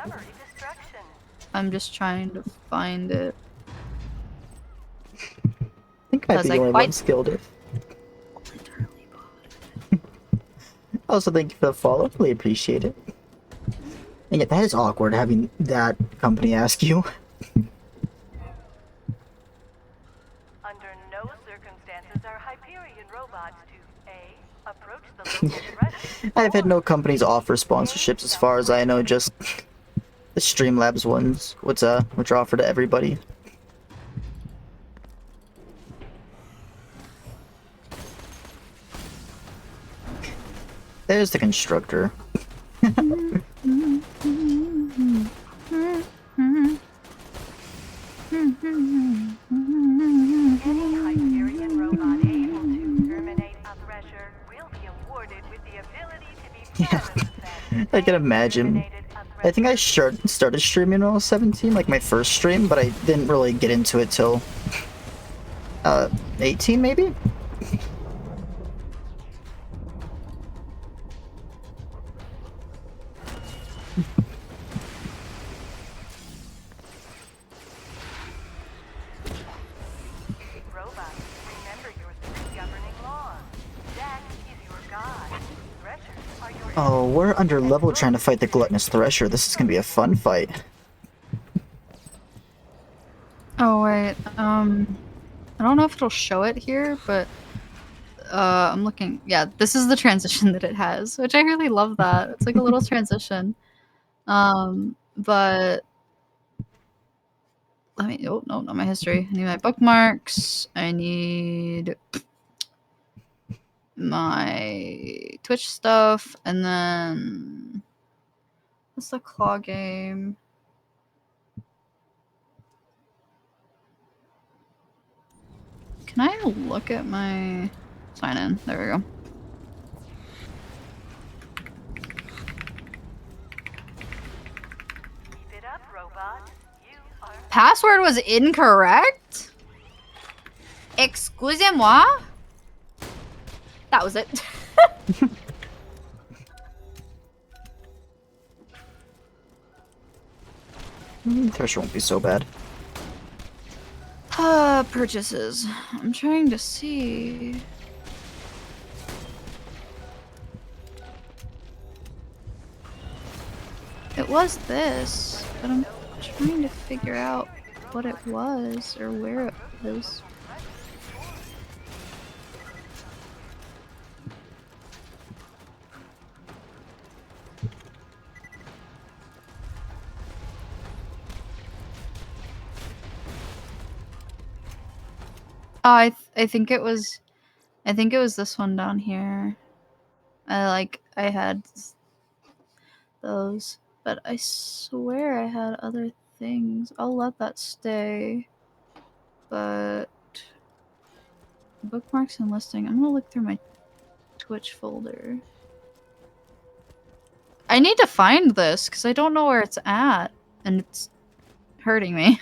I'm just trying to find it. I think I might be the only one skilled it. Also, thank you for the follow. Really appreciate it. And yet, that is awkward having that company ask you. Under no circumstances are Hyperion robots to A. Approach the local threat. I've had no companies offer sponsorships as far as I know, just the Streamlabs ones, which are offered to everybody. There's the constructor. Yeah, I can imagine. I think I started streaming when I was 17, like my first stream, but I didn't really get into it till 18 maybe? Threshers are your Oh, we're under level trying to fight the gluttonous thresher. This is gonna be a fun fight. Oh wait, I don't know if it'll show it here, but I'm looking. Yeah, this is the transition that it has, which I really love that. It's like a little transition. But let me. Oh no, not my history. I need my bookmarks. I need my Twitch stuff, and then what's the claw game? Can I look at my sign in? There we go. keep it up, robot. You are Password was incorrect? Excusez-moi? That was it. Thresher won't be so bad. Purchases. I'm trying to see. It was this, but I'm trying to figure out what it was or where it was. Oh, I think it was this one down here. I had those, but I swear I had other things. I'll let that stay. But bookmarks and listing. I'm gonna look through my Twitch folder. I need to find this because I don't know where it's at, and it's hurting me.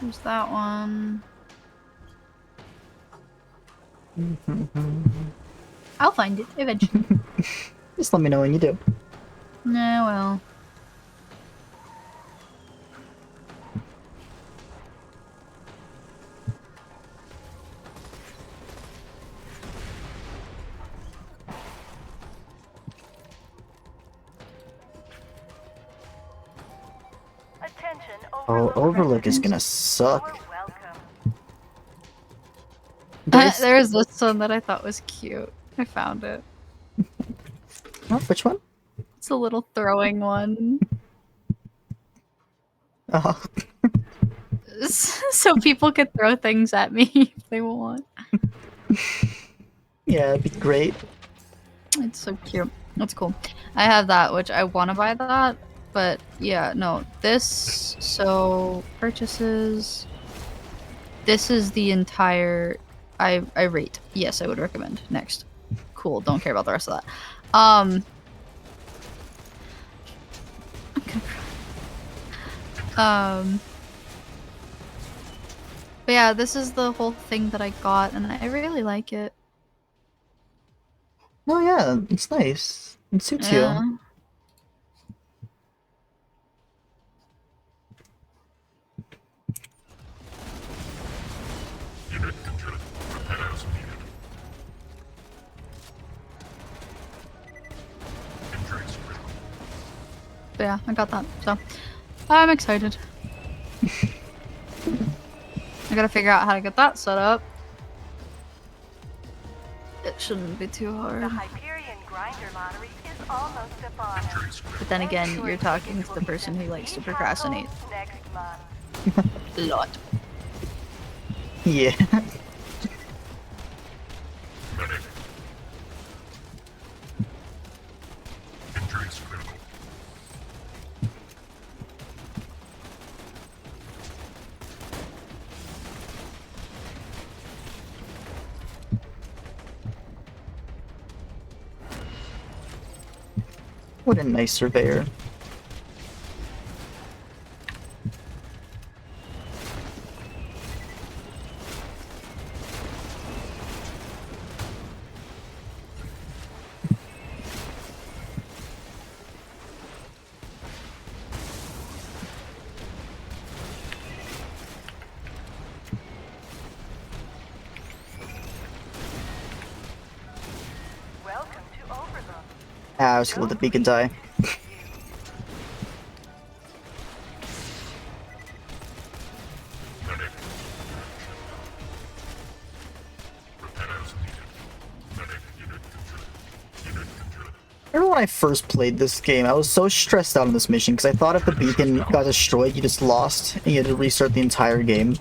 There's that one. I'll find it eventually. Just let me know when you do. Nah, well. attention. Oh, Overlook is gonna You're suck. welcome. There's- There's this one that I thought was cute. I found it. Oh, which one? It's a little throwing one. Oh. So people could throw things at me if they want. Yeah, it'd be great. It's so cute. That's cool. I have that, which I want to buy that, but yeah, no. This, so purchases. This is the entire. I rate. Yes, I would recommend. Next. Cool. Don't care about the rest of that. I'm gonna But yeah, this is the whole thing that I got, and I really like it. Oh yeah, it's nice. It suits Yeah. you. But yeah, I got that. So I'm excited. I gotta figure out how to get that set up. It shouldn't be too The hard. Hyperion Grinder Lottery is almost upon us. But then again, you're talking to the person who likes to procrastinate. Next month. A lot. Yeah. What a nice surveyor. Ah, I was gonna let the beacon die. I remember when I first played this game, I was so stressed out on this mission because I thought if the beacon got destroyed, you just lost and you had to restart the entire game.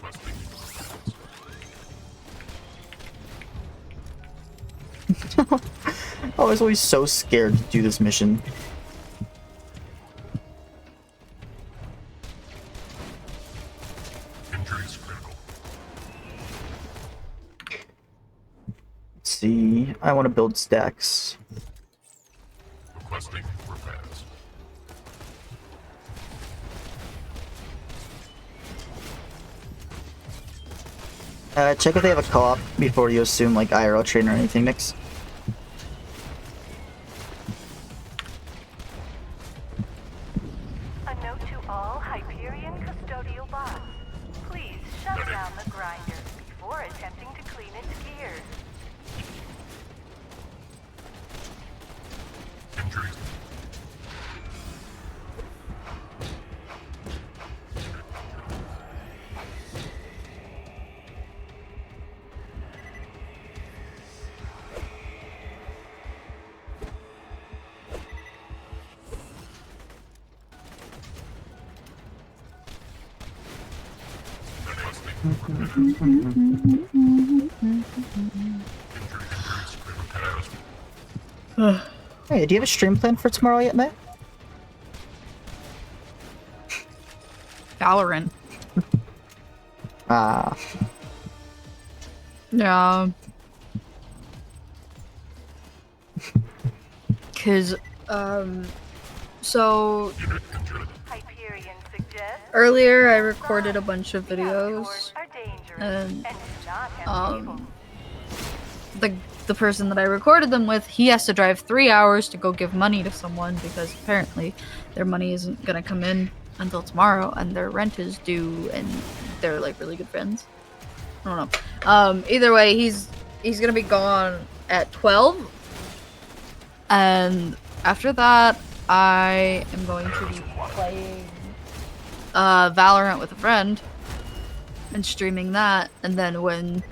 I was always so scared to do this mission. Let's see. I want to build stacks. Requesting repairs. Check if they have a co-op before you assume like IRL train or anything, Nix. A note to all Hyperion custodial bots. Please shut down the grinder before attempting to clean its gears. Injuries. Hey, do you have a stream plan for tomorrow yet, Matt? Valorant. Ah. Yeah. Cause, so Hyperion suggests earlier I recorded a bunch of videos, are dangerous and and do not have people. the person that I recorded them with, he has to drive 3 hours to go give money to someone because apparently their money isn't gonna come in until tomorrow and their rent is due and they're like really good friends. I don't know. Either way, he's gonna be gone at 12. And after that, I am going to be playing Valorant with a friend and streaming that. And then when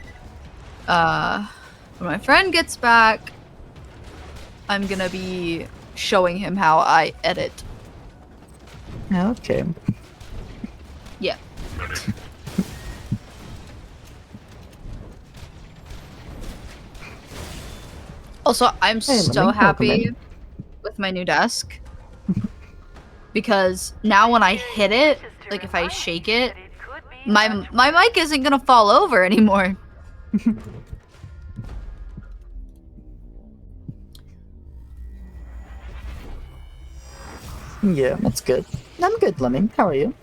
my friend gets back, I'm gonna be showing him how I edit. Okay. Yeah. Also, I'm so happy with my new desk. Because now when I hit it, like if I shake it, my mic isn't gonna fall over anymore. Yeah, that's good. I'm good, Lemming. How are you?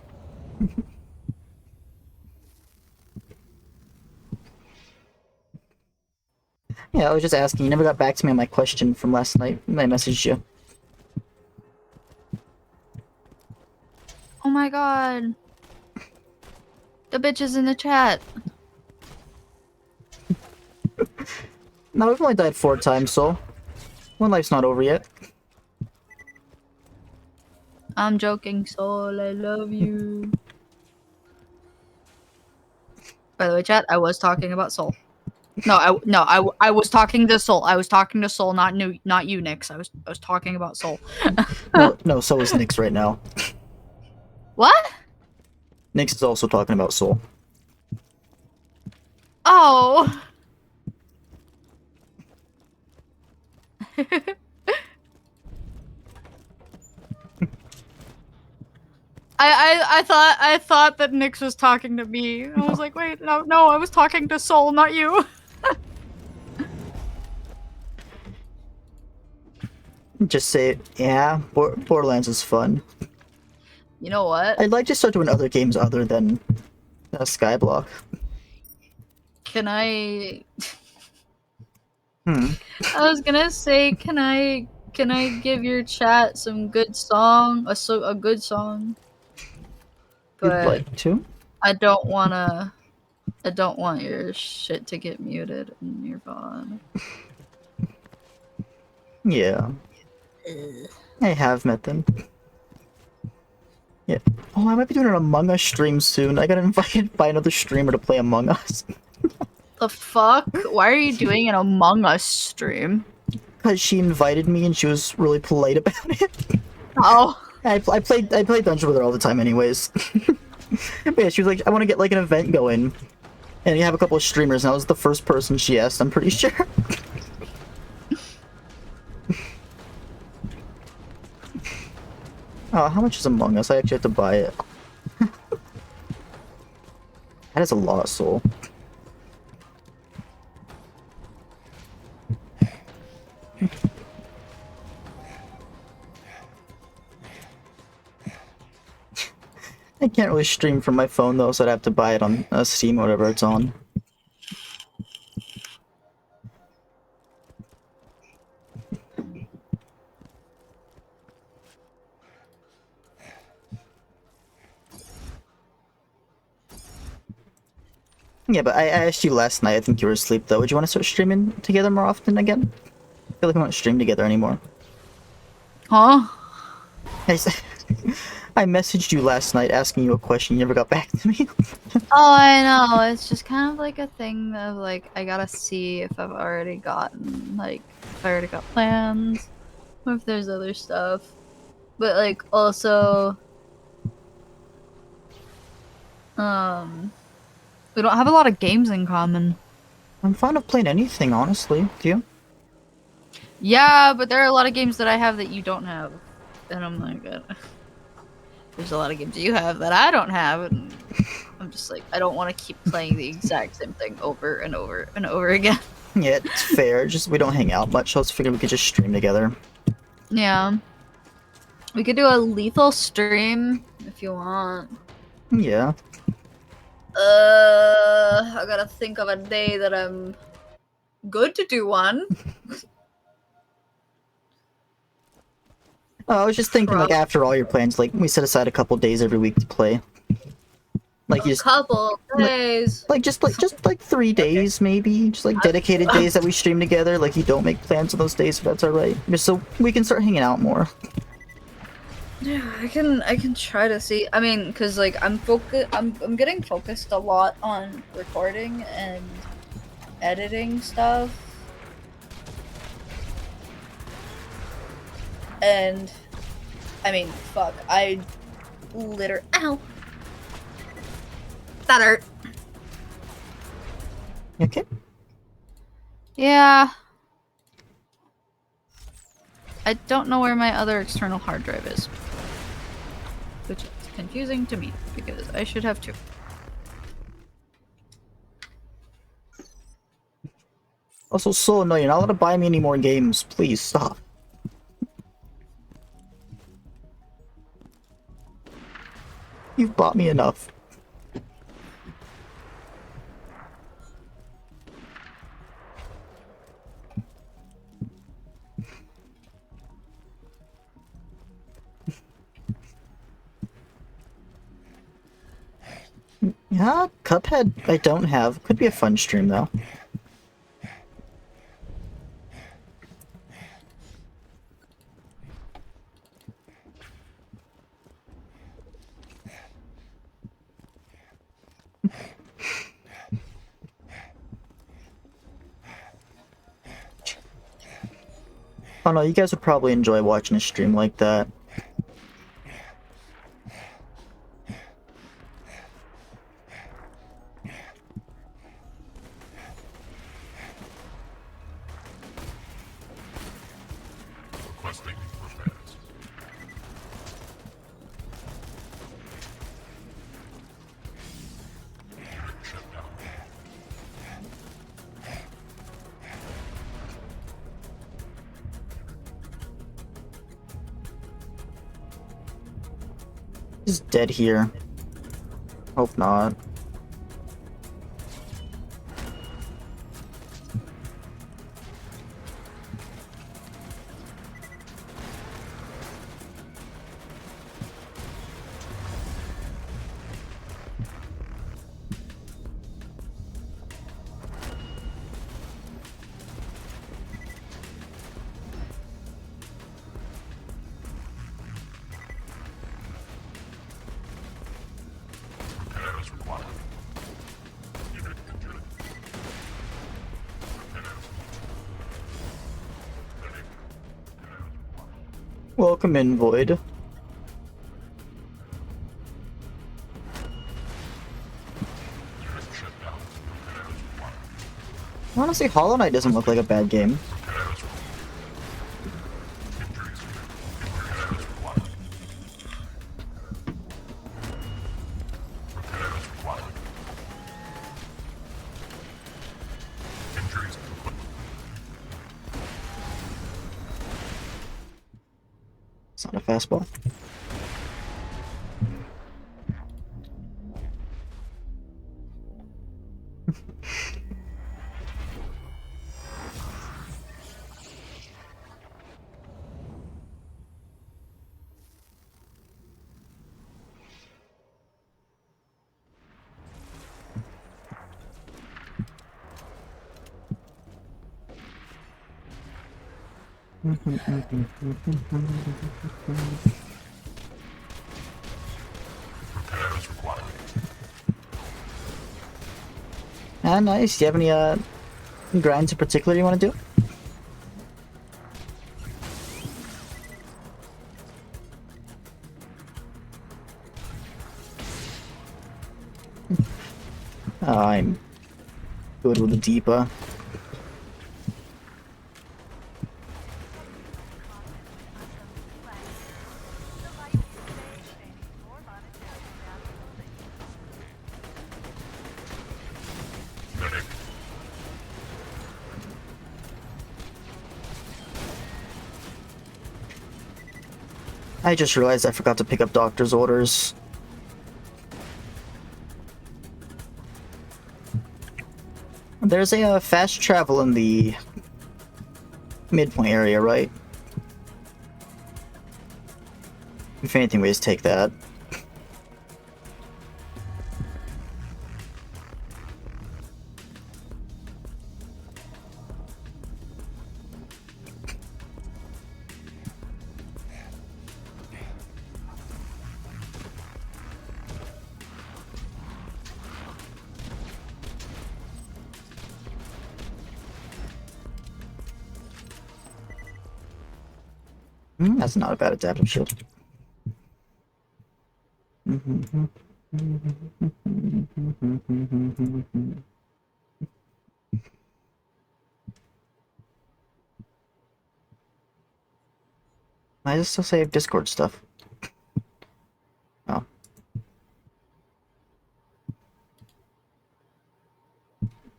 Yeah, I was just asking. You never got back to me on my question from last night when I messaged you. Oh my god. The bitch is in the chat. No, we've only died 4 times, so one life's not over yet. I'm joking, Soul. I love you. By the way, chat, I was talking about Soul. I was talking to Soul. I was talking to Soul, not you, Nix. I was talking about Soul. no, so is Nix right now. What? Nix is also talking about Soul. Oh. I thought that Nix was talking to me. I was like, wait, no, I was talking to Soul, not you. Just say, yeah, Borderlands is fun. You know what? I'd like to start doing other games other than Skyblock. Can I? I was gonna say, can I give your chat some good song, a good song? But You'd like to? I don't want your shit to get muted in your phone. Yeah. I have met them. Yeah. Oh, I might be doing an Among Us stream soon. I got invited by another streamer to play Among Us. The fuck? Why are you doing an Among Us stream? Because she invited me and she was really polite about it. Oh. I play Dungeon with her all the time anyways. But yeah, she was like, I want to get like an event going. And you have a couple of streamers, and I was the first person she asked, I'm pretty sure. Oh, how much is Among Us? I actually have to buy it. That is a lot of soul. I can't really stream from my phone though, so I'd have to buy it on Steam or whatever it's on. Yeah, but I asked you last night, I think you were asleep though. Would you want to start streaming together more often again? I feel like we don't stream together anymore. Huh? I messaged you last night asking you a question, you never got back to me. Oh, I know. It's just kind of like a thing of like, I gotta see if I've already gotten, like, if I already got plans, or if there's other stuff. But, like, also, we don't have a lot of games in common. I'm fond of playing anything, honestly. Do you? Yeah, but there are a lot of games that I have that you don't have. And I'm like, there's a lot of games you have that I don't have, and I'm just like, I don't want to keep playing the exact same thing over and over and over again. Yeah, it's fair. Just we don't hang out much, so I was figuring we could just stream together. Yeah. We could do a lethal stream if you want. Yeah. I gotta think of a day that I'm good to do one. Oh, I was just thinking, like, after all your plans, like, we set aside a couple days every week to play. Like, A couple days. Just 3 days, maybe. Just, like, dedicated days that we stream together. Like, you don't make plans on those days, if that's alright. Just so we can start hanging out more. Yeah, I can try to see. I mean, because, like, I'm getting focused a lot on recording and editing stuff. And, I mean, fuck, ow. That hurt. Okay. Yeah. I don't know where my other external hard drive is. Which is confusing to me, because I should have two. Also, so annoying. You're not allowed to buy me any more games. Please, stop. You've bought me enough. Yeah, Cuphead I don't have. Could be a fun stream though. Oh no, you guys would probably enjoy watching a stream like that. Requesting repairs. Shut down. He's dead here. Hope not. Welcome in, Void. Honestly, Hollow Knight doesn't look like a bad game. It's not a fastball. Ah, nice. Do you have any grinds in particular you want to do? I'm good with the Deepa. I just realized I forgot to pick up doctor's orders. There's a fast travel in the midpoint area, right? If anything, we just take that. That's not a bad adaptive shield. I just still save Discord stuff. Oh.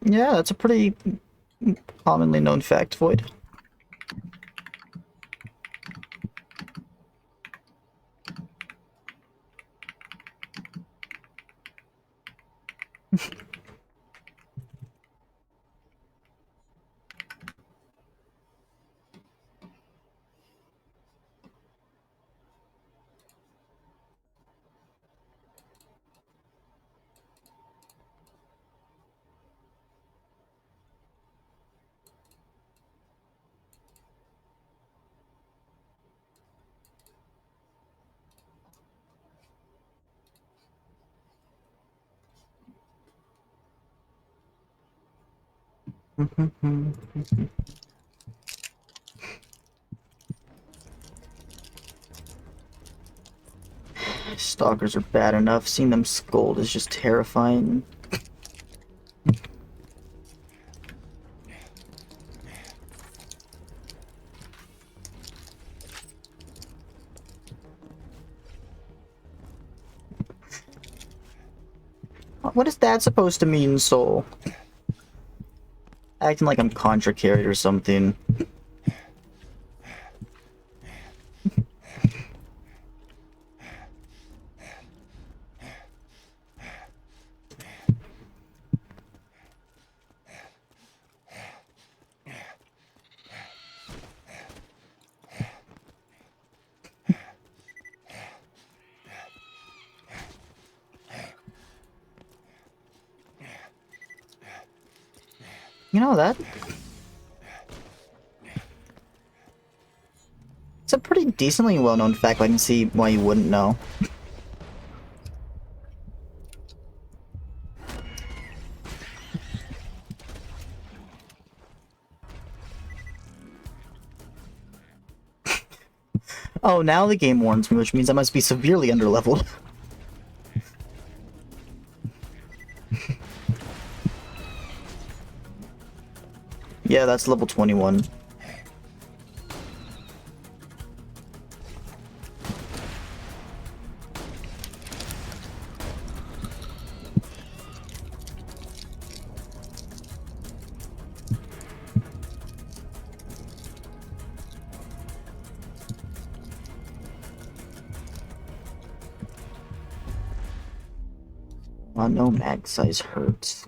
Yeah, that's a pretty commonly known fact, Void. Stalkers are bad enough. Seeing them scold is just terrifying. What is that supposed to mean, Soul? Acting like I'm contra carried or something. You know that? It's a pretty decently well-known fact, but I can see why you wouldn't know. Oh, now the game warns me, which means I must be severely underleveled. Yeah, that's level 21. No mag size hurts.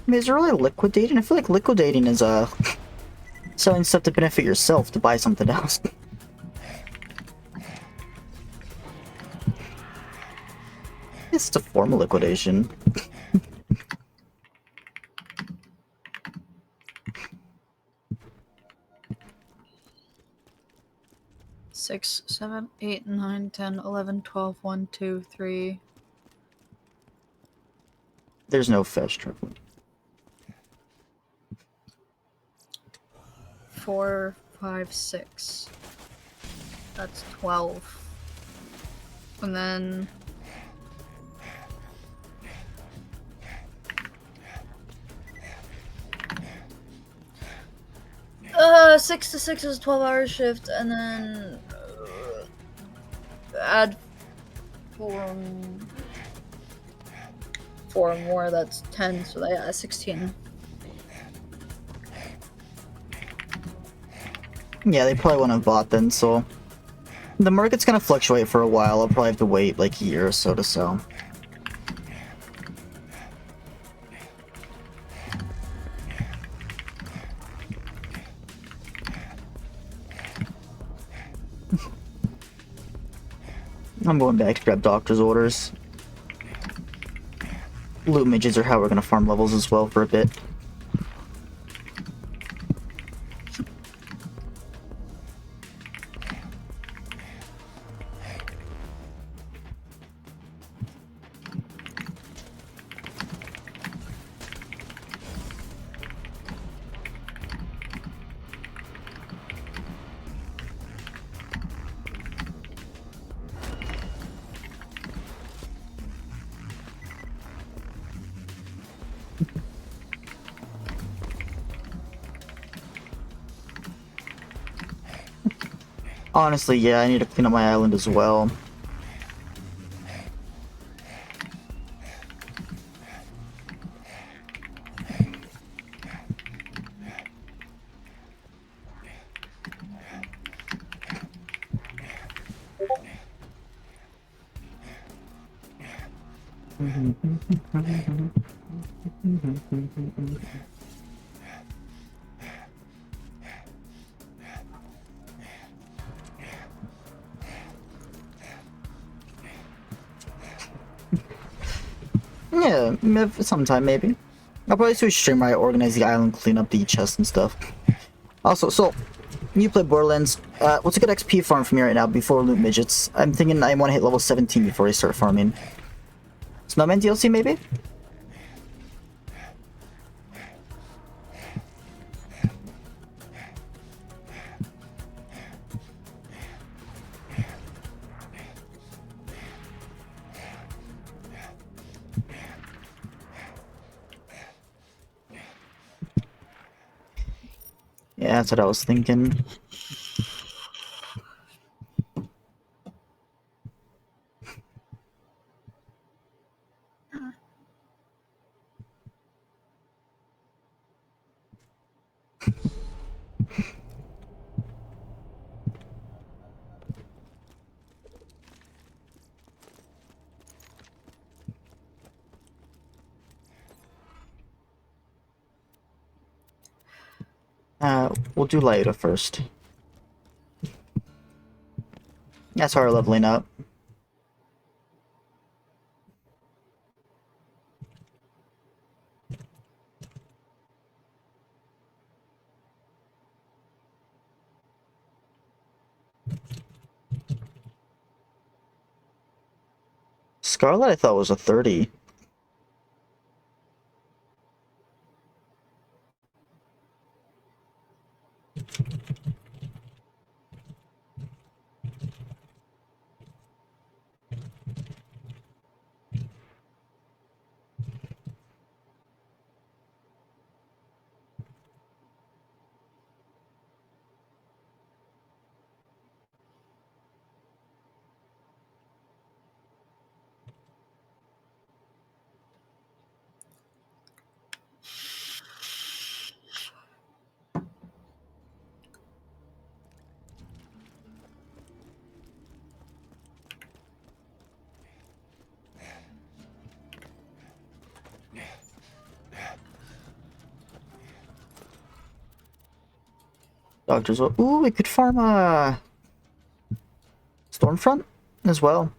I mean, is it really liquidating? I feel like liquidating is selling stuff to benefit yourself to buy something else. It's a form of liquidation. Six, 7, 8, 9, 10, 11, 12, 1, 2, 3. There's no fetch triple. 4, 5, 6. That's 12. And then 6 to 6 is a 12-hour shift, and then add 4 more, that's 10, so yeah, 16. Yeah, they probably wouldn't have bought then, so... The market's gonna fluctuate for a while. I'll probably have to wait like a year or so to sell. I'm going back to grab doctor's orders. Loot midgets are how we're gonna farm levels as well for a bit. Honestly, yeah, I need to clean up my island as well. Yeah, sometime maybe. I'll probably switch stream where I organize the island, clean up the chests and stuff. Also, so, you play Borderlands. What's a good XP farm for me right now before loot midgets? I'm thinking I want to hit level 17 before I start farming. Snowman DLC maybe? Yeah, that's what I was thinking. We'll do Lyota first. That's our leveling up. Scarlet I thought was a 30. Doctors, ooh, we could farm a Stormfront as well.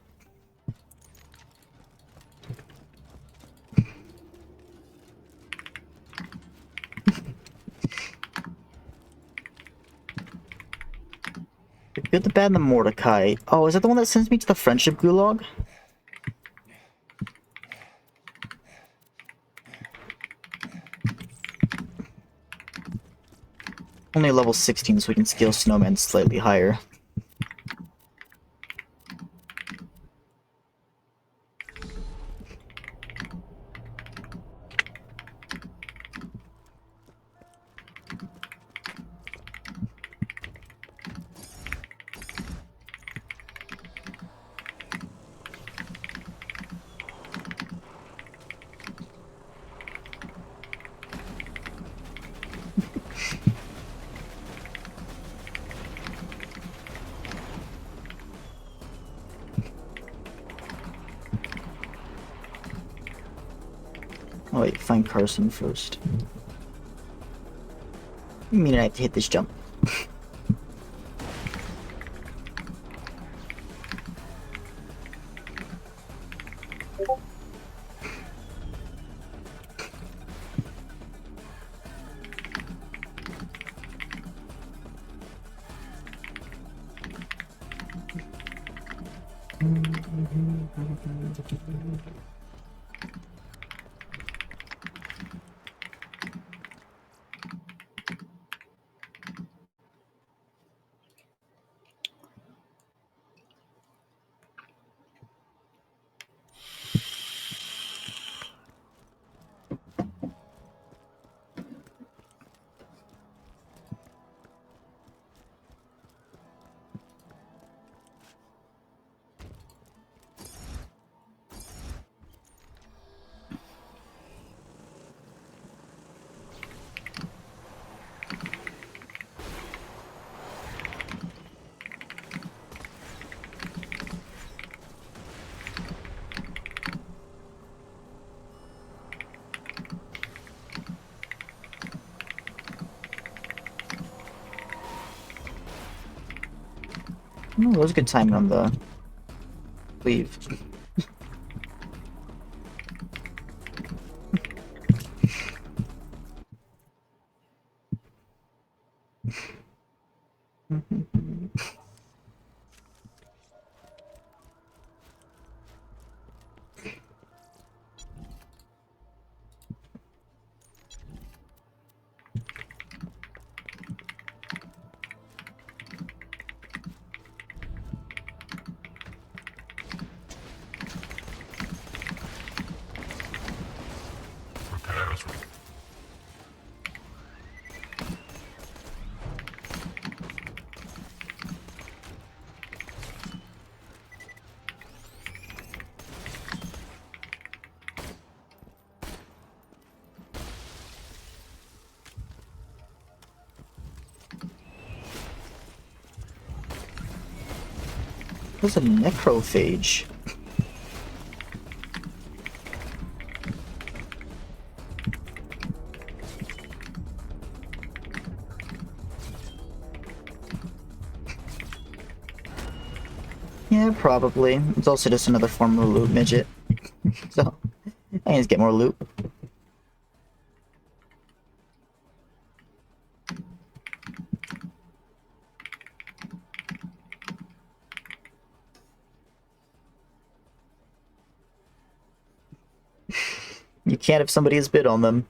The good, the bad, and the Mordecai. Oh, is that the one that sends me to the Friendship Gulag? Only level 16, so we can scale Snowman slightly higher. Oh wait, find Carson first. You mean I have to hit this jump? Oh, that was a good timing on the leave. What's a necrophage? Yeah, probably. It's also just another form of loot midget. So, I need to get more loot. You can't if somebody has bid on them.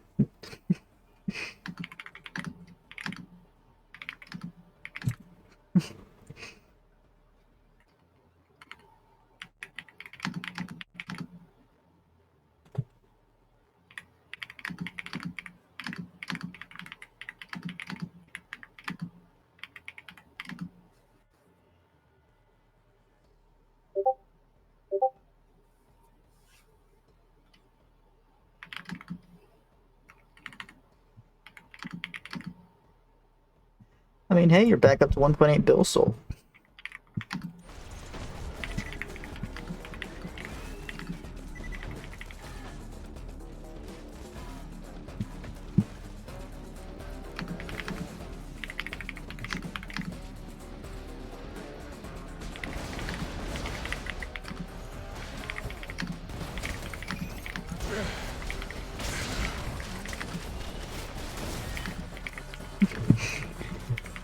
I mean, hey, you're back up to 1.8 bill soul.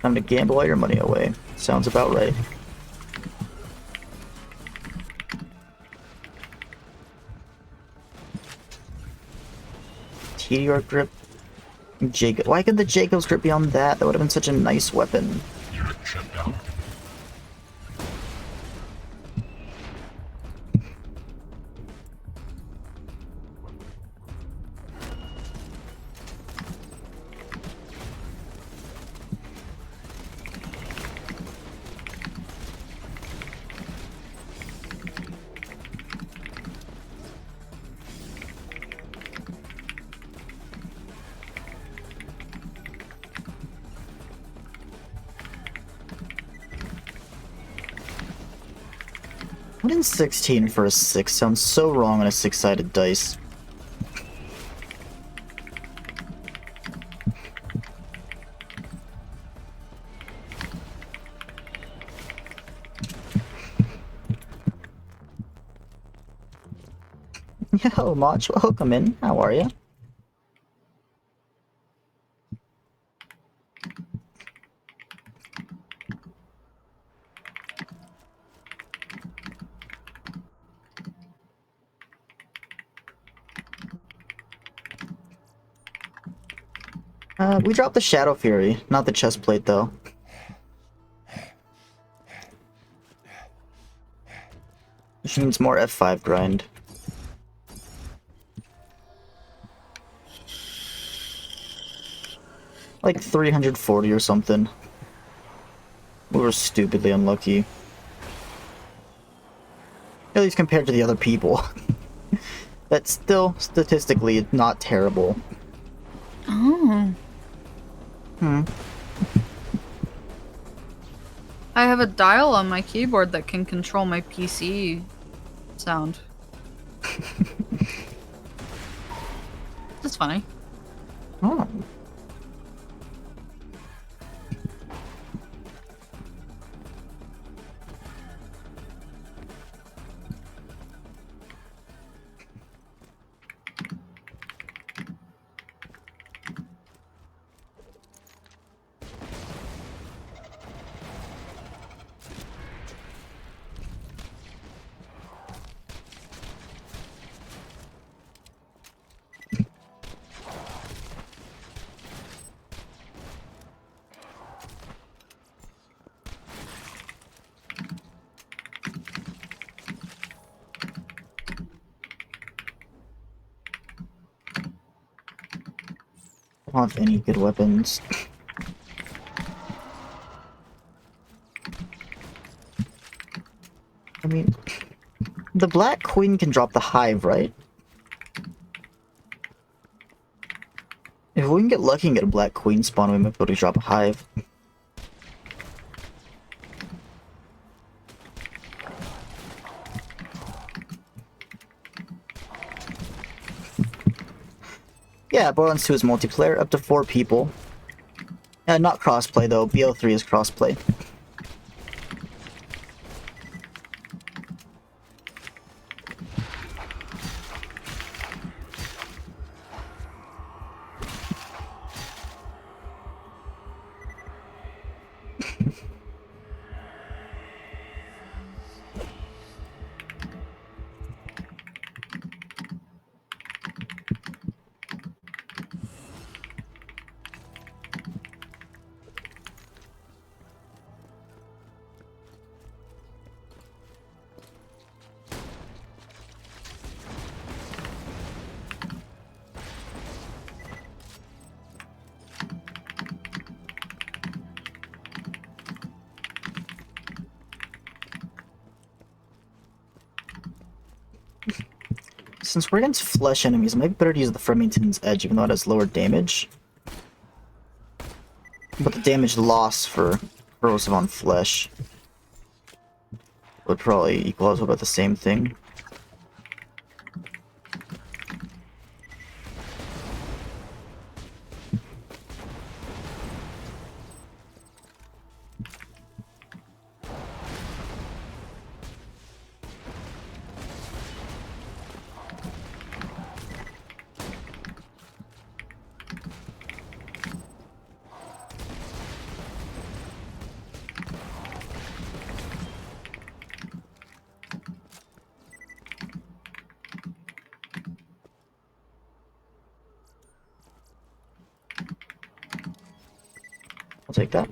Time to gamble all your money away. Sounds about right. TDR grip. Jacob. Why could the Jacob's grip be on that? That would have been such a nice weapon. What in 16 for a 6 sounds so wrong on a 6-sided dice. Yo, Mach, welcome in. How are you? We dropped the Shadow Fury, not the chest plate though. Which means more F5 grind. Like 340 or something. We were stupidly unlucky. At least compared to the other people. That's still statistically not terrible. Oh. I have a dial on my keyboard that can control my PC sound. That's funny. Oh. I don't have any good weapons. I mean, the Black Queen can drop the Hive, right? If we can get lucky and get a Black Queen spawn, we might be able to drop a Hive. Yeah, Borderlands 2 is multiplayer, up to 4 people. Not crossplay though, BO3 is crossplay. Since we're against flesh enemies, it might be better to use the Fremington's Edge, even though it has lower damage. But the damage loss for corrosive on flesh would probably equal out to about the same thing. I'll take that.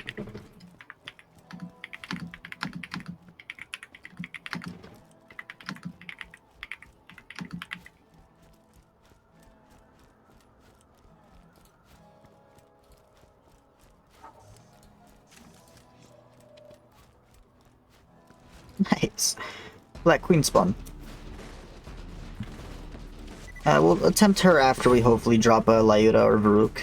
Nice. Black Queen spawn. We'll attempt her after we hopefully drop a Lyuda or Varuk.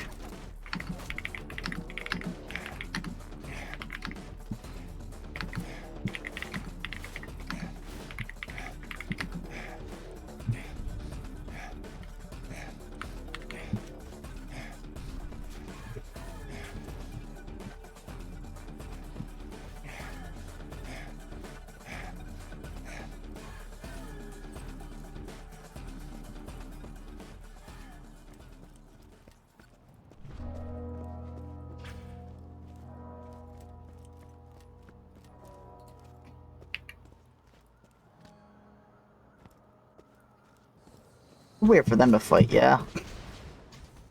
Wait for them to fight, yeah.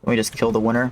We just kill the winner.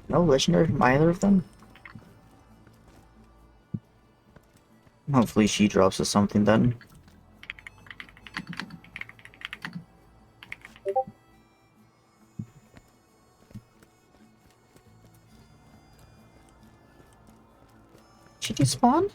No legendary from either of them? Hopefully she drops us something then. She despawned?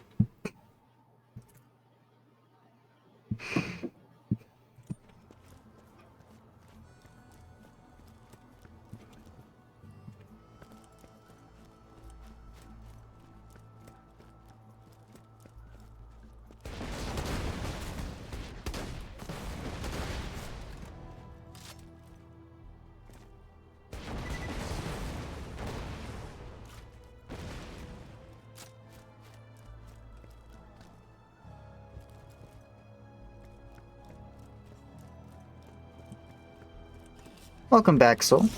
Welcome back, Soul.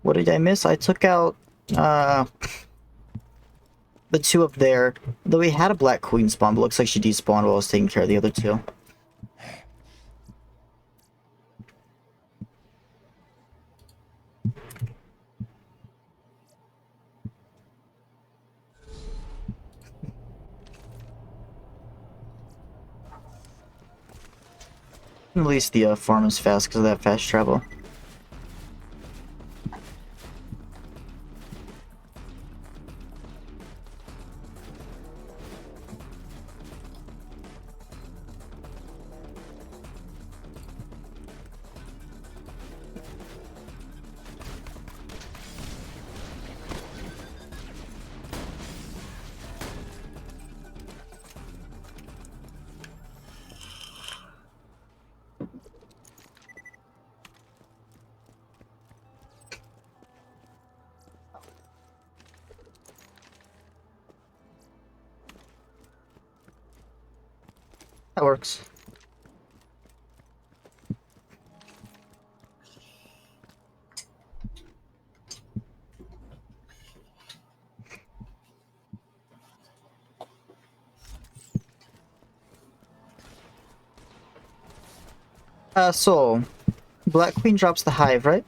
What did I miss? I took out, the two up there. Though we had a Black Queen spawn, but looks like she despawned while I was taking care of the other two. At least the farm is fast because of that fast travel. That works. So, Black Queen drops the hive, right?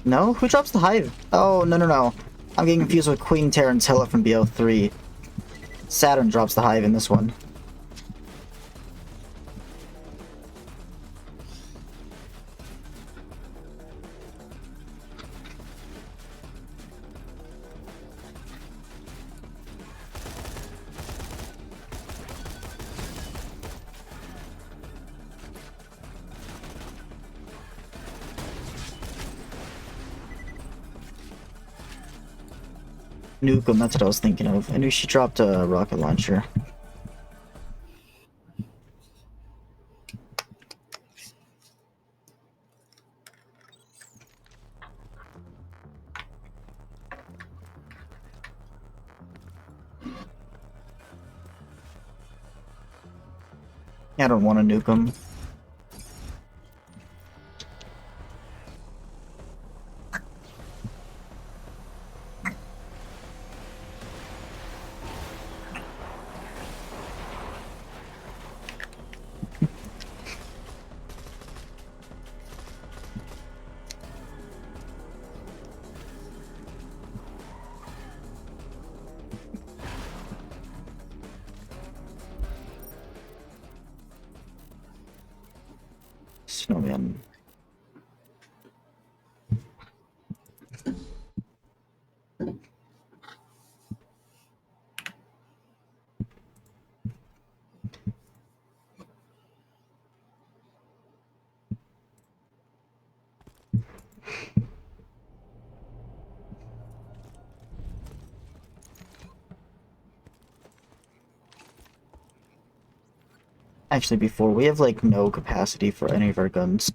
No? Who drops the hive? Oh, no. I'm getting confused with Queen Tarantella from BO3. Saturn drops the hive in this one. Nukem, that's what I was thinking of. I knew she dropped a rocket launcher. I don't want to nuke them. Snowman. Actually, before, we have, like, no capacity for any of our guns.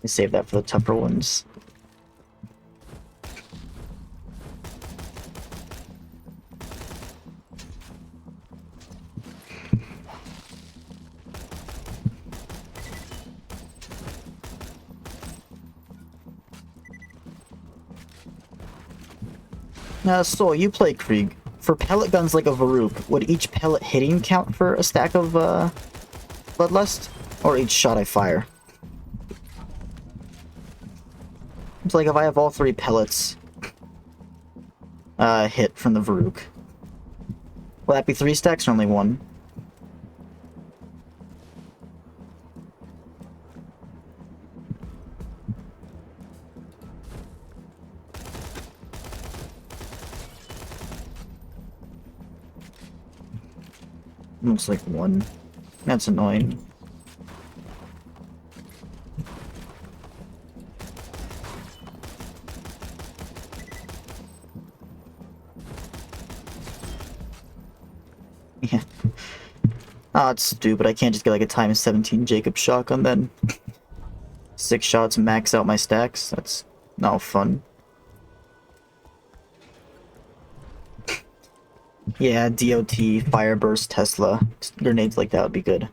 Save that for the tougher ones. So you play Krieg. For pellet guns like a Varuk, would each pellet hitting count for a stack of Bloodlust? Or each shot I fire? It's like if I have all 3 pellets, hit from the Varuk. Will that be 3 stacks or only 1? Looks like 1. That's annoying. Yeah. Ah, it's stupid. I can't just get like a times 17 Jacob shotgun then. 6 shots max out my stacks. That's not fun. Yeah, DOT, Fireburst, Tesla. Grenades like that would be good.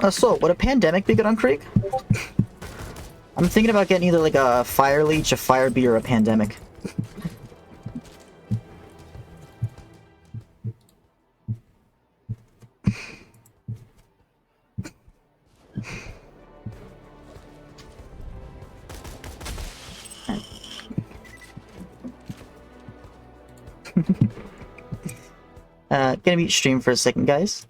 Oh, so would a pandemic be good on Krieg? I'm thinking about getting either like a fire leech, a fire bee, or a pandemic. Gonna mute stream for a second, guys.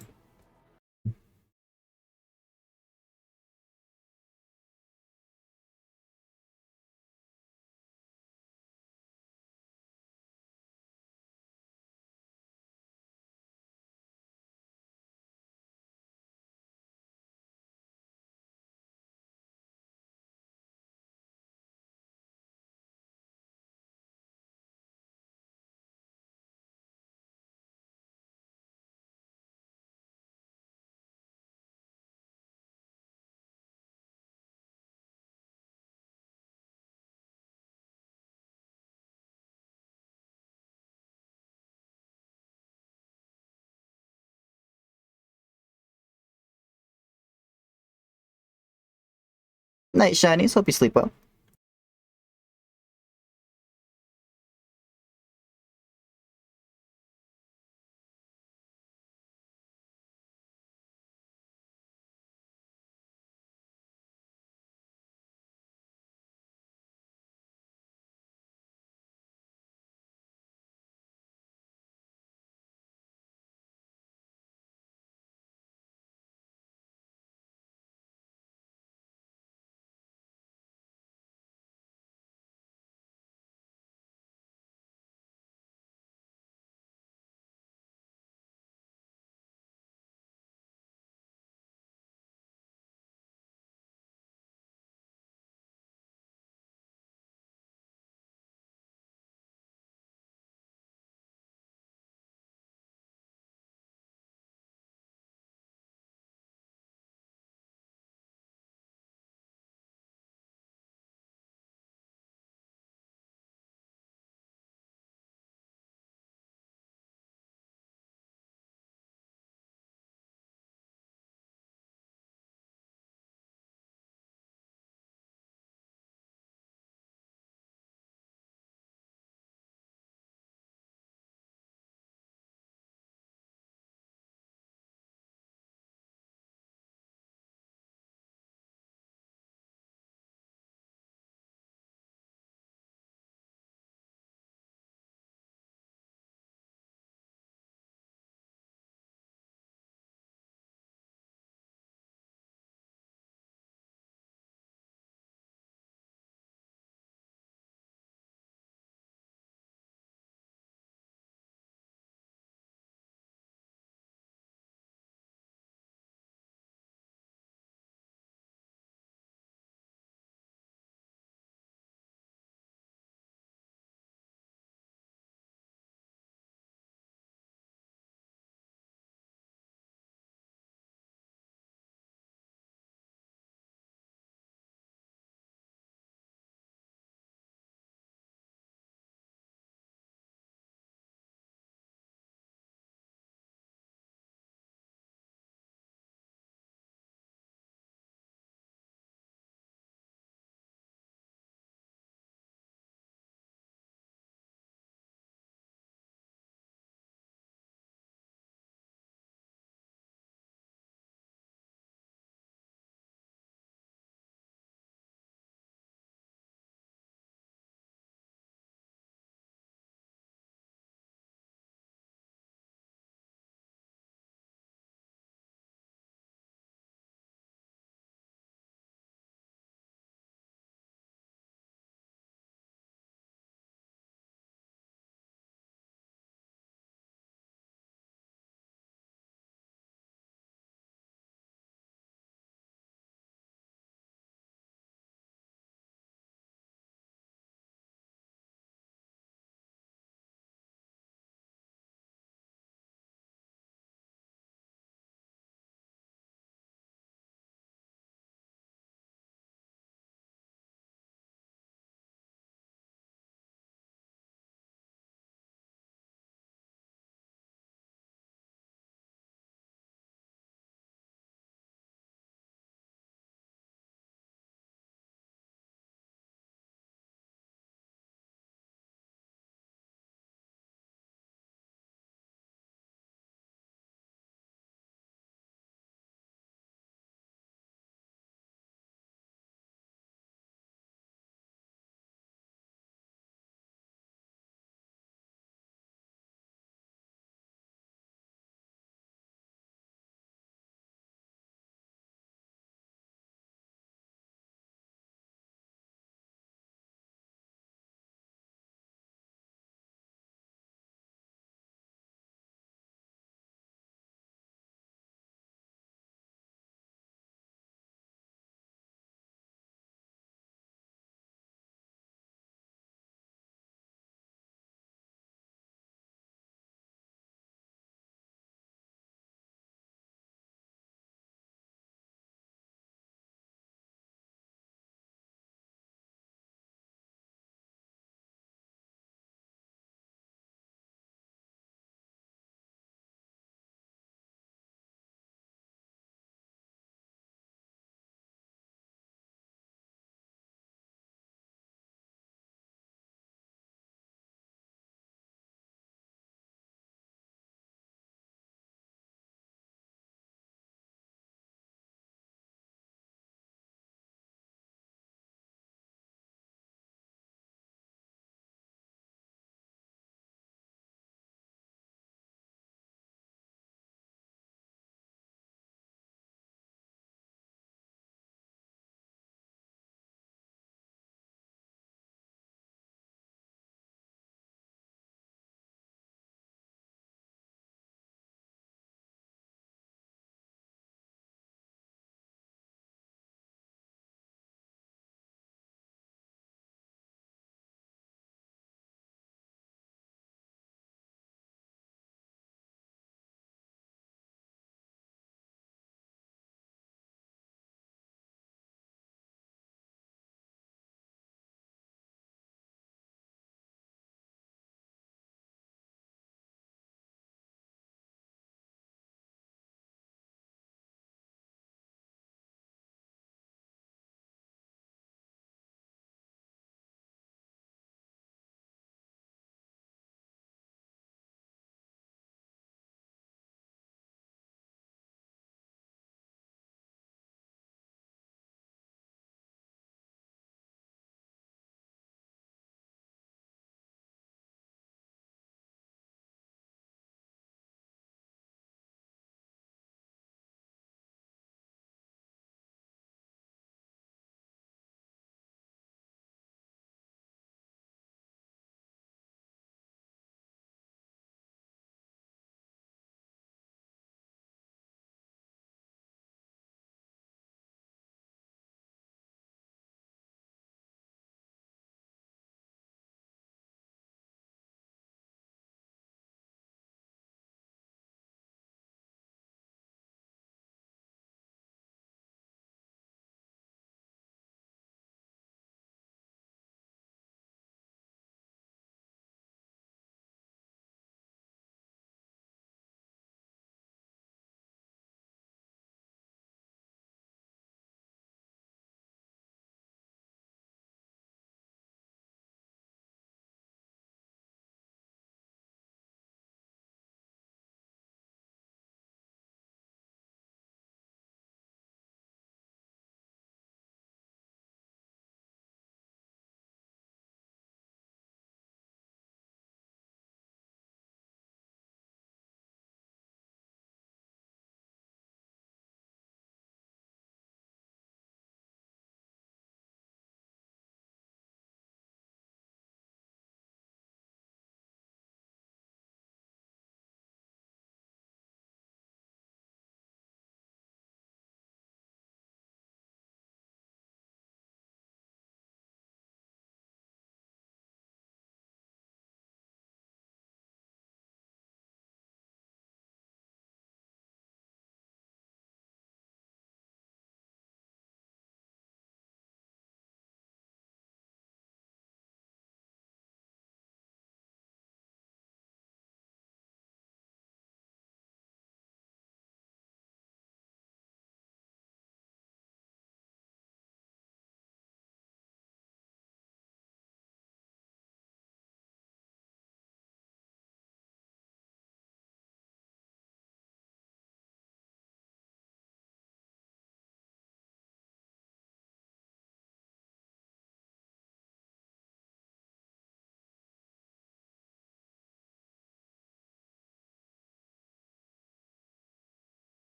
Night, shinies. Hope you sleep well.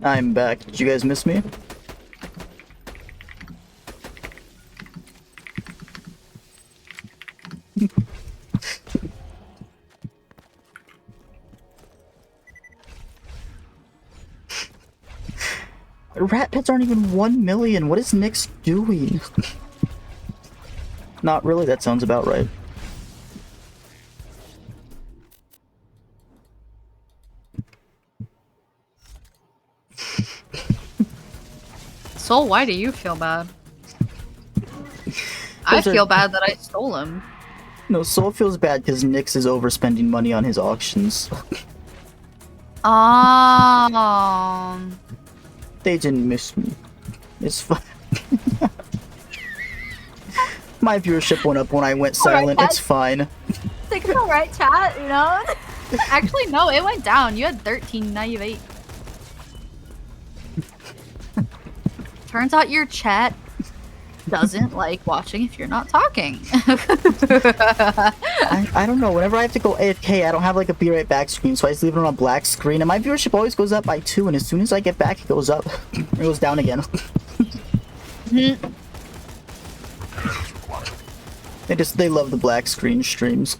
I'm back. Did you guys miss me? Rat pits aren't even 1 million. What is Nyx doing? Not really, that sounds about right. Soul, why do you feel bad? I Those are- feel bad that I stole him. No, Soul feels bad because Nyx is overspending money on his auctions. They didn't miss me. It's fine. My viewership went up when I went silent. It's fine. Think about right, chat, you know? Actually, no, it went down. You had 13, now you have 8. Turns out your chat doesn't like watching if you're not talking. I don't know. Whenever I have to go AFK, I don't have like a be right back screen, so I just leave it on a black screen, and my viewership always goes up by 2, and as soon as I get back, it goes up. It goes down again. They love the black screen streams.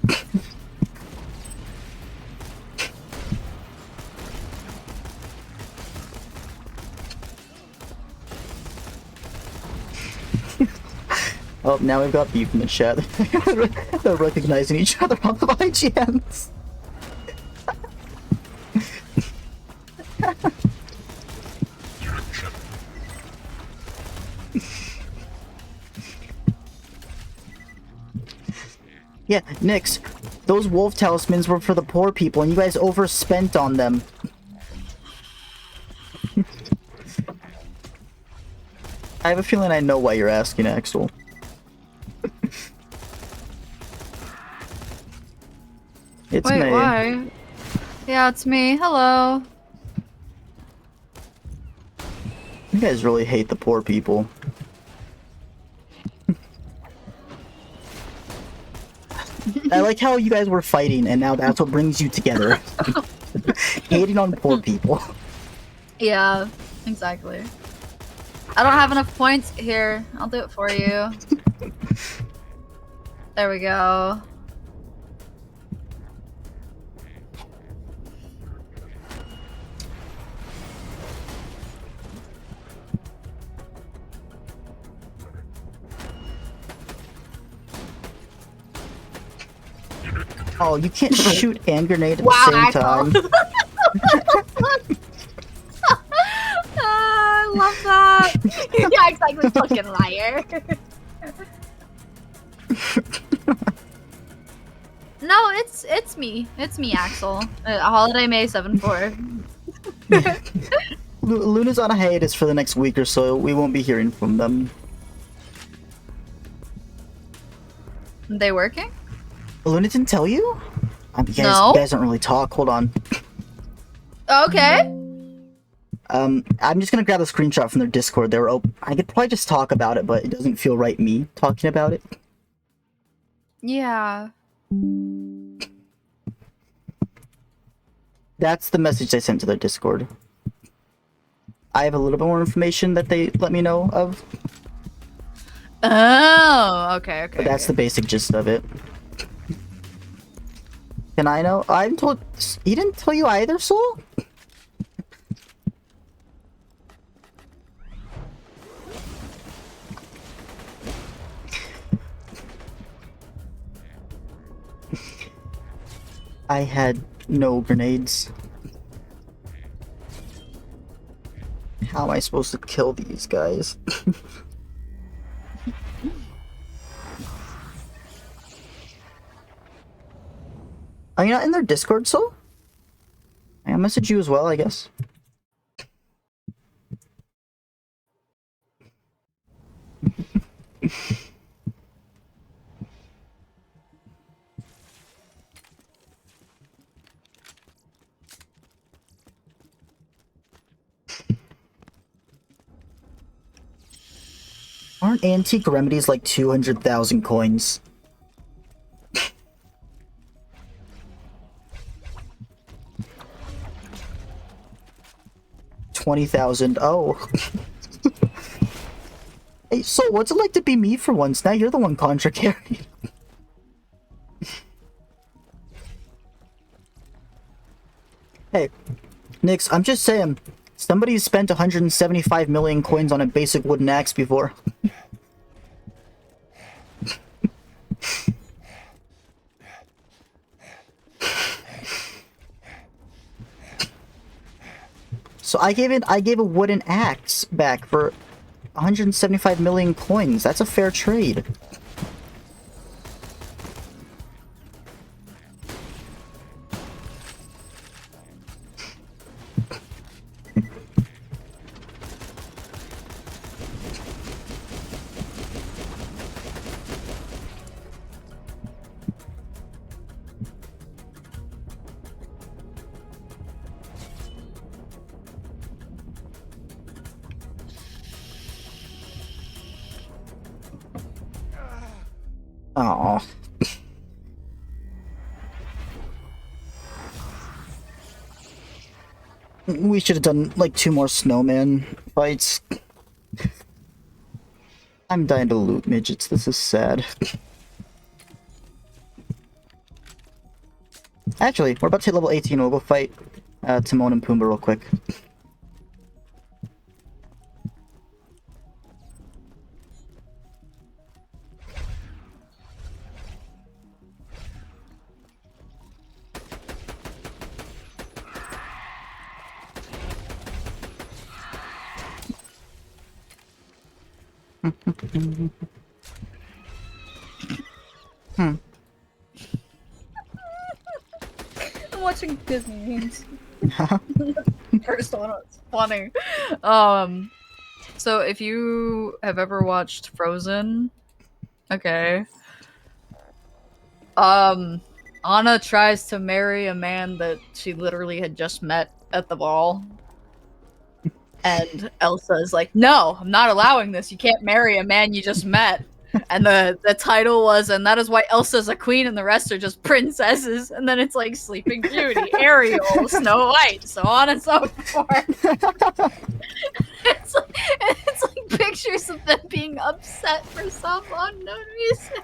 Oh, now we've got beef in the chat. They're recognizing each other on the IGNs. Yeah, Nyx, those wolf talismans were for the poor people and you guys overspent on them. I have a feeling I know why you're asking, Axel. It's Wait, me. why? Yeah, it's me. Hello. You guys really hate the poor people. I like how you guys were fighting and now that's what brings you together. Hating on poor people. Yeah, exactly. I don't have enough points here. I'll do it for you. There we go. Oh, you can't shoot and grenade at Wow, the same Axel. time. I love that. Yeah, exactly. Fucking liar. No, it's me. It's me, Axel. Holiday May 7-4. Luna's on a hiatus for the next week or so. We won't be hearing from them. They working? Luna didn't tell you? No. You guys don't really talk. Hold on. Okay. I'm just gonna grab a screenshot from their Discord. They were open. I could probably just talk about it, but it doesn't feel right me talking about it. Yeah. That's the message they sent to their Discord. I have a little bit more information that they let me know of. Oh, okay. But that's the basic gist of it. Can I know? I haven't told... He didn't tell you either, Soul? I had no grenades. How am I supposed to kill these guys? Are you not in their Discord, Soul? I'll message you as well, I guess. Aren't antique remedies like 200,000 coins? 20,000. Oh. Hey, so what's it like to be me for once? Now you're the one contra carrying. Hey, Nix, I'm just saying, somebody's spent 175 million coins on a basic wooden axe before. So I gave a wooden axe back for 175 million coins. That's a fair trade. Aww. We should have done, like, 2 more snowman fights. I'm dying to loot midgets, this is sad. Actually, we're about to hit level 18, we'll go fight Timon and Pumbaa real quick. I'm watching Disney memes. First one was funny. So if you have ever watched Frozen, okay. Anna tries to marry a man that she literally had just met at the ball. And Elsa is like, no, I'm not allowing this. You can't marry a man you just met. And the title was, and that is why Elsa's a queen and the rest are just princesses. And then it's like Sleeping Beauty, Ariel, Snow White, so on and so forth. it's like pictures of them being upset for some unknown reason.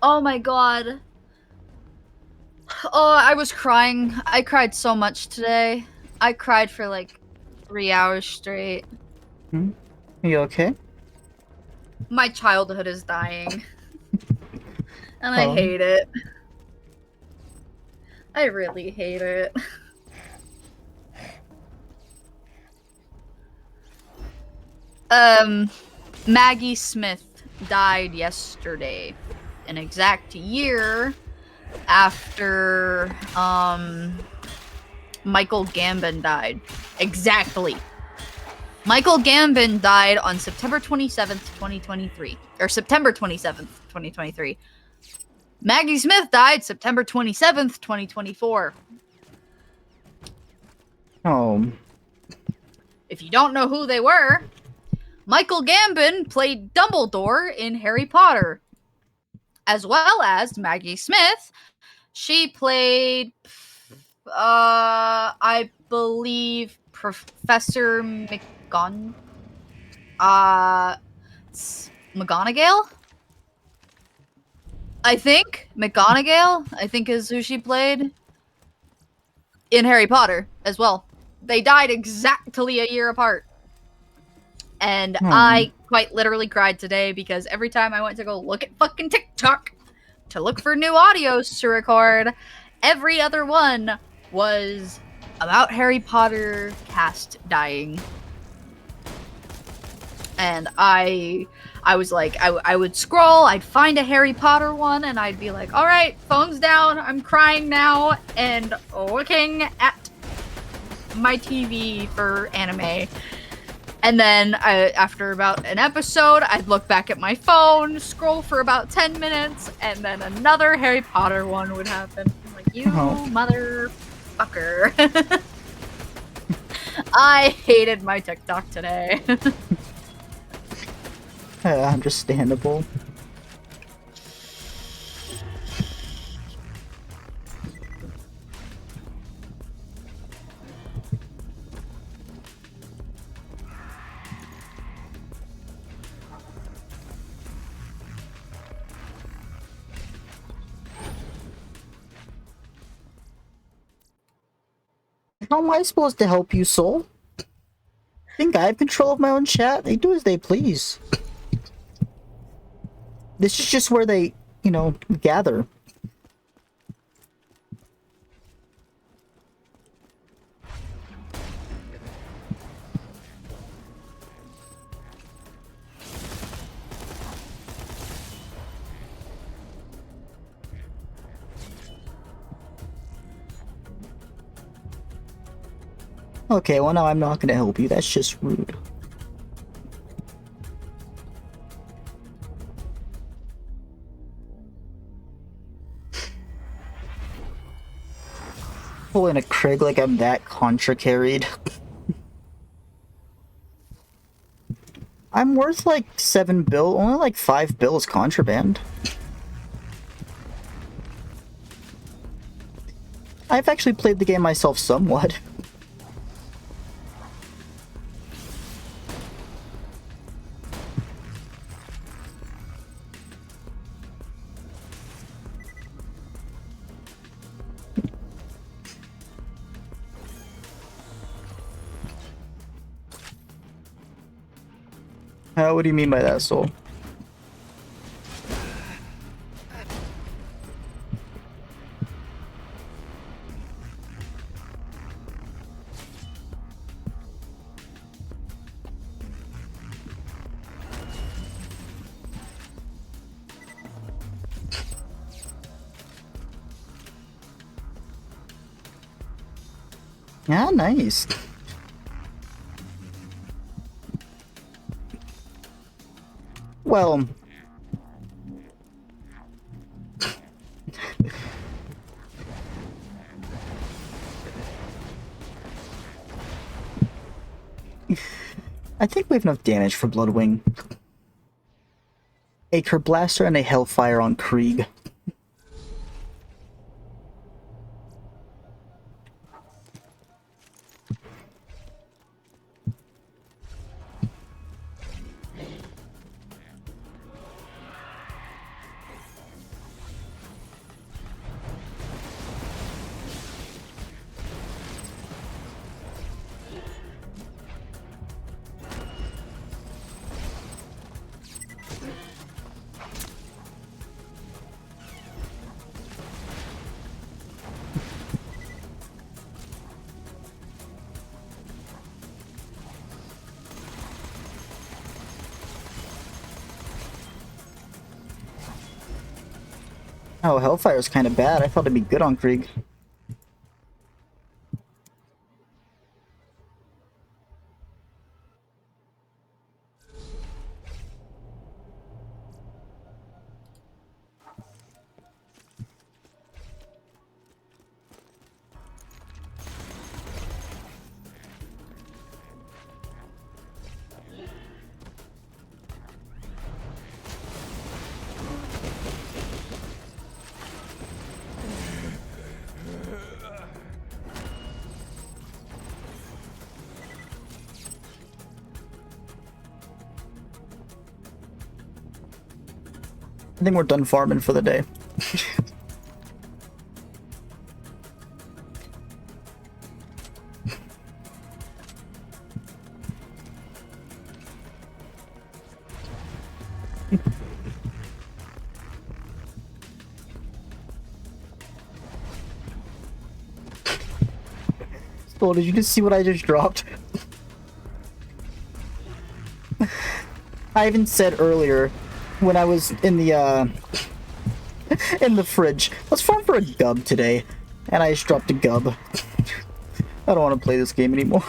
Oh my god. Oh, I was crying. I cried so much today. I cried for like 3 hours straight. Are you okay? My childhood is dying. And I hate it. I really hate it. Maggie Smith died yesterday. An exact year after Michael Gambon died. Exactly. Michael Gambon died on September 27th, 2023. Or September 27th, 2023. Maggie Smith died September 27th, 2024. Oh. If you don't know who they were, Michael Gambon played Dumbledore in Harry Potter. As well as Maggie Smith. She played, I believe, Professor McGonagall? I think. McGonagall, I think is who she played. In Harry Potter, as well. They died exactly a year apart. And I quite literally cried today because every time I went to go look at fucking TikTok to look for new audios to record, every other one was about Harry Potter cast dying. And I was like, I would scroll, I'd find a Harry Potter one, and I'd be like, alright, phone's down, I'm crying now, and looking at my TV for anime. And then after about an episode, I'd look back at my phone, scroll for about 10 minutes, and then another Harry Potter one would happen. I'm like, you mother... motherfucker. I hated my TikTok today. Understandable. How am I supposed to help you, Soul? Think I have control of my own chat? They do as they please. This is just where they, you know, gather. Okay, well now I'm not gonna help you. That's just rude. Pulling a Krieg like I'm that contra carried. I'm worth like 7 bill, only like 5 bill is contraband. I've actually played the game myself somewhat. What do you mean by that, Soul? Yeah, nice. Well... I think we have enough damage for Bloodwing. A Kerr Blaster and a Hellfire on Krieg. Oh, Hellfire's kind of bad. I thought it'd be good on Krieg. I think we're done farming for the day. Oh, did you just see what I just dropped? I even said earlier when I was in the fridge, let's farm for a gub today, and I just dropped a gub. I don't want to play this game anymore.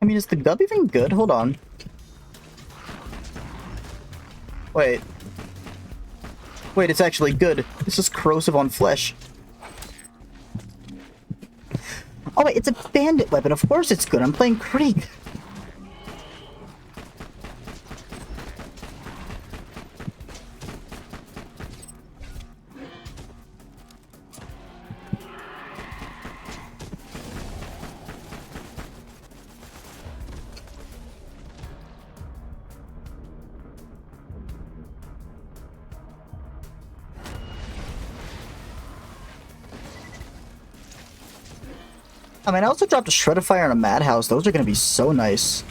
mean, is the gub even good? Hold on. Wait. Wait, it's actually good. This is corrosive on flesh. Oh wait, it's a bandit weapon. Of course it's good. I'm playing Krieg. I mean, I also dropped a Shred of Fire and a Madhouse. Those are going to be so nice.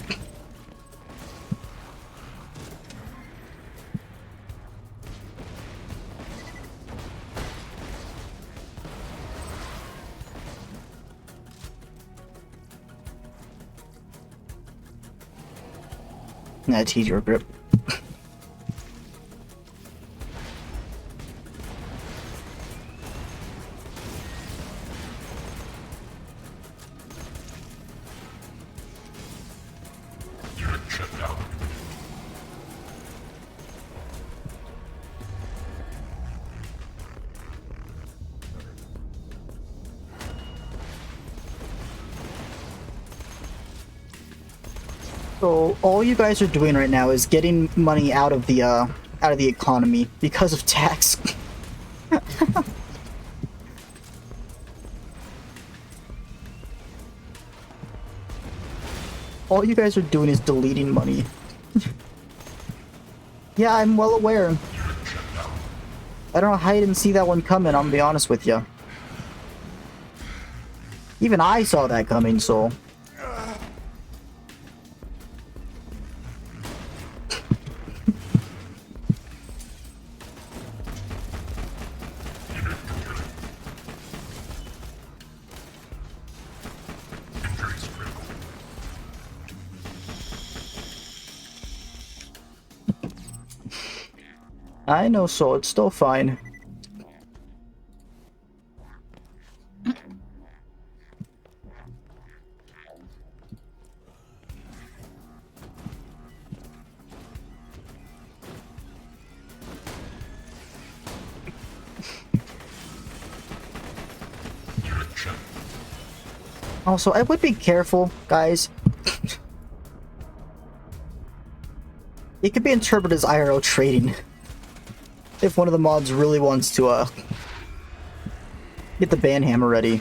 Nah, it's easier grip. So all you guys are doing right now is getting money out of the economy because of tax. All you guys are doing is deleting money. Yeah, I'm well aware. I don't know how you didn't see that one coming, I'm gonna be honest with you. Even I saw that coming, so... I know, so it's still fine. Also, I would be careful, guys. It could be interpreted as IRL trading. If one of the mods really wants to, get the banhammer ready.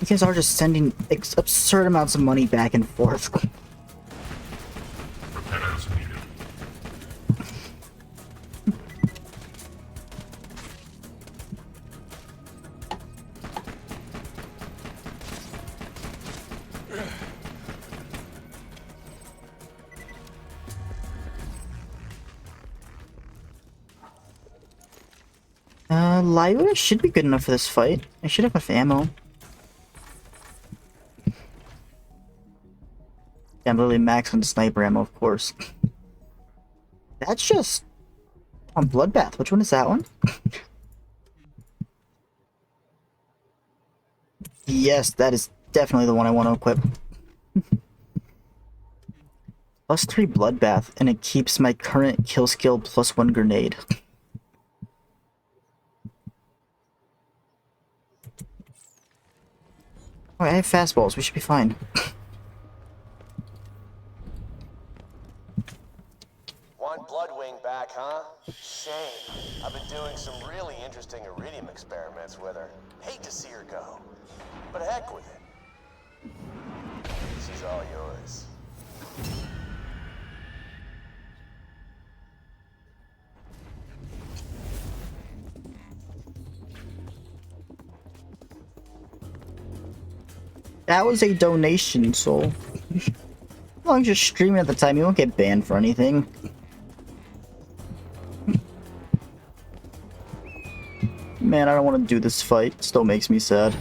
You guys are just sending absurd amounts of money back and forth. Lyra should be good enough for this fight. I should have enough ammo. Yeah, I'm literally max on sniper ammo, of course. That's just on Bloodbath. Which one is that one? Yes, that is definitely the one I want to equip. +3 Bloodbath, and it keeps my current kill skill +1 grenade. Oh, I have fastballs. We should be fine. Want Bloodwing back, huh? Shame. I've been doing some really interesting iridium experiments with her. Hate to see her go. But heck with it. She's all yours. That was a donation, so... as long as you're streaming at the time, you won't get banned for anything. Man, I don't want to do this fight. Still makes me sad.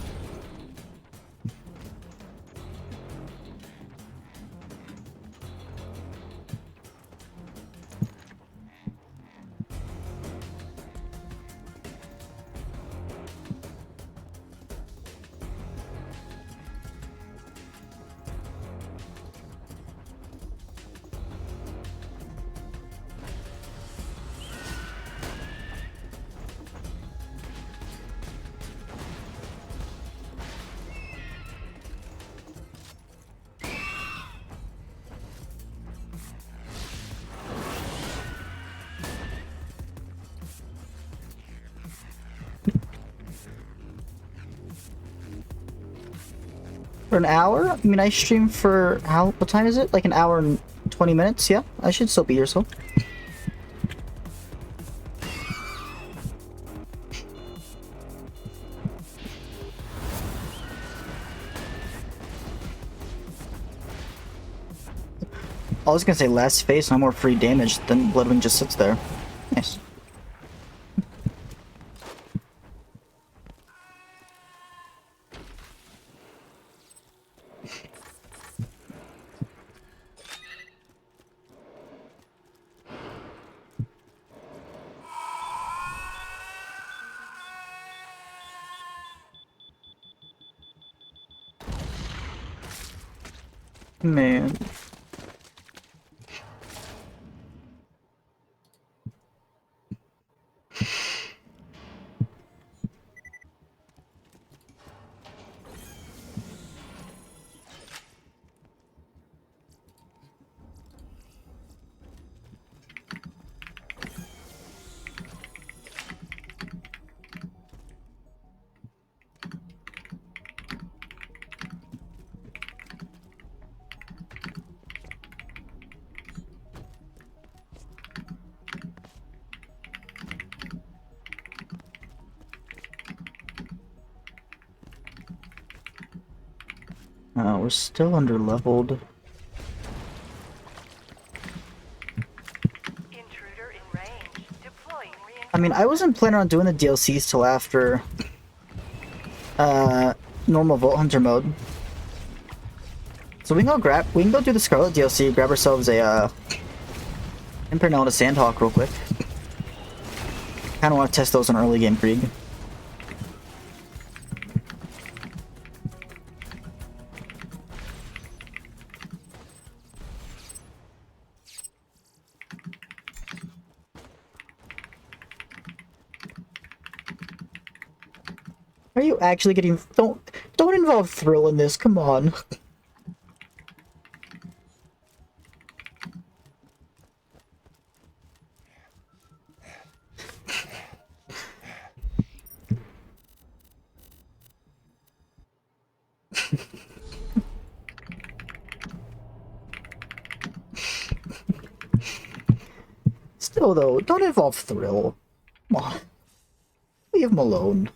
For an hour? I mean, I stream for how? What time is it? Like an hour and 20 minutes? Yeah, I should still be here, so. I was gonna say less space, no more free damage, then Bloodwing just sits there. Nice. Man. We're still under leveled. Intruder in range. Deploying I mean, I wasn't planning on doing the DLCs till after normal Vault Hunter mode. So we can go do the Scarlet DLC, grab ourselves a Impernal and a Sandhawk real quick. Kinda wanna test those on early game Krieg. Are you actually getting... Don't involve thrill in this, come on. Still though, don't involve thrill. Come on. Leave him alone.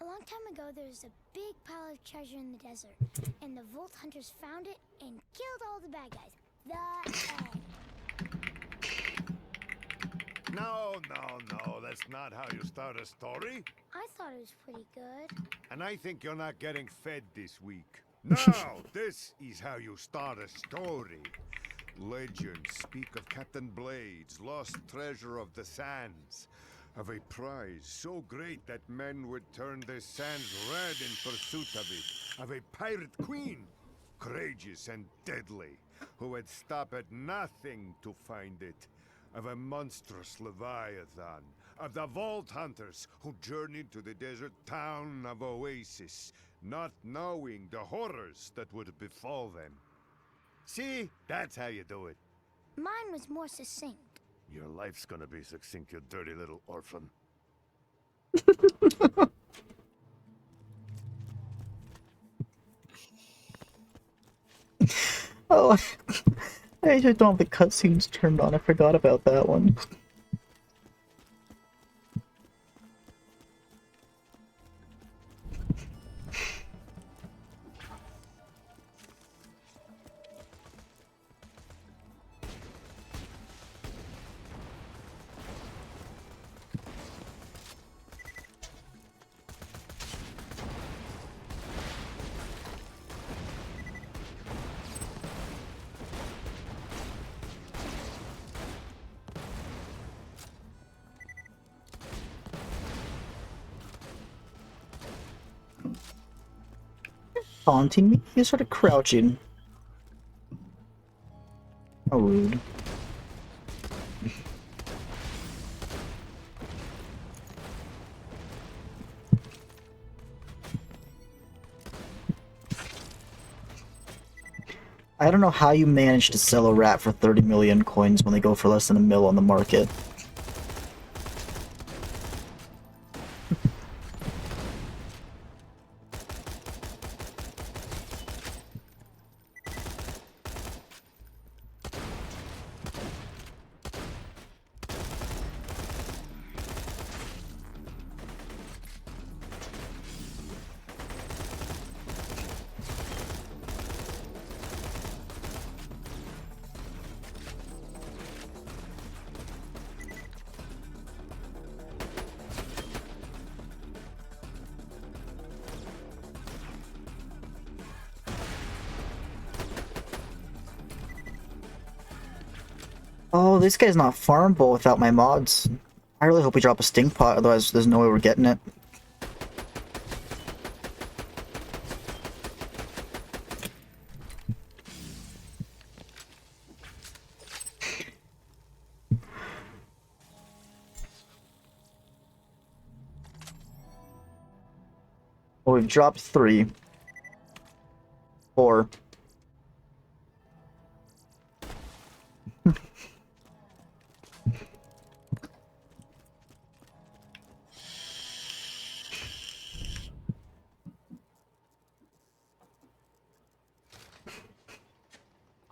A long time ago, there was a big pile of treasure in the desert, and the Vault Hunters found it and killed all the bad guys. The end. No, that's not how you start a story. I thought it was pretty good. And I think you're not getting fed this week. Now, this is how you start a story. Legends speak of Captain Blade's lost treasure of the sands, of a prize so great that men would turn the sands red in pursuit of it, of a pirate queen, courageous and deadly, who would stop at nothing to find it, of a monstrous leviathan, of the Vault Hunters who journeyed to the desert town of Oasis, not knowing the horrors that would befall them. See? That's how you do it. Mine was more succinct. Your life's gonna be succinct, you dirty little orphan. Oh, I actually don't have the cutscenes turned on. I forgot about that one. Taunting me? He started crouching. How rude. I don't know how you managed to sell a rat for 30 million coins when they go for less than $1 mil on the market. Oh, this guy's not farmable without my mods. I really hope we drop a stink pot, otherwise there's no way we're getting it. Well, we've dropped 3. 4.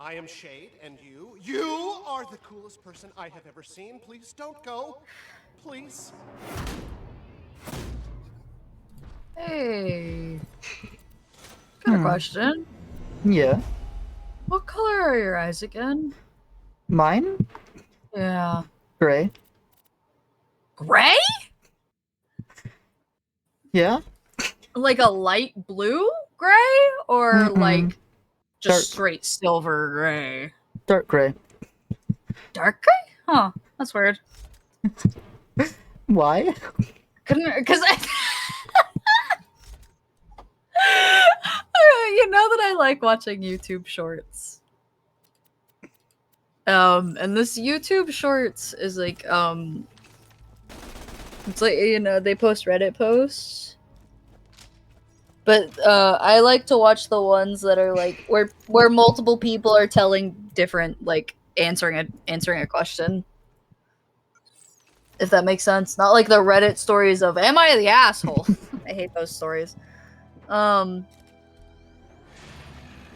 I am Shade, and you are the coolest person I have ever seen. Please don't go. Please. Hey. Got a question. Yeah. What color are your eyes again? Mine? Yeah. Gray. Gray? Yeah? Like a light blue gray? Or like just Dark. straight silver gray? Dark gray. Dark gray? Huh. That's weird. Why? Because you know that I like watching YouTube shorts. And this YouTube shorts is like, it's like, you know, they post Reddit posts. But I like to watch the ones that are like where multiple people are telling different, like, answering a question. If that makes sense. Not like the Reddit stories of "Am I the asshole?" I hate those stories.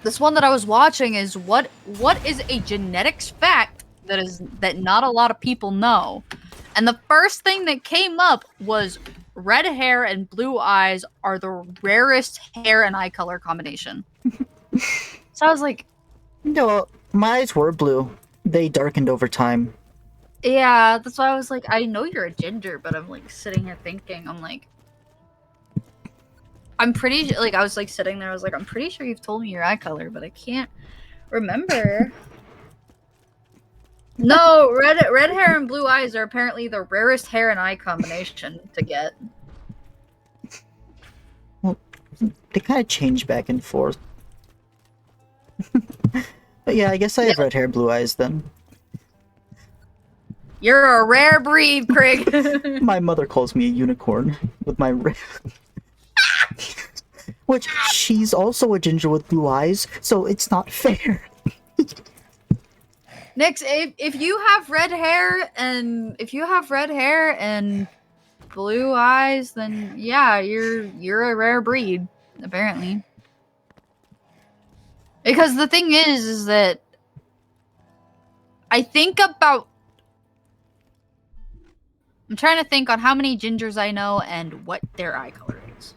This one that I was watching is what is a genetics fact that not a lot of people know. And the first thing that came up was red hair and blue eyes are the rarest hair and eye color combination. So I was like, no, my eyes were blue. They darkened over time. yeah, that's why I was like, I know you're a ginger, but I'm like sitting here thinking, I'm like, I'm pretty like I was like sitting there, I was like, I'm pretty sure you've told me your eye color, but I can't remember. No, red hair and blue eyes are apparently the rarest hair and eye combination to get. Well, they kind of change back and forth. But yeah, I guess I have red hair, blue eyes then. You're a rare breed, Krieg. My mother calls me a unicorn with my which she's also a ginger with blue eyes, so it's not fair. Nix, if you have red hair and blue eyes, then yeah, you're a rare breed, apparently. Because the thing is that I'm trying to think on how many gingers I know and what their eye color is.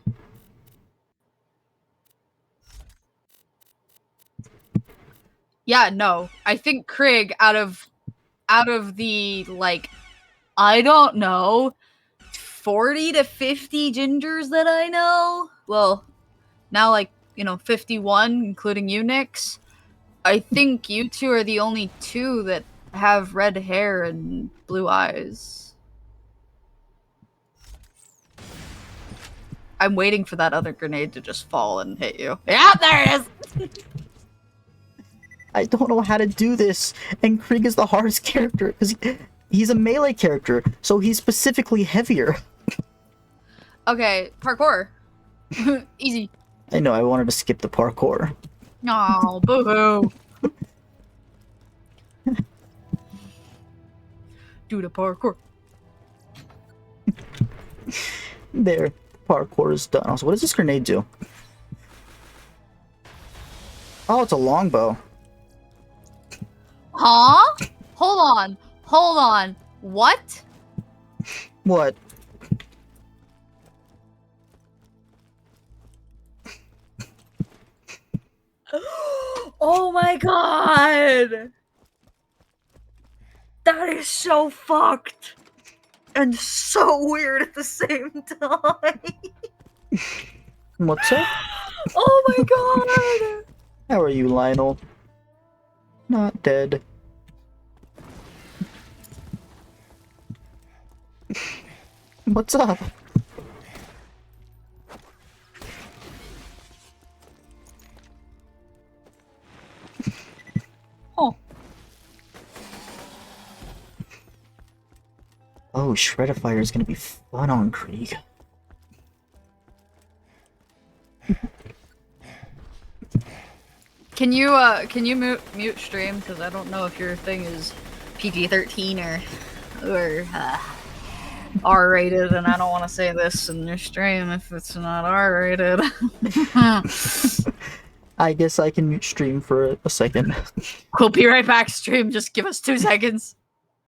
Yeah, no. I think Krieg out of the, like, I don't know, 40 to 50 gingers that I know. Well, now, like, 51, including you, Nix. I think you two are the only 2 that have red hair and blue eyes. I'm waiting for that other grenade to just fall and hit you. Yeah, there it is! I don't know how to do this, and Krieg is the hardest character, because he's a melee character, so he's specifically heavier. Okay, parkour. Easy. I know, I wanted to skip the parkour. Oh, boo-hoo. Do the parkour. There, parkour is done. Also, what does this grenade do? Oh, it's a longbow. Huh? Hold on. What? What? Oh my god! That is so fucked! And so weird at the same time! What's up? Oh my god! How are you, Lionel? Not dead. What's up? Oh. Oh, Shredder Fire is gonna be fun on Krieg. Can you mute stream? Because I don't know if your thing is PG-13 or R-rated, and I don't want to say this in your stream if it's not R-rated. I guess I can mute stream for a second. We'll be right back, stream. Just give us 2 seconds.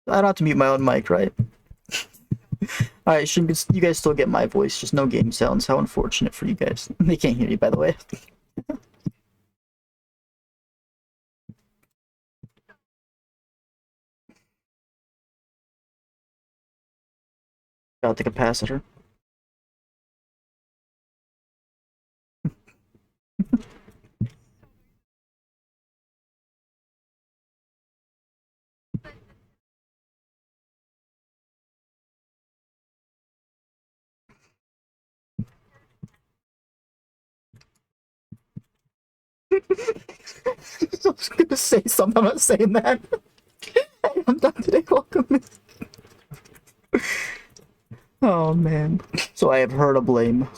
I don't have to mute my own mic, right? Alright, you guys still get my voice, just no game sounds. How unfortunate for you guys. They can't hear you, by the way. Got the capacitor. I was gonna say something, I'm not saying that. Hey, I'm done today, welcome. Oh man. So I have her to blame.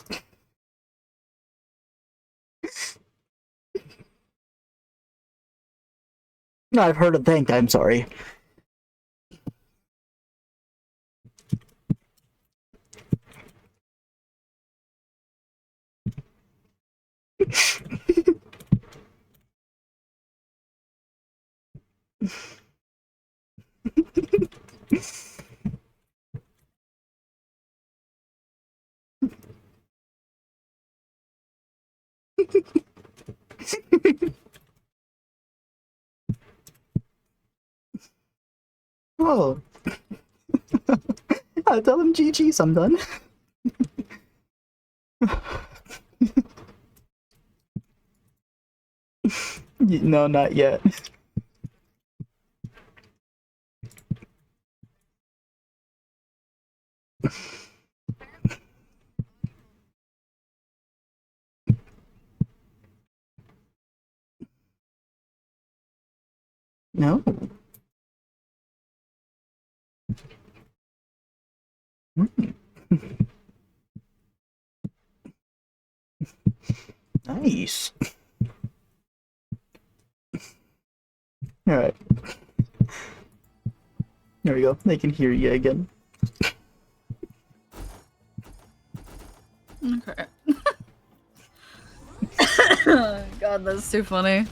No, I've heard to thank, I'm sorry. Oh. I tell him GG's, I'm done. No, not yet. No. Nice. Alright. There we go. They can hear you again. Okay. God, that's too funny.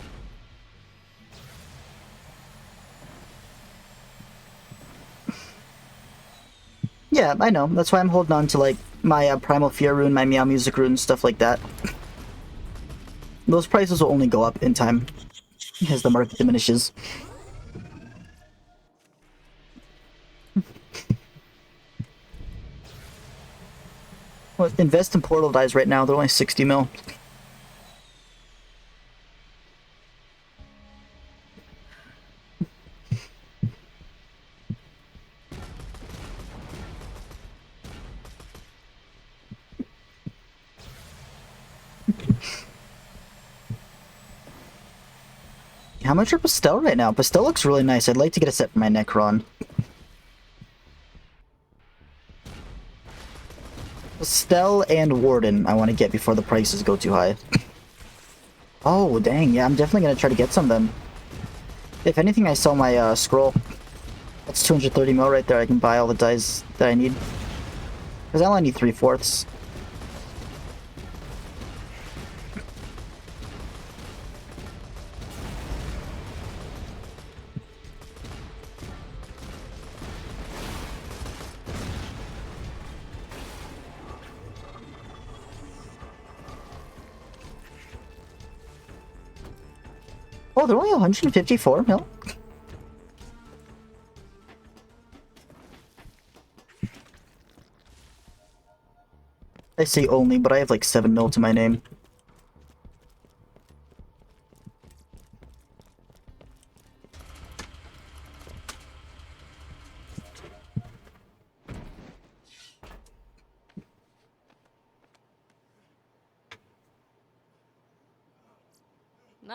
Yeah, I know. That's why I'm holding on to, like, my Primal Fear rune, my Meow Music rune, stuff like that. Those prices will only go up in time as the market diminishes. Well, invest in Portal Dies right now, they're only 60 mil. How much are Pastel right now? Pastel looks really nice. I'd like to get a set for my Necron. Pastel and Warden I want to get before the prices go too high. Oh, dang. Yeah, I'm definitely going to try to get some then. If anything, I sell my scroll. That's 230 mil right there. I can buy all the dies that I need. Because I only need 3/4. Oh, they're only 154 mil? I say only, but I have like 7 mil to my name.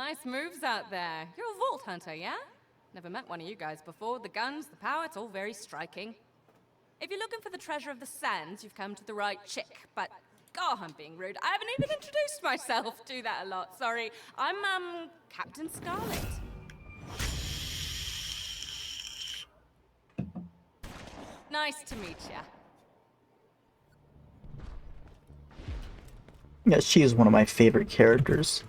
Nice moves out there. You're a vault hunter, yeah? Never met one of you guys before. The guns, the power, it's all very striking. If you're looking for the treasure of the sands, you've come to the right chick. But, God, I'm being rude. I haven't even introduced myself. Do that a lot, sorry. I'm, Captain Scarlet. Nice to meet ya. Yeah, she is one of my favorite characters.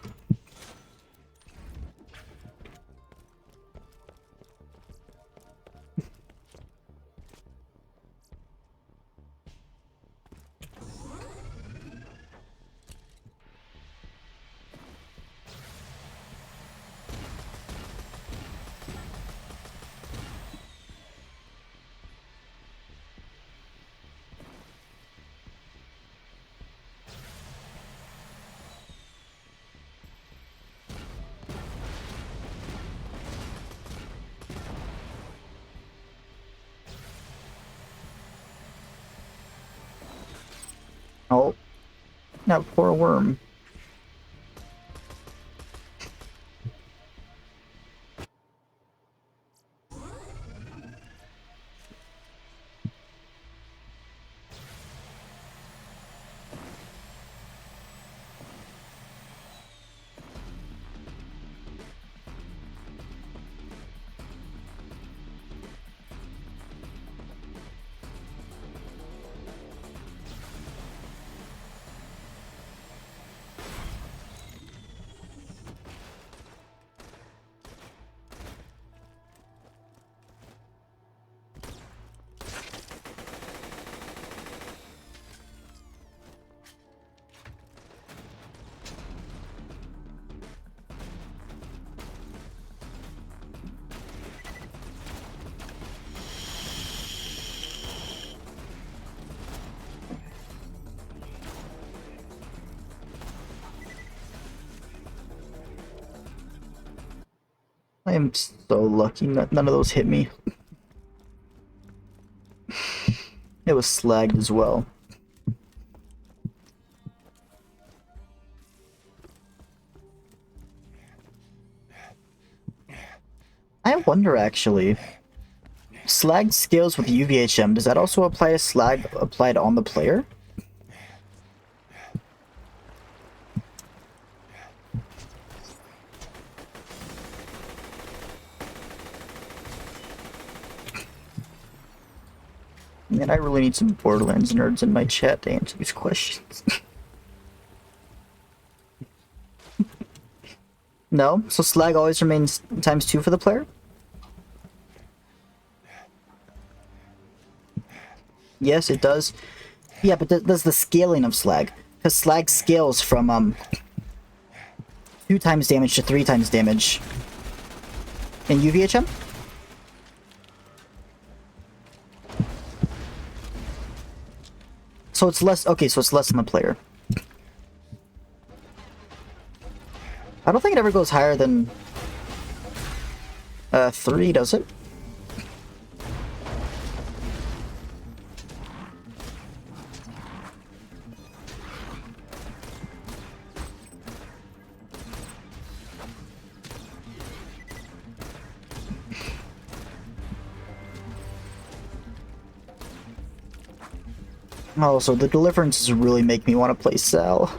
Oh, that poor worm. I am so lucky that none of those hit me. It was slagged as well. I wonder actually, slag scales with UVHM, does that also apply to slag applied on the player? Man, I really need some Borderlands nerds in my chat to answer these questions. No? So slag always remains ×2 for the player? Yes, it does. Yeah, but does the scaling of slag? Because slag scales from 2 times damage to 3 times damage in UVHM? So it's less, okay, so it's less than the player. I don't think it ever goes higher than 3, does it? Oh, so the deliverances really make me want to play Sal.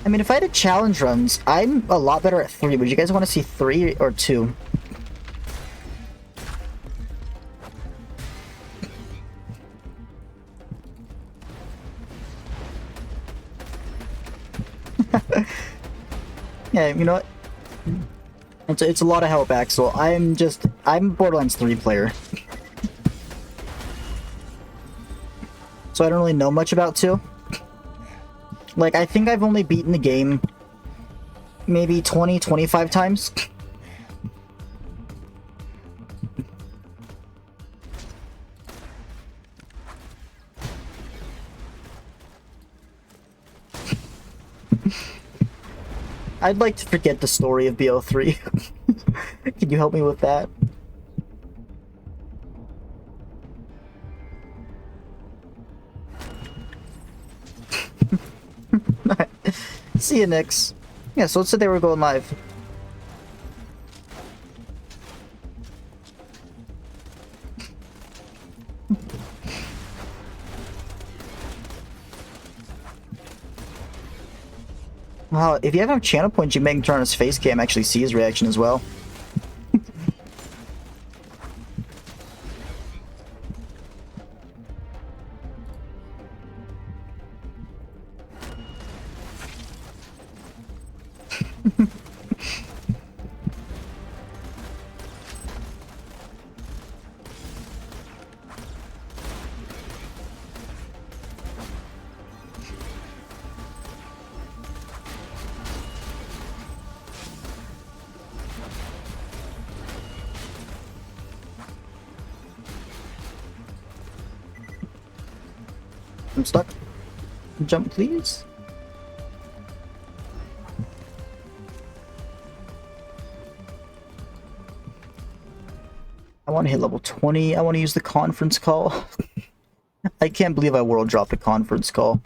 I mean, if I had challenge runs, I'm a lot better at 3. Would you guys want to see 3 or 2? Yeah, you know what? It's a lot of help, Axel. I'm a Borderlands 3 player. So I don't really know much about 2. Like, I think I've only beaten the game maybe 20-25 times. I'd like to forget the story of BO3. Can you help me with that? See you, Nix. Yeah, so let's say they were going live. Wow, if you have enough channel points, you can turn on his face cam, actually see his reaction as well. I'm stuck. Jump, please. I want to hit level 20. I want to use the conference call. I can't believe I world dropped a conference call.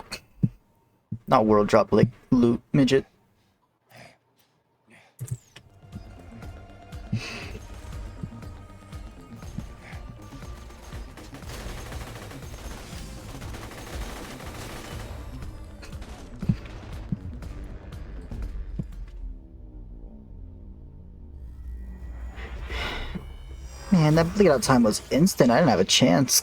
Not world drop, like loot midget. Man, that bleed out time was instant. I didn't have a chance.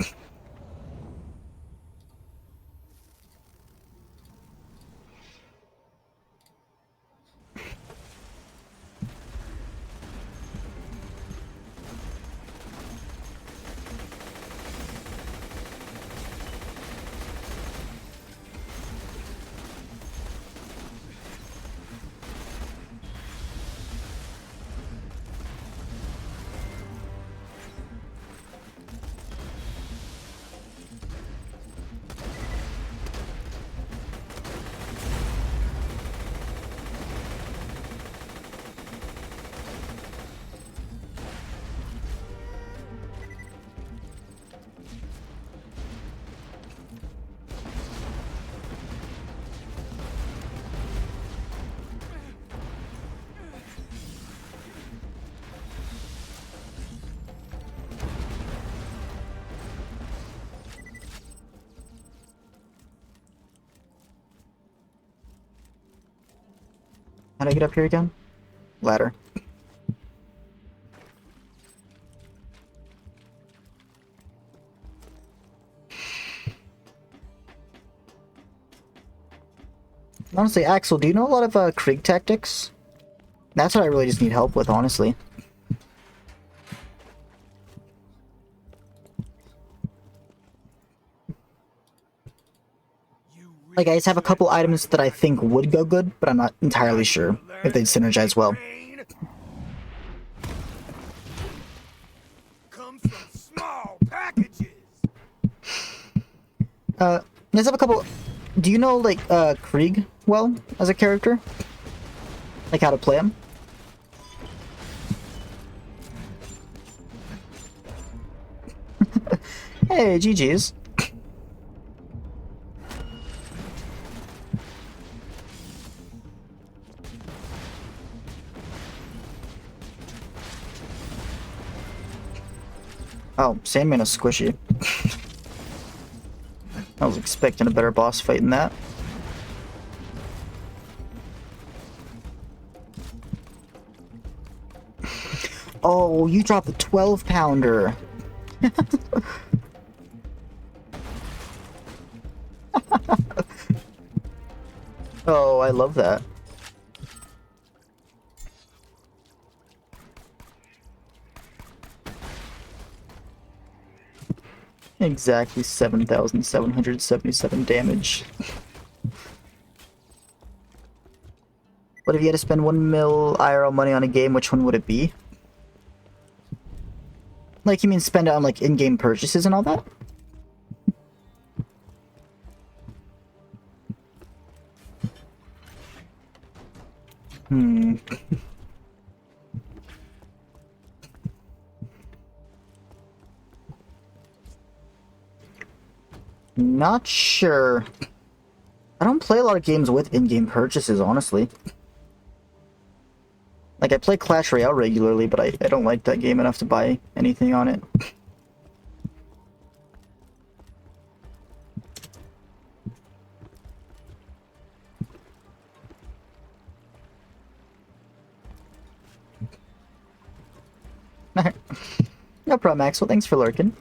How do I get up here again? Ladder. Honestly, Axel, do you know a lot of Krieg tactics? That's what I really just need help with, honestly. Like, I just have a couple items that I think would go good, but I'm not entirely sure if they'd synergize well. Comes from small packages. I just have a couple... Do you know, like, Krieg well, as a character? Like, how to play him? Hey, GG's. Oh, Sandman is squishy. I was expecting a better boss fight than that. Oh, you dropped a 12-pounder. Oh, I love that. Exactly 7,777 damage. But if you had to spend 1 mil IRL money on a game, which one would it be? Like, you mean spend it on, like, in-game purchases and all that? Hmm. Not sure. I don't don't play a lot of games with in-game purchases, honestly. Like, I play Clash Royale regularly, but I don't like that game enough to buy anything on it. No problem, Maxwell. Thanks for lurking.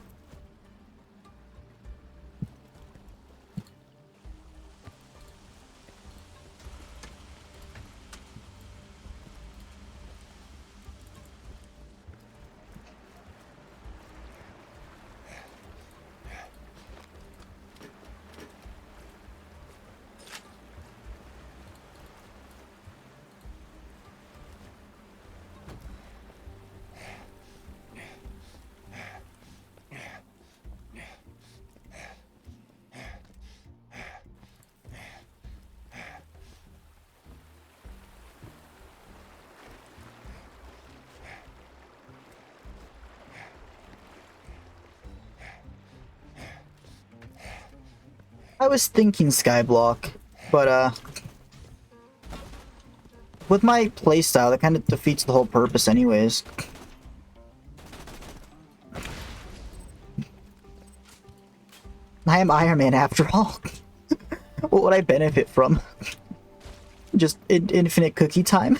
I was thinking Skyblock, but with my playstyle, that kind of defeats the whole purpose anyways. I am Iron Man after all. What would I benefit from? Just infinite cookie time?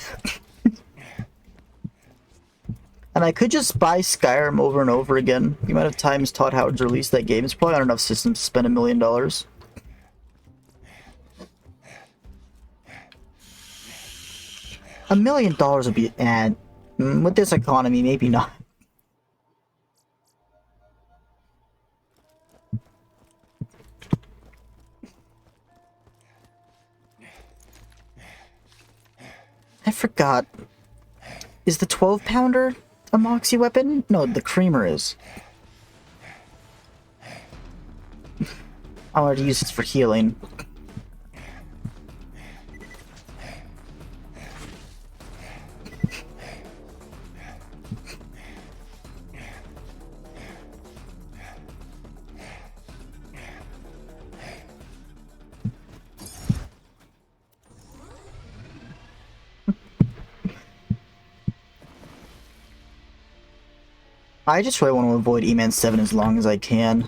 And I could just buy Skyrim over and over again. The amount of times Todd Howard's released that game, it's probably not enough systems to spend $1 million. $1 million would be, and with this economy, maybe not. I forgot. Is the 12-pounder a Moxie weapon? No, the Creamer is. I wanted to use this for healing. I just really want to avoid E-Man 7 as long as I can.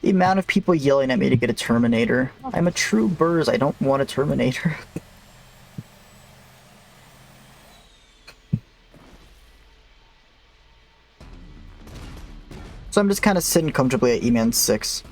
The amount of people yelling at me to get a Terminator. I'm a true Burrs, I don't want a Terminator. So I'm just kind of sitting comfortably at E-Man 6.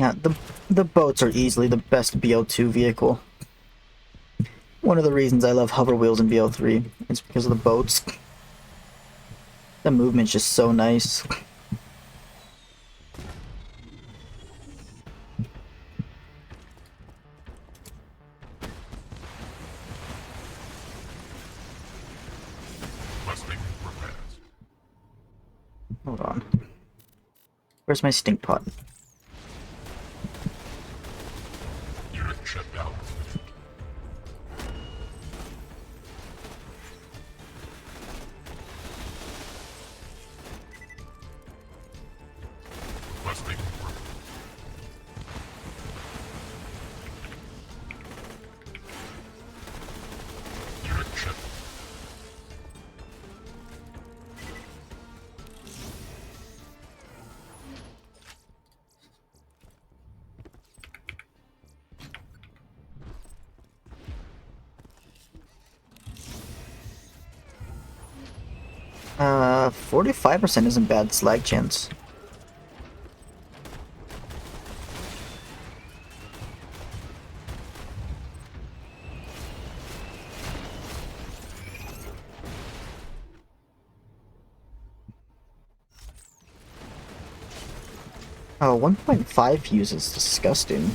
Yeah, the boats are easily the best BO2 vehicle. One of the reasons I love hover wheels in BO3 is because of the boats. The movement's just so nice. Hold on. Where's my stink pot? Uh, 45% isn't bad slag chance. Oh, 1.5 fuse is disgusting.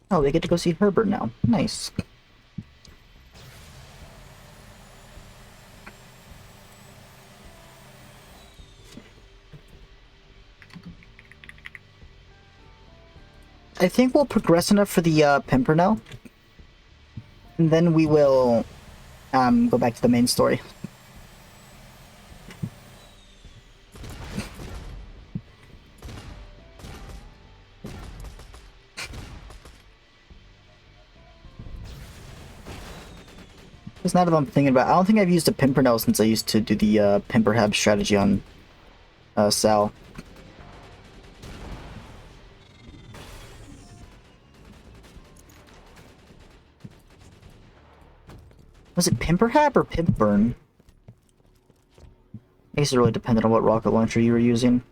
Oh, they get to go see Herbert now. Nice. I think we'll progress enough for the Pimpernel. And then we will go back to the main story. Because now that I'm thinking about it, I don't think I've used a Pimpernel since I used to do the Pimperhab strategy on Sal. Was it Pimperhab or Pimpburn? I guess it really depended on what rocket launcher you were using.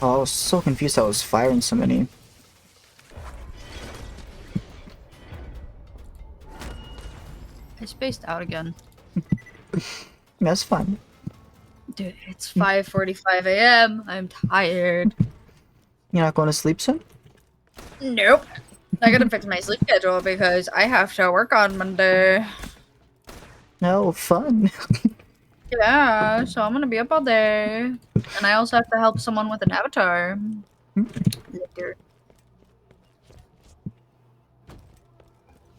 Oh, I was so confused I was firing so many. I spaced out again. That's fine. Dude, it's 5:45 a.m. I'm tired. You're not going to sleep soon? Nope. I gotta fix my sleep schedule because I have to work on Monday. No, fun. Yeah, so I'm gonna be up all day. And I also have to help someone with an avatar. Later.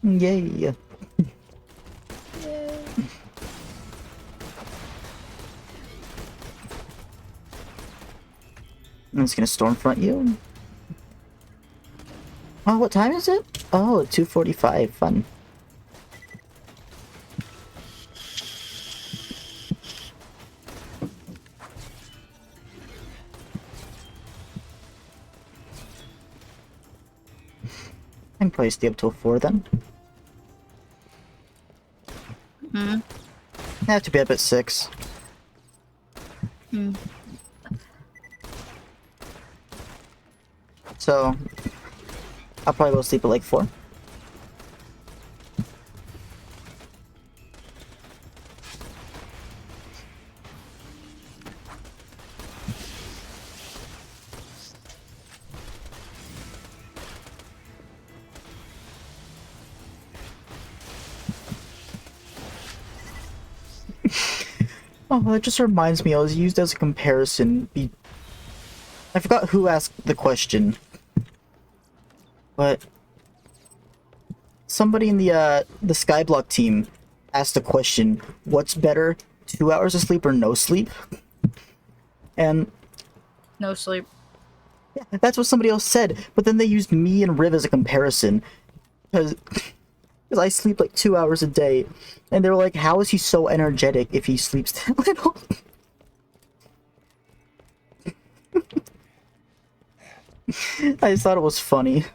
Yay. I'm just gonna stormfront you. Oh, what time is it? Oh, 2:45. Fun. I can probably stay up till 4 then. Hmm. I have to be up at 6. Hmm. So, I'll probably go sleep at like 4. Oh, that just reminds me, I was used as a comparison. I forgot who asked the question, but somebody in the Skyblock team asked the question, what's better, 2 hours of sleep or no sleep? And No sleep. yeah, that's what somebody else said, but then they used me and Riv as a comparison, because I sleep like 2 hours a day, and they were like, how is he so energetic if he sleeps that little? I just thought it was funny.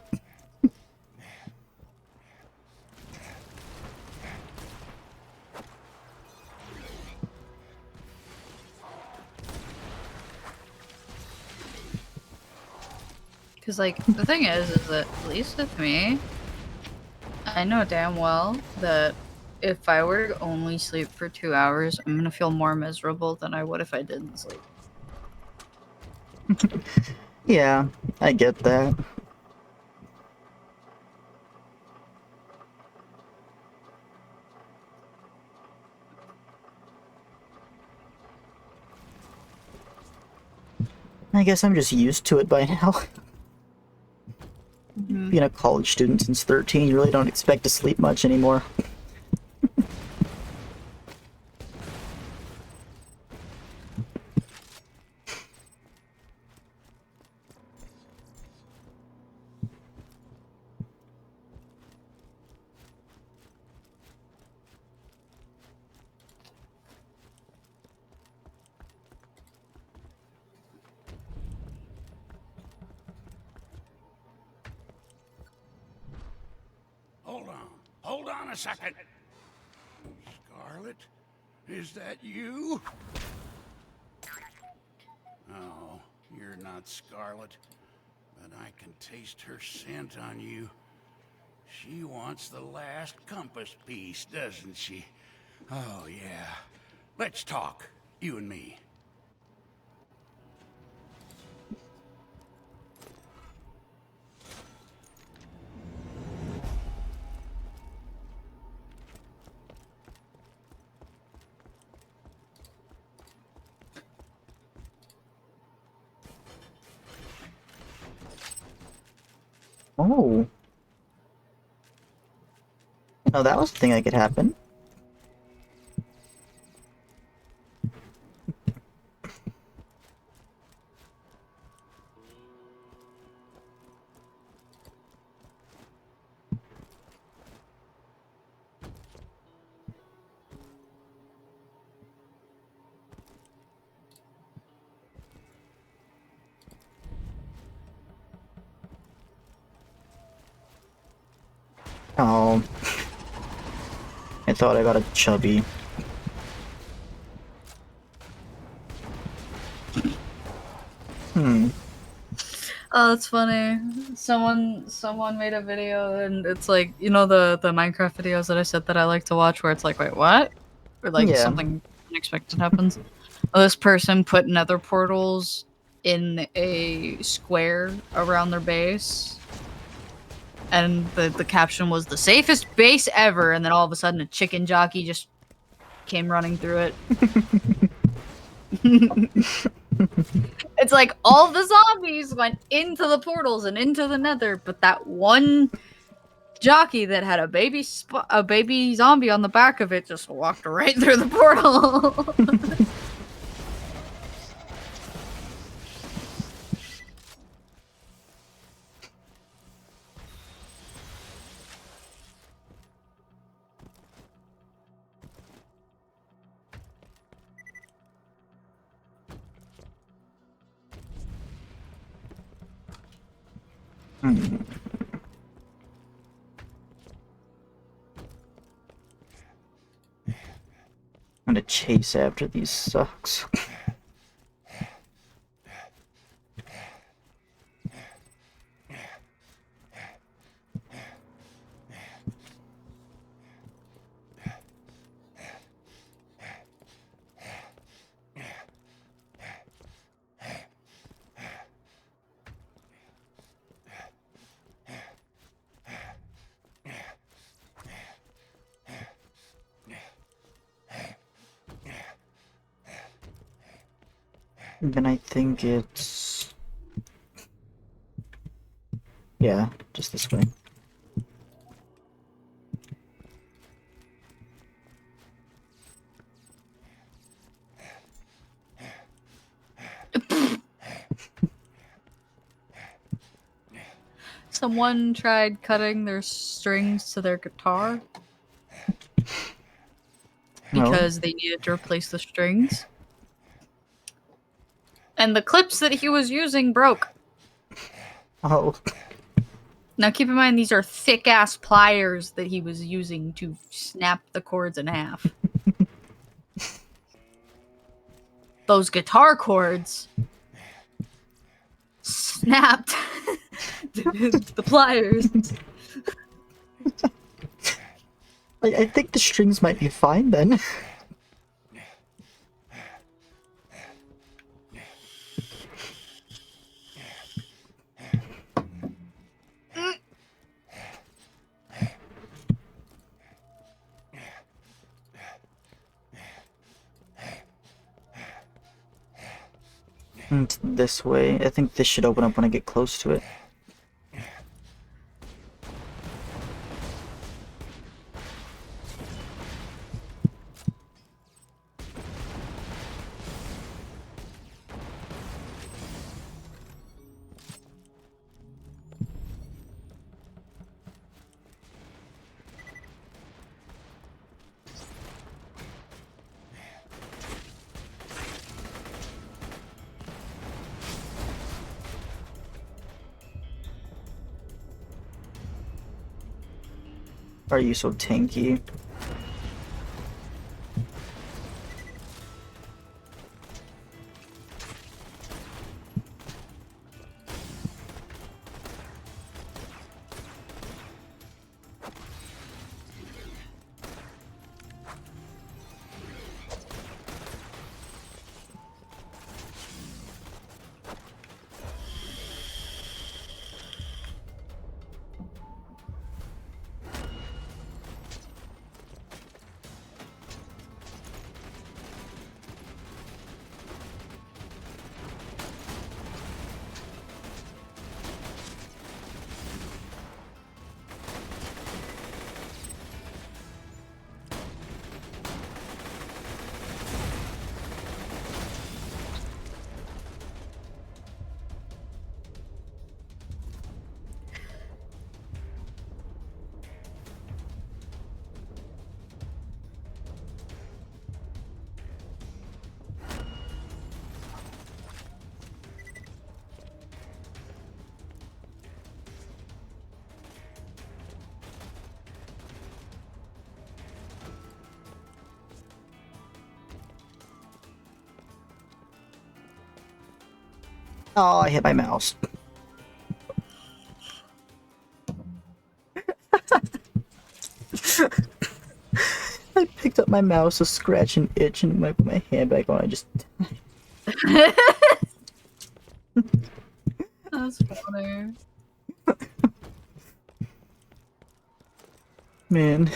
Because, like, the thing is that, at least with me, I know damn well that if I were to only sleep for 2 hours, I'm gonna feel more miserable than I would if I didn't sleep. Yeah, I get that. I guess I'm just used to it by now. Being a college student since 13, you really don't expect to sleep much anymore. Hold on a second. Scarlet, is that you? Oh, you're not Scarlet, but I can taste her scent on you. She wants the last compass piece, doesn't she? Oh, yeah. Let's talk, you and me. Oh. Oh, that was a thing that could happen. Oh. I thought I got a chubby. Hmm. Oh, that's funny. Someone made a video and it's like, you know, the Minecraft videos that I said that I like to watch where it's like, wait, what? Or like Yeah. something unexpected happens. Well, this person put nether portals in a square around their base. And the caption was the safest base ever, and then all of a sudden a chicken jockey just came running through it. It's like all the zombies went into the portals and into the nether, but that one jockey that had a baby zombie on the back of it just walked right through the portal. Hmm. I'm gonna chase after these sucks. Then I think it's... Yeah, just this way. Someone tried cutting their strings to their guitar because they needed to replace the strings. And the clips that he was using broke. Oh. Now keep in mind these are thick ass pliers that he was using to snap the cords in half. Those guitar cords snapped the pliers. I think the strings might be fine then. It's this way. I think this should open up when I get close to it. Are you so tanky? Oh, I hit my mouse. I picked up my mouse, a scratch and itch, and when I put my hand back on, I just... That's funny. Man.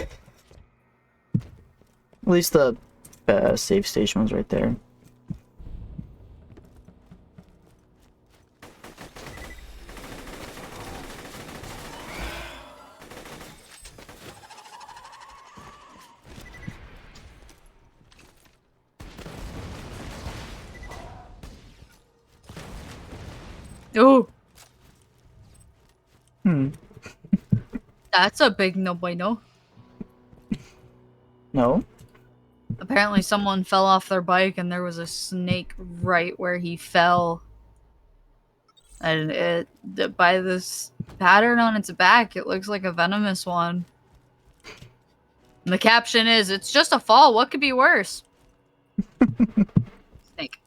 At least the save station was right there. Oh. Hmm. That's a big no bueno. No? Apparently someone fell off their bike and there was a snake right where he fell. And by this pattern on its back, it looks like a venomous one. And the caption is, "It's just a fall, what could be worse?" Snake.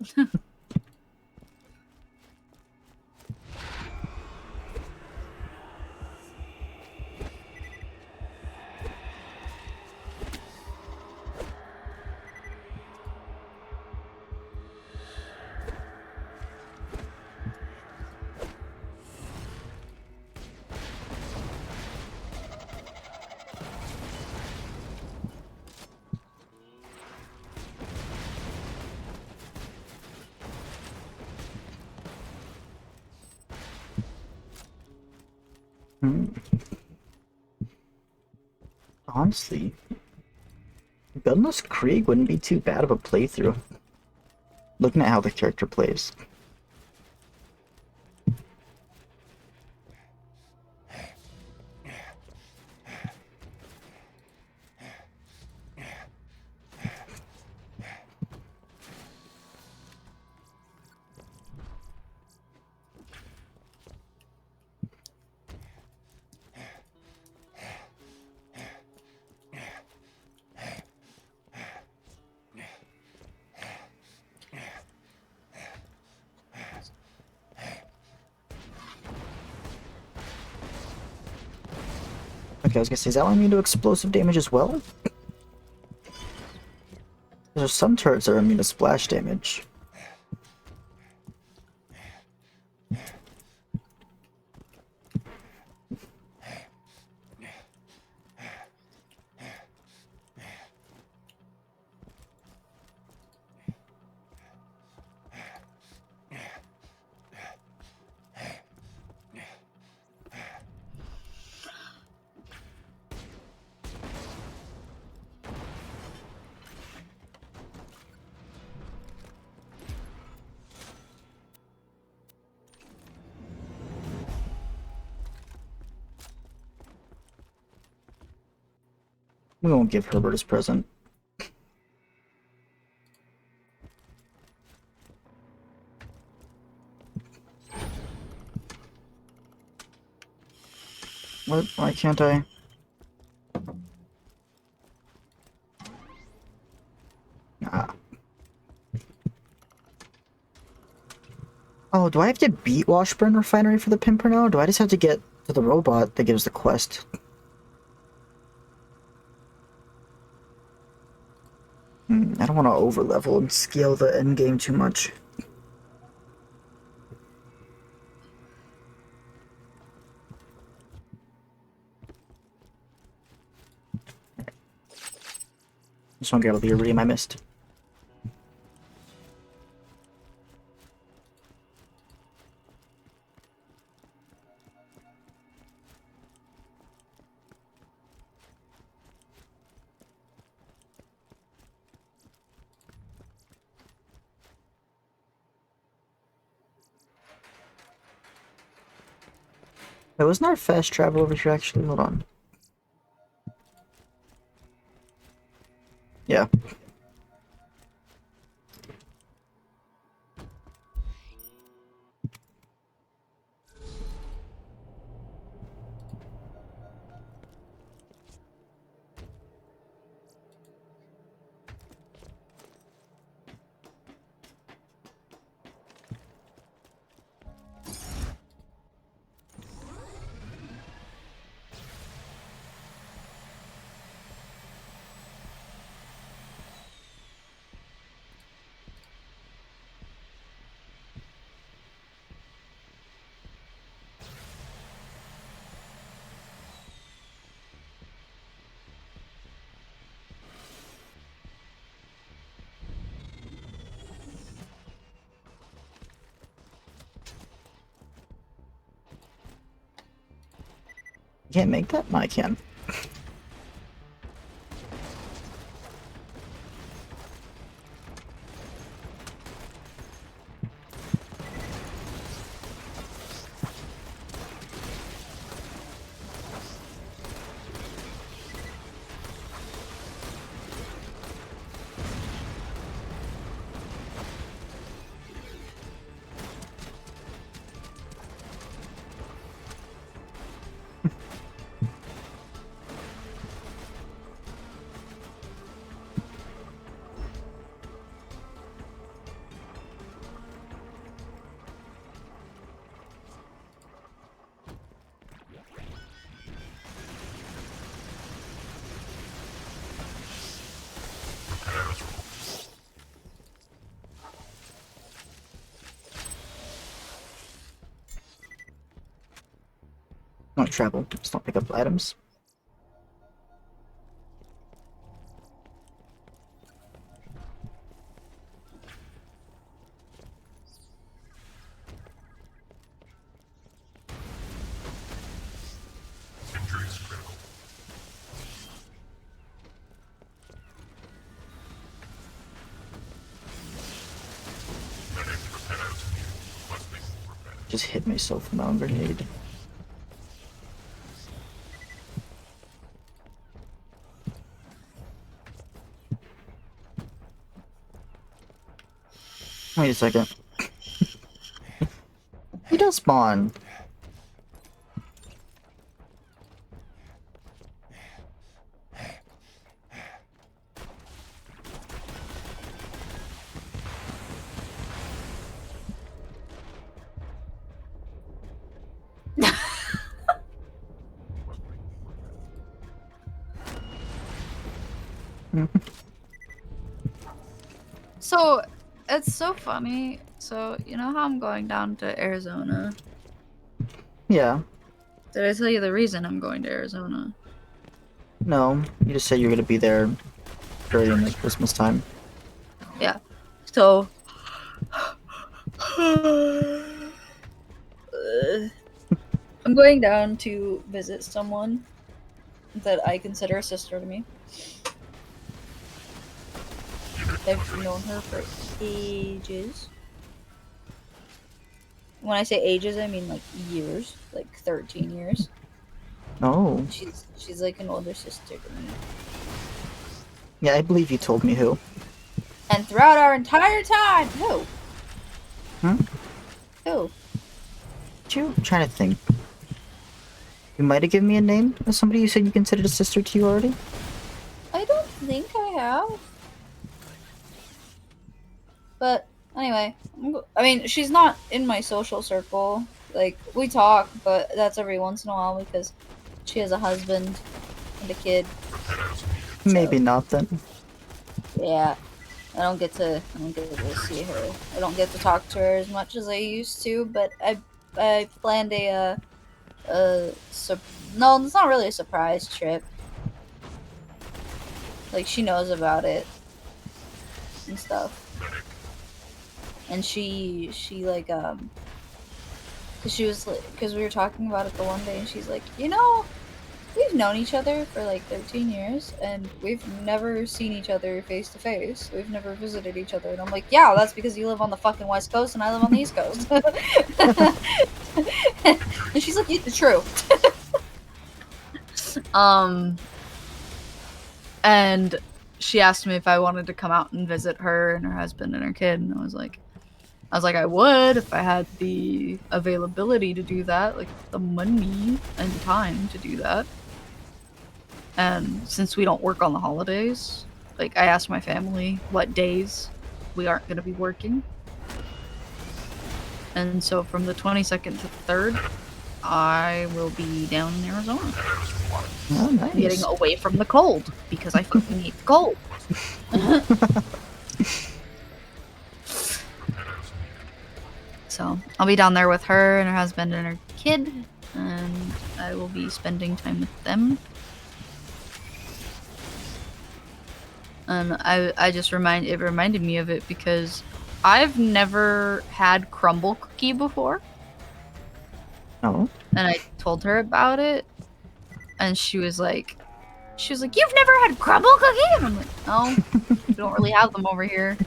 Hmm. Honestly, Gunless Krieg wouldn't be too bad of a playthrough. Looking at how the character plays. Okay, I was gonna say, is that one immune to explosive damage as well? There's some turrets that are immune to splash damage. We won't give Herbert his present. What? Why can't I? Ah. Oh, do I have to beat Washburn Refinery for the Pimper now? Or do I just have to get to the robot that gives the quest? I don't want to overlevel and scale the endgame too much. Just want to get all the iridium I missed. Wait, wasn't there fast travel over here actually? Hold on. Yeah. You can't make that? No, I can. Not travel, just don't pick up items. just hit myself with my own grenade. Wait a second. He does spawn. So, it's so funny. So, you know how I'm going down to Arizona? Yeah. Did I tell you the reason I'm going to Arizona? No, you just said you're gonna be there during like Christmas time. Yeah. So, I'm going down to visit someone that I consider a sister to me. I've known her for ages. When I say ages, I mean like years, like 13 years. Oh. She's like an older sister to me. Yeah, I believe you told me who. And throughout our entire time, who? Hmm? Who? I'm trying to think. You might have given me a name of somebody you said you considered a sister to you already? I don't think I have. But anyway, I mean, she's not in my social circle. Like, we talk, but that's every once in a while because she has a husband and a kid. Maybe not then. Yeah. I don't get to see her. I don't get to talk to her as much as I used to, but I planned no, it's not really a surprise trip. Like, she knows about it and stuff. And she like, cause we were talking about it the one day, and she's like, you know, we've known each other for like 13 years, and we've never seen each other face to face. We've never visited each other. And I'm like, yeah, that's because you live on the fucking West Coast and I live on the East Coast. And she's like, it's true. And she asked me if I wanted to come out and visit her and her husband and her kid, and I was like, I would if I had the availability to do that, like the money and time to do that. And since we don't work on the holidays, like I asked my family what days we aren't going to be working. And so from the 22nd to the 3rd, I will be down in Arizona. Oh, nice. Getting away from the cold, because I fucking hate the cold. So I'll be down there with her and her husband and her kid, and I will be spending time with them. And it reminded me of it because I've never had crumble cookie before. Oh. And I told her about it, and she was like, you've never had crumble cookie? And I'm like, no, we don't really have them over here.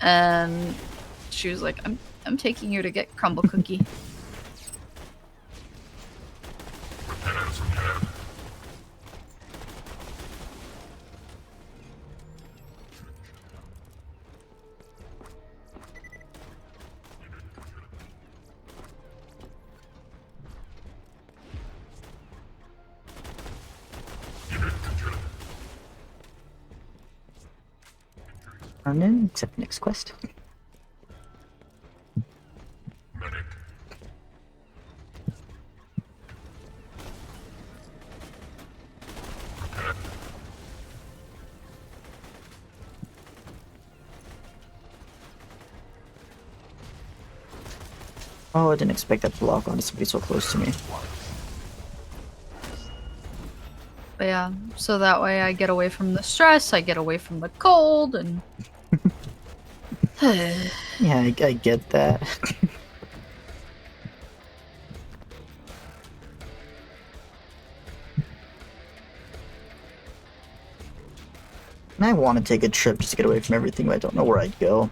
And she was like, I'm taking you to get crumble cookie. And then accept next quest. Oh, I didn't expect that to lock onto somebody so close to me. But yeah, so that way I get away from the stress, I get away from the cold, and... Yeah, I get that. And I want to take a trip just to get away from everything, but I don't know where I'd go.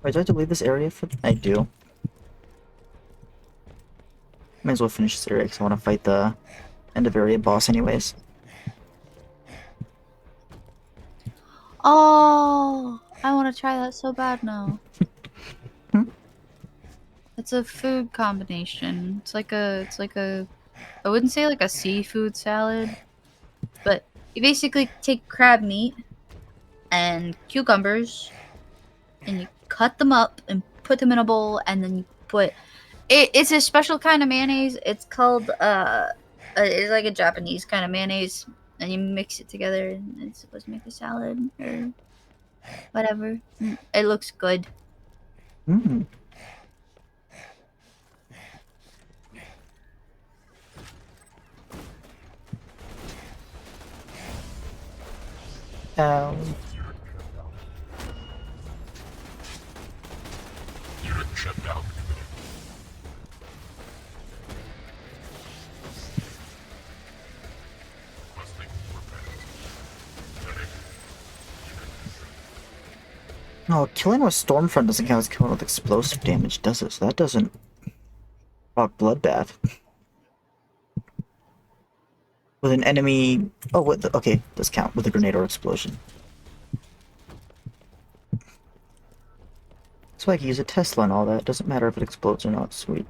Wait, do I have to leave this area for? I do. Might as well finish this area because I want to fight the end of area boss anyways. Oh, I want to try that so bad now. It's a food combination. It's like a, I wouldn't say like a seafood salad, but you basically take crab meat and cucumbers and you cut them up and put them in a bowl, and then you put it's a special kind of mayonnaise. It's called it's like a Japanese kind of mayonnaise, and you mix it together and it's supposed to make a salad or whatever. It looks good. Mm. Shut down. No, killing with Stormfront doesn't count as killing with explosive damage, does it? So that doesn't proc Bloodbath. With an enemy... Oh, what the... Okay, does count with a grenade or explosion. That's why I can use a Tesla and all that. Doesn't matter if it explodes or not. Sweet.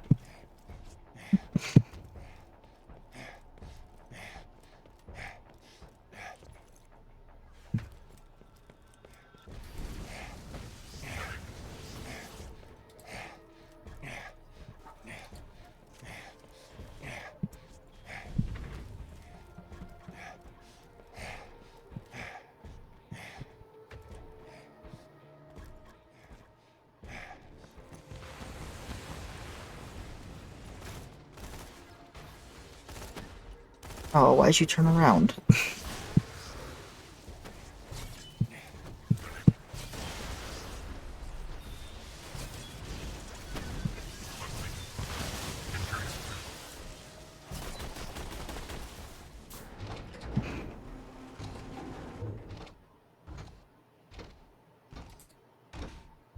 Oh, why'd you turn around?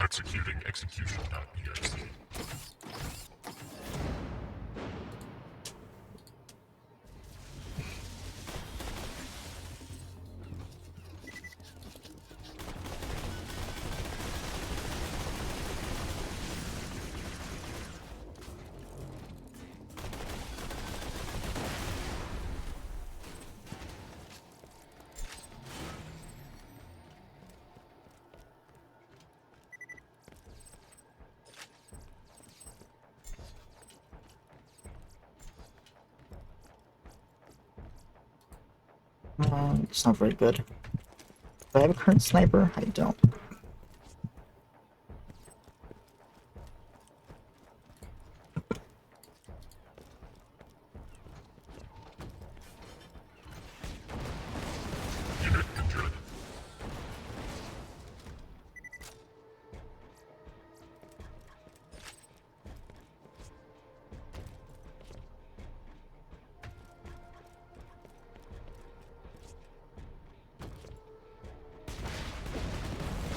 Executing execution.exe. It's not very good. Do I have a current sniper? I don't.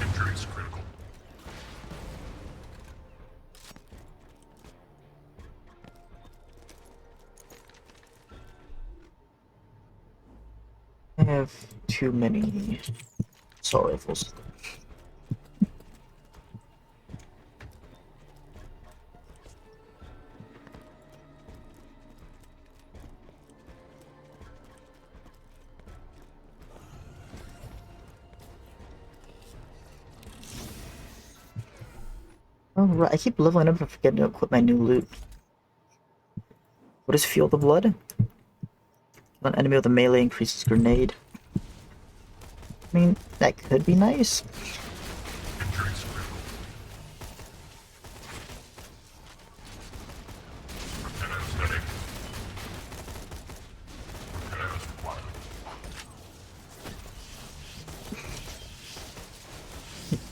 Injuries critical. I have too many assault rifles. Oh, right. I keep leveling up and forgetting to equip my new loot. What is Fuel the Blood? An enemy with a melee increases grenade. I mean, that could be nice.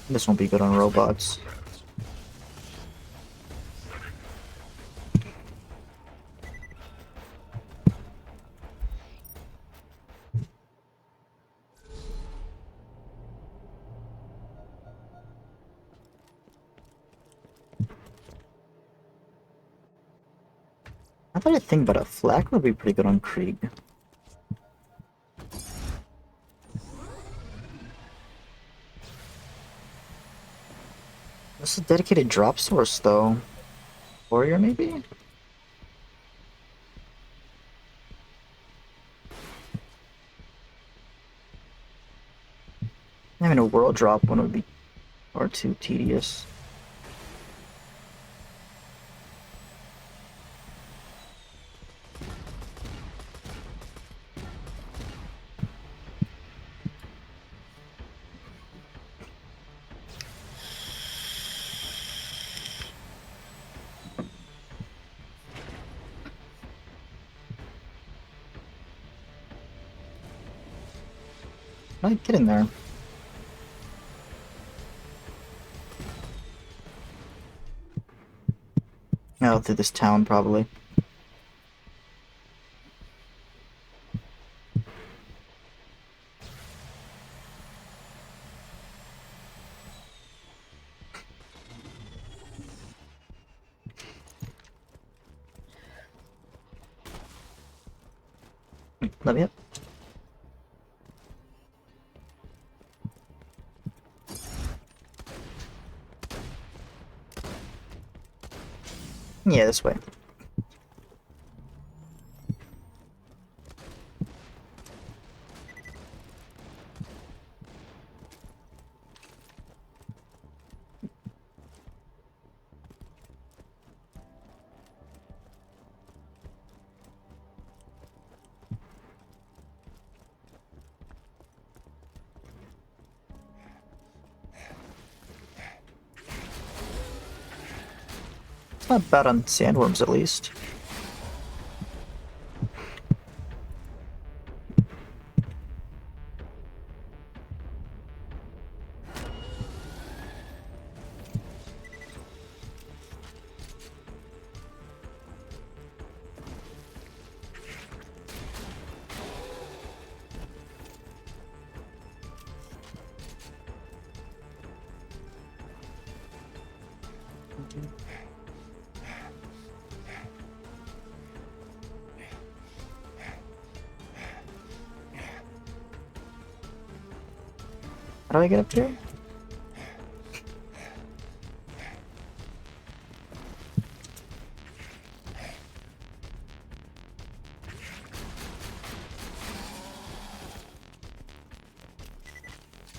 This won't be good on robots. thought I'd think about it. Flak would be pretty good on Krieg. This is a dedicated drop source, though. Warrior, maybe? Having a world drop one would be far too tedious. Right, get in there. Oh, through this town, probably. Let me up. Yeah, this way. It's not bad on sandworms, at least. How do I get up here?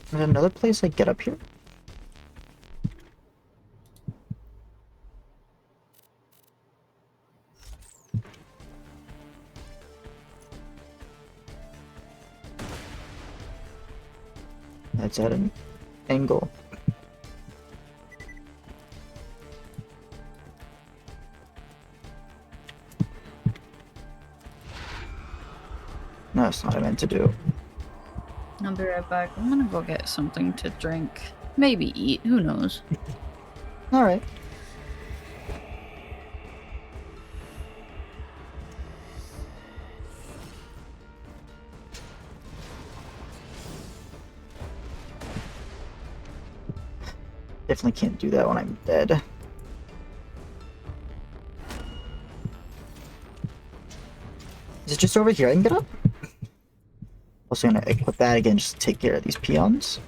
Is there another place I get up here? That's at an angle. No, that's not what I meant to do. I'll be right back. I'm gonna go get something to drink. Maybe eat. Who knows? Alright. Definitely can't do that when I'm dead. Is it just over here I can get up? Also gonna equip that again just to take care of these peons.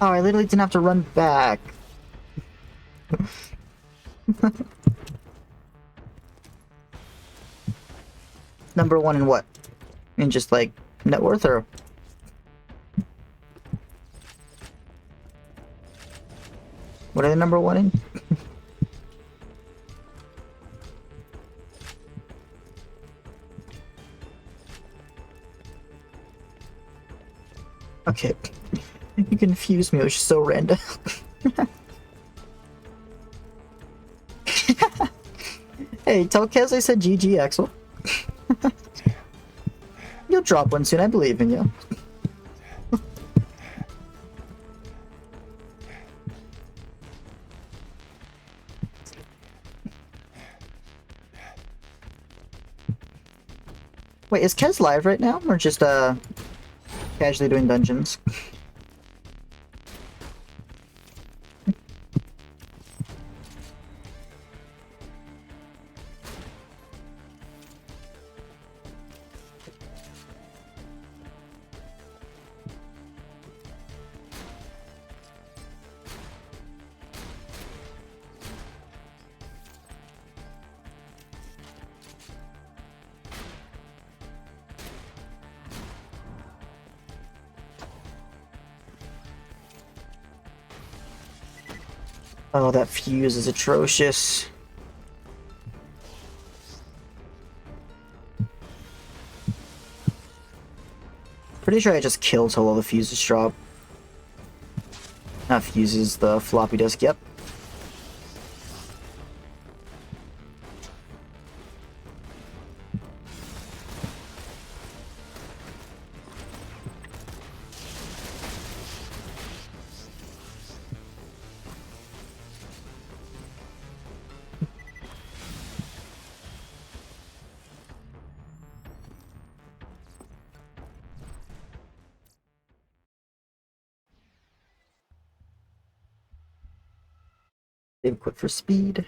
Oh, I literally didn't have to run back. Number one in what? In just like net worth or? What are they number one in? Okay. You confused me, it was just so random. Hey, tell Kez I said GG, Axel. You'll drop one soon, I believe in you. Wait, is Kez live right now, or just casually doing dungeons? Oh, that fuse is atrocious. Pretty sure I just killed till all the fuses drop. Not fuses, the floppy disk, yep. Save quit for speed.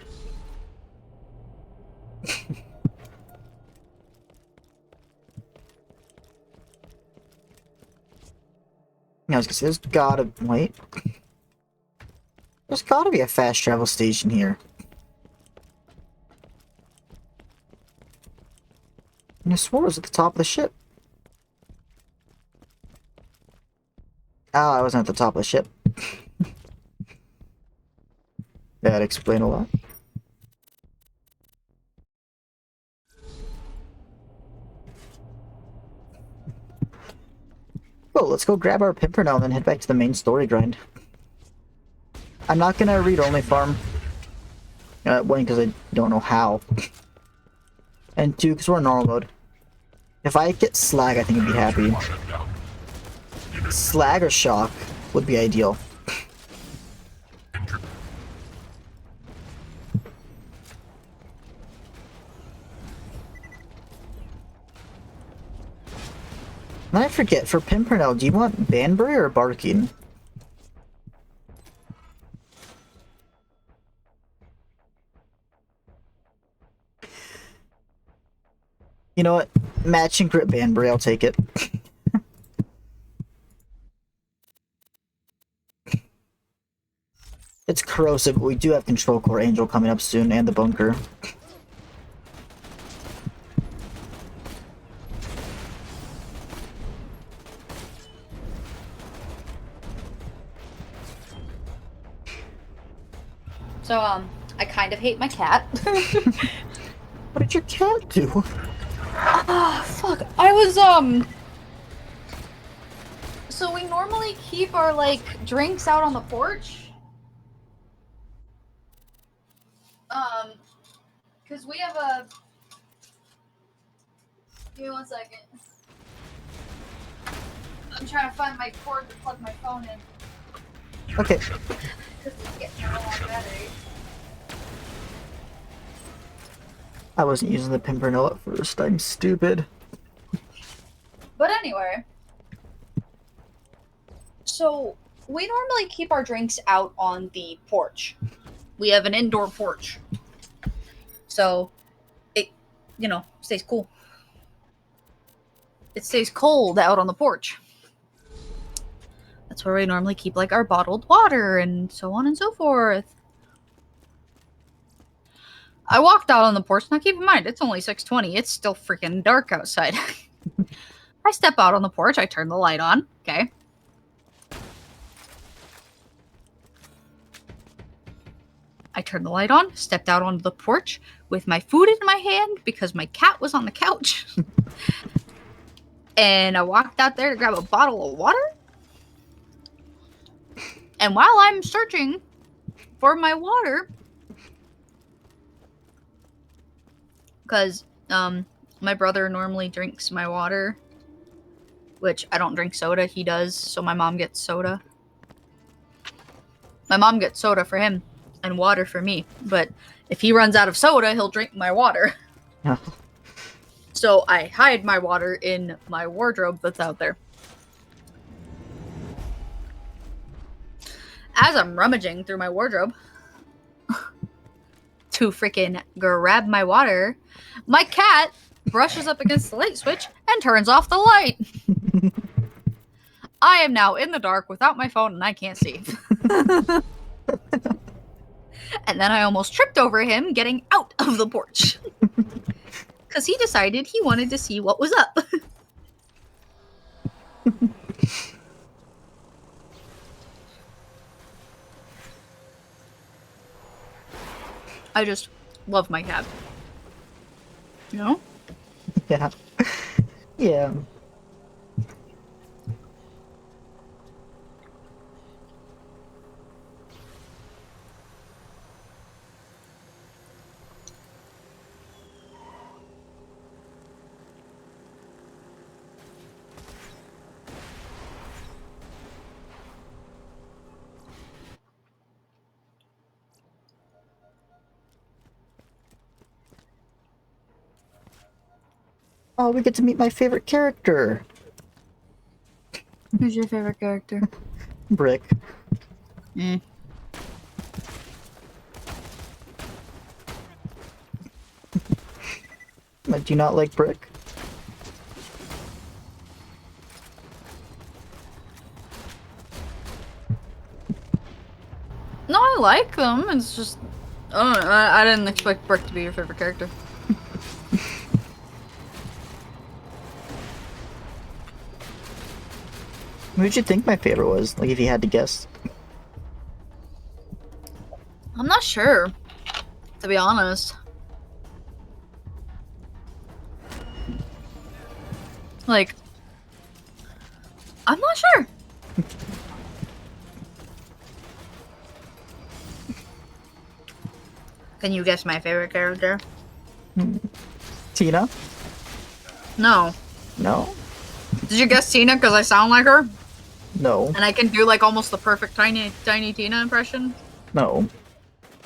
I was gonna say, there's gotta wait. There's gotta be a fast travel station here. I swore it was at the top of the ship. Oh, I wasn't at the top of the ship. That'd explain a lot. Well, let's go grab our Pimpernel and then head back to the main story grind. I'm not gonna read only farm. One, because I don't know how. And two, because we're in normal mode. If I get slag, I think I'd be happy. Slag or shock would be ideal. Then I forget, for Pimpernel, do you want Banbury or Barking? You know what? Matching Grip Banbury, I'll take it. It's corrosive, but we do have Control Core Angel coming up soon, and the bunker. So, I kind of hate my cat. What did your cat do? Ah, fuck. I was, So we normally keep our, like, drinks out on the porch. Because we have a... Give me 1 second. I'm trying to find my cord to plug my phone in. Okay. Because it's getting low on battery. I wasn't using the Pimpernel at first, I'm stupid. But anyway. So, we normally keep our drinks out on the porch. We have an indoor porch. So, it, you know, stays cool. It stays cold out on the porch. That's where we normally keep, like, our bottled water and so on and so forth. I walked out on the porch. Now, keep in mind, it's only 6:20. It's still freaking dark outside. I step out on the porch. I turn the light on. Okay. I turned the light on, stepped out onto the porch with my food in my hand because my cat was on the couch. And I walked out there to grab a bottle of water. And while I'm searching for my water, because my brother normally drinks my water, which I don't drink soda, he does, so my mom gets soda. My mom gets soda for him and water for me, but if he runs out of soda, he'll drink my water. Yeah. So I hide my water in my wardrobe that's out there. As I'm rummaging through my wardrobe to freaking grab my water, my cat brushes up against the light switch and turns off the light. I am now in the dark without my phone and I can't see. And then I almost tripped over him getting out of the porch. Because he decided he wanted to see what was up. I just love my cat. You know? Yeah. Yeah. Oh, we get to meet my favorite character. Who's your favorite character? Brick. Mm. Do you not like Brick? No, I like them. It's just I don't know. I didn't expect Brick to be your favorite character. Who did you think my favorite was? Like, if you had to guess. I'm not sure, to be honest. Like, I'm not sure. Can you guess my favorite character? Tina? No. No? Did you guess Tina because I sound like her? No. And I can do like almost the perfect tiny Tina impression? No.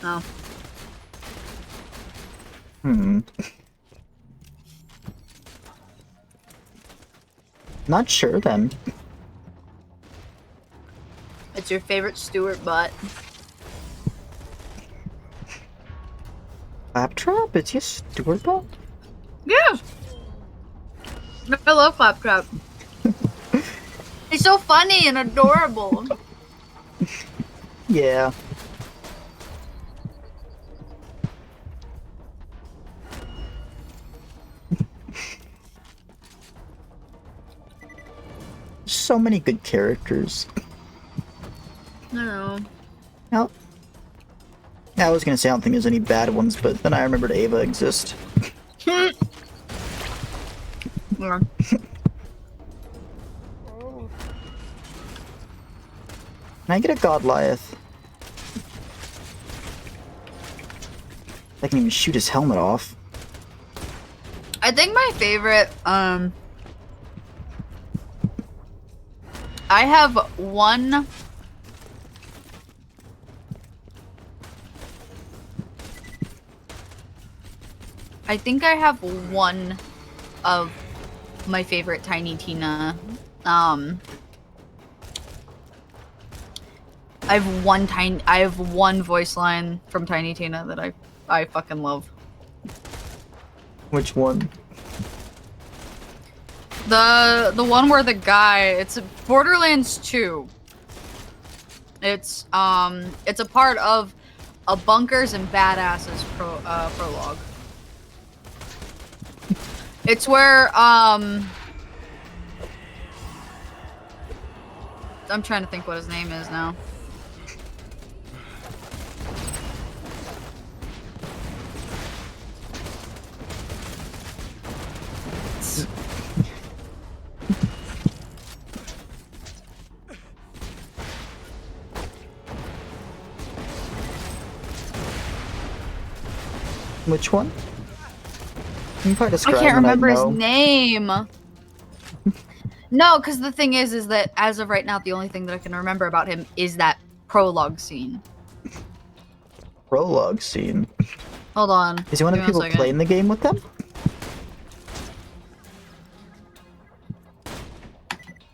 No. Not sure then. It's your favorite Stuart butt. Claptrap? It's your Stuart butt? Yeah. I love Claptrap. He's so funny and adorable. Yeah. So many good characters. I know. Now, I was gonna say I don't think there's any bad ones, but then I remembered Ava exists. Yeah. Can I get a Godliath? I can even shoot his helmet off. I think my favorite, I have one. I think I have one of my favorite Tiny Tina. I have one voice line from Tiny Tina that I fucking love. Which one? The one where the guy, it's Borderlands 2. It's a part of a Bunkers and Badasses prologue. It's where I'm trying to think what his name is now. Which one? You can probably I describe can't and I'd remember his know. name. No, because the thing is that as of right now, the only thing that I can remember about him is that prologue scene. Prologue scene? Hold on. Is he one of the Give me people 1 second. playing the game with them?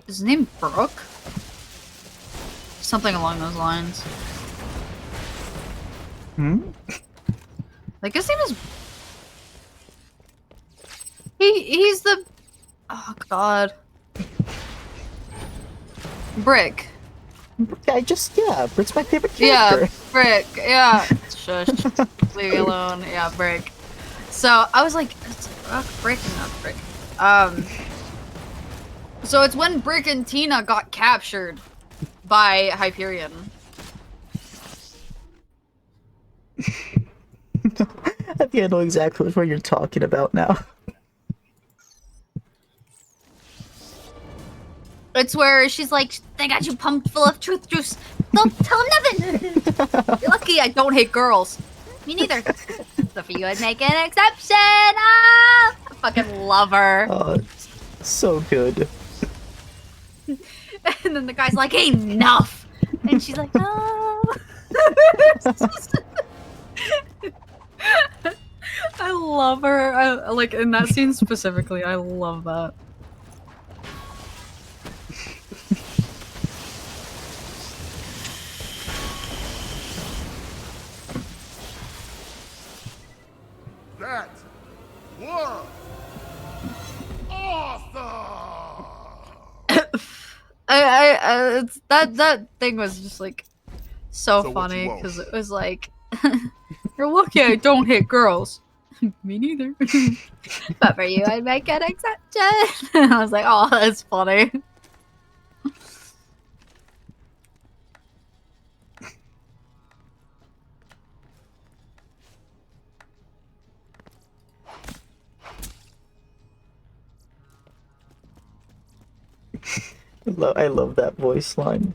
Is his name Brooke? Something along those lines. Like his name is. He's the. Oh God. Brick. Yeah, Brick's my favorite character. Yeah, Brick. Yeah. Shush. Leave me alone. Yeah, Brick. So I was like, it's Brick, not Brick. So it's when Brick and Tina got captured by Hyperion. I think I know exactly what you're talking about now. It's where she's like, they got you pumped full of truth juice. Don't tell them nothing. You're lucky I don't hate girls. Me neither. So for you, I'd make an exception. Ah, I fucking love her. Oh, so good. And then the guy's like, enough. And she's like, no. I love her. I, like, in that scene specifically, I love that. That was awesome! It's, that thing was just like so funny because it was like, you're lucky I don't hit girls. Me neither. But for you, I'd make an exception. I was like, oh, that's funny. I love that voice line.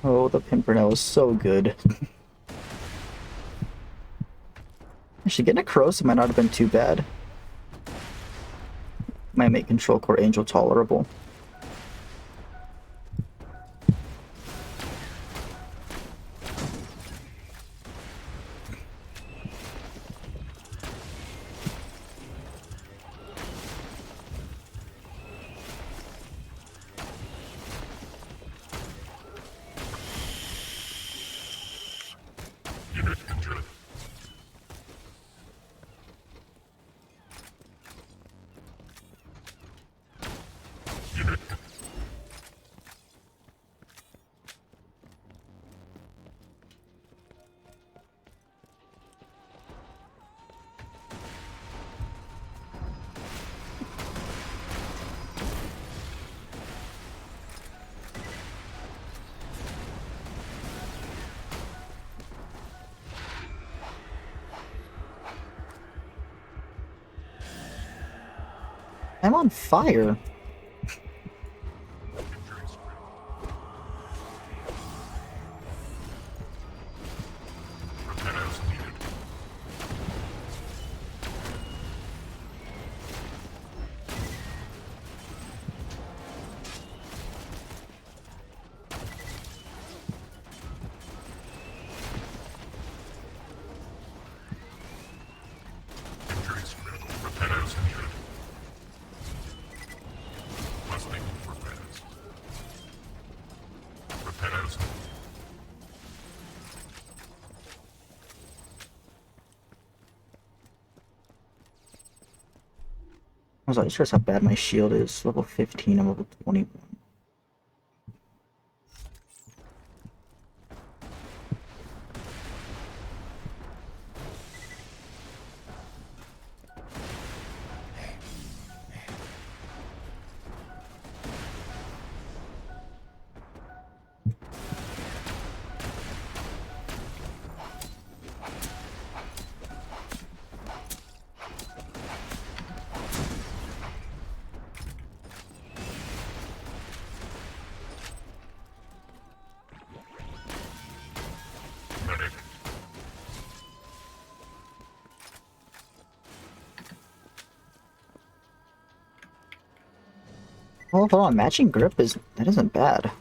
Oh, the Pimpernel is so good. Actually, getting a corrosive might not have been too bad. Might make Control Core Angel tolerable. I'm on fire. I was like, just how bad my shield is. Level 15, I'm level 21. Oh, hold on, matching grip that isn't bad.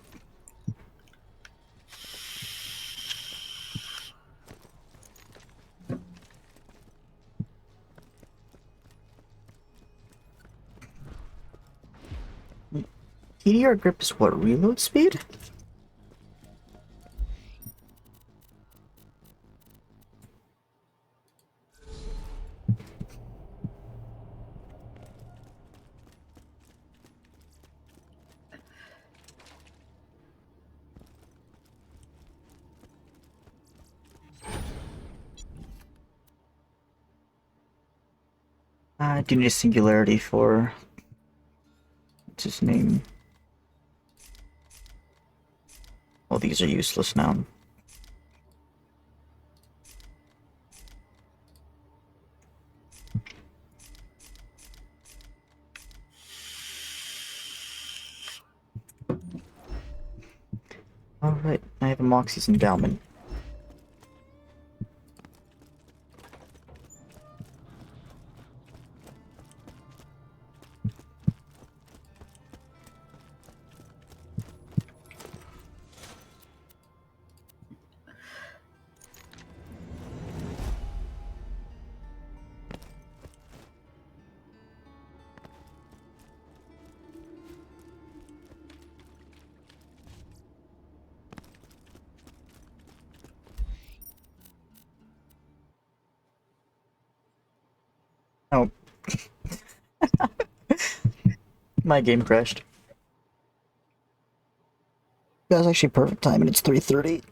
PDR grip is what, reload speed? I do need a singularity for... what's his name? Oh, these are useless now. Alright, I have a Moxie's endowment. Oh. My game crashed. That was actually perfect time, and it's 3:30.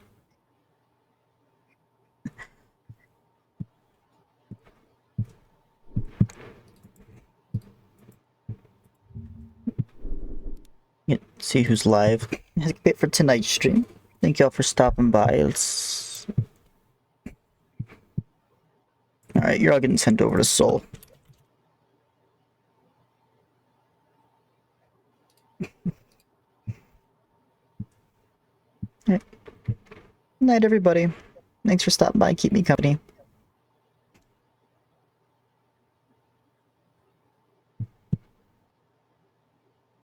Let's see who's live. That's a bit for tonight's stream. Thank y'all for stopping by. Let's... Alright, you're all getting sent over to Seoul. Right. Night, everybody. Thanks for stopping by. Keep me company.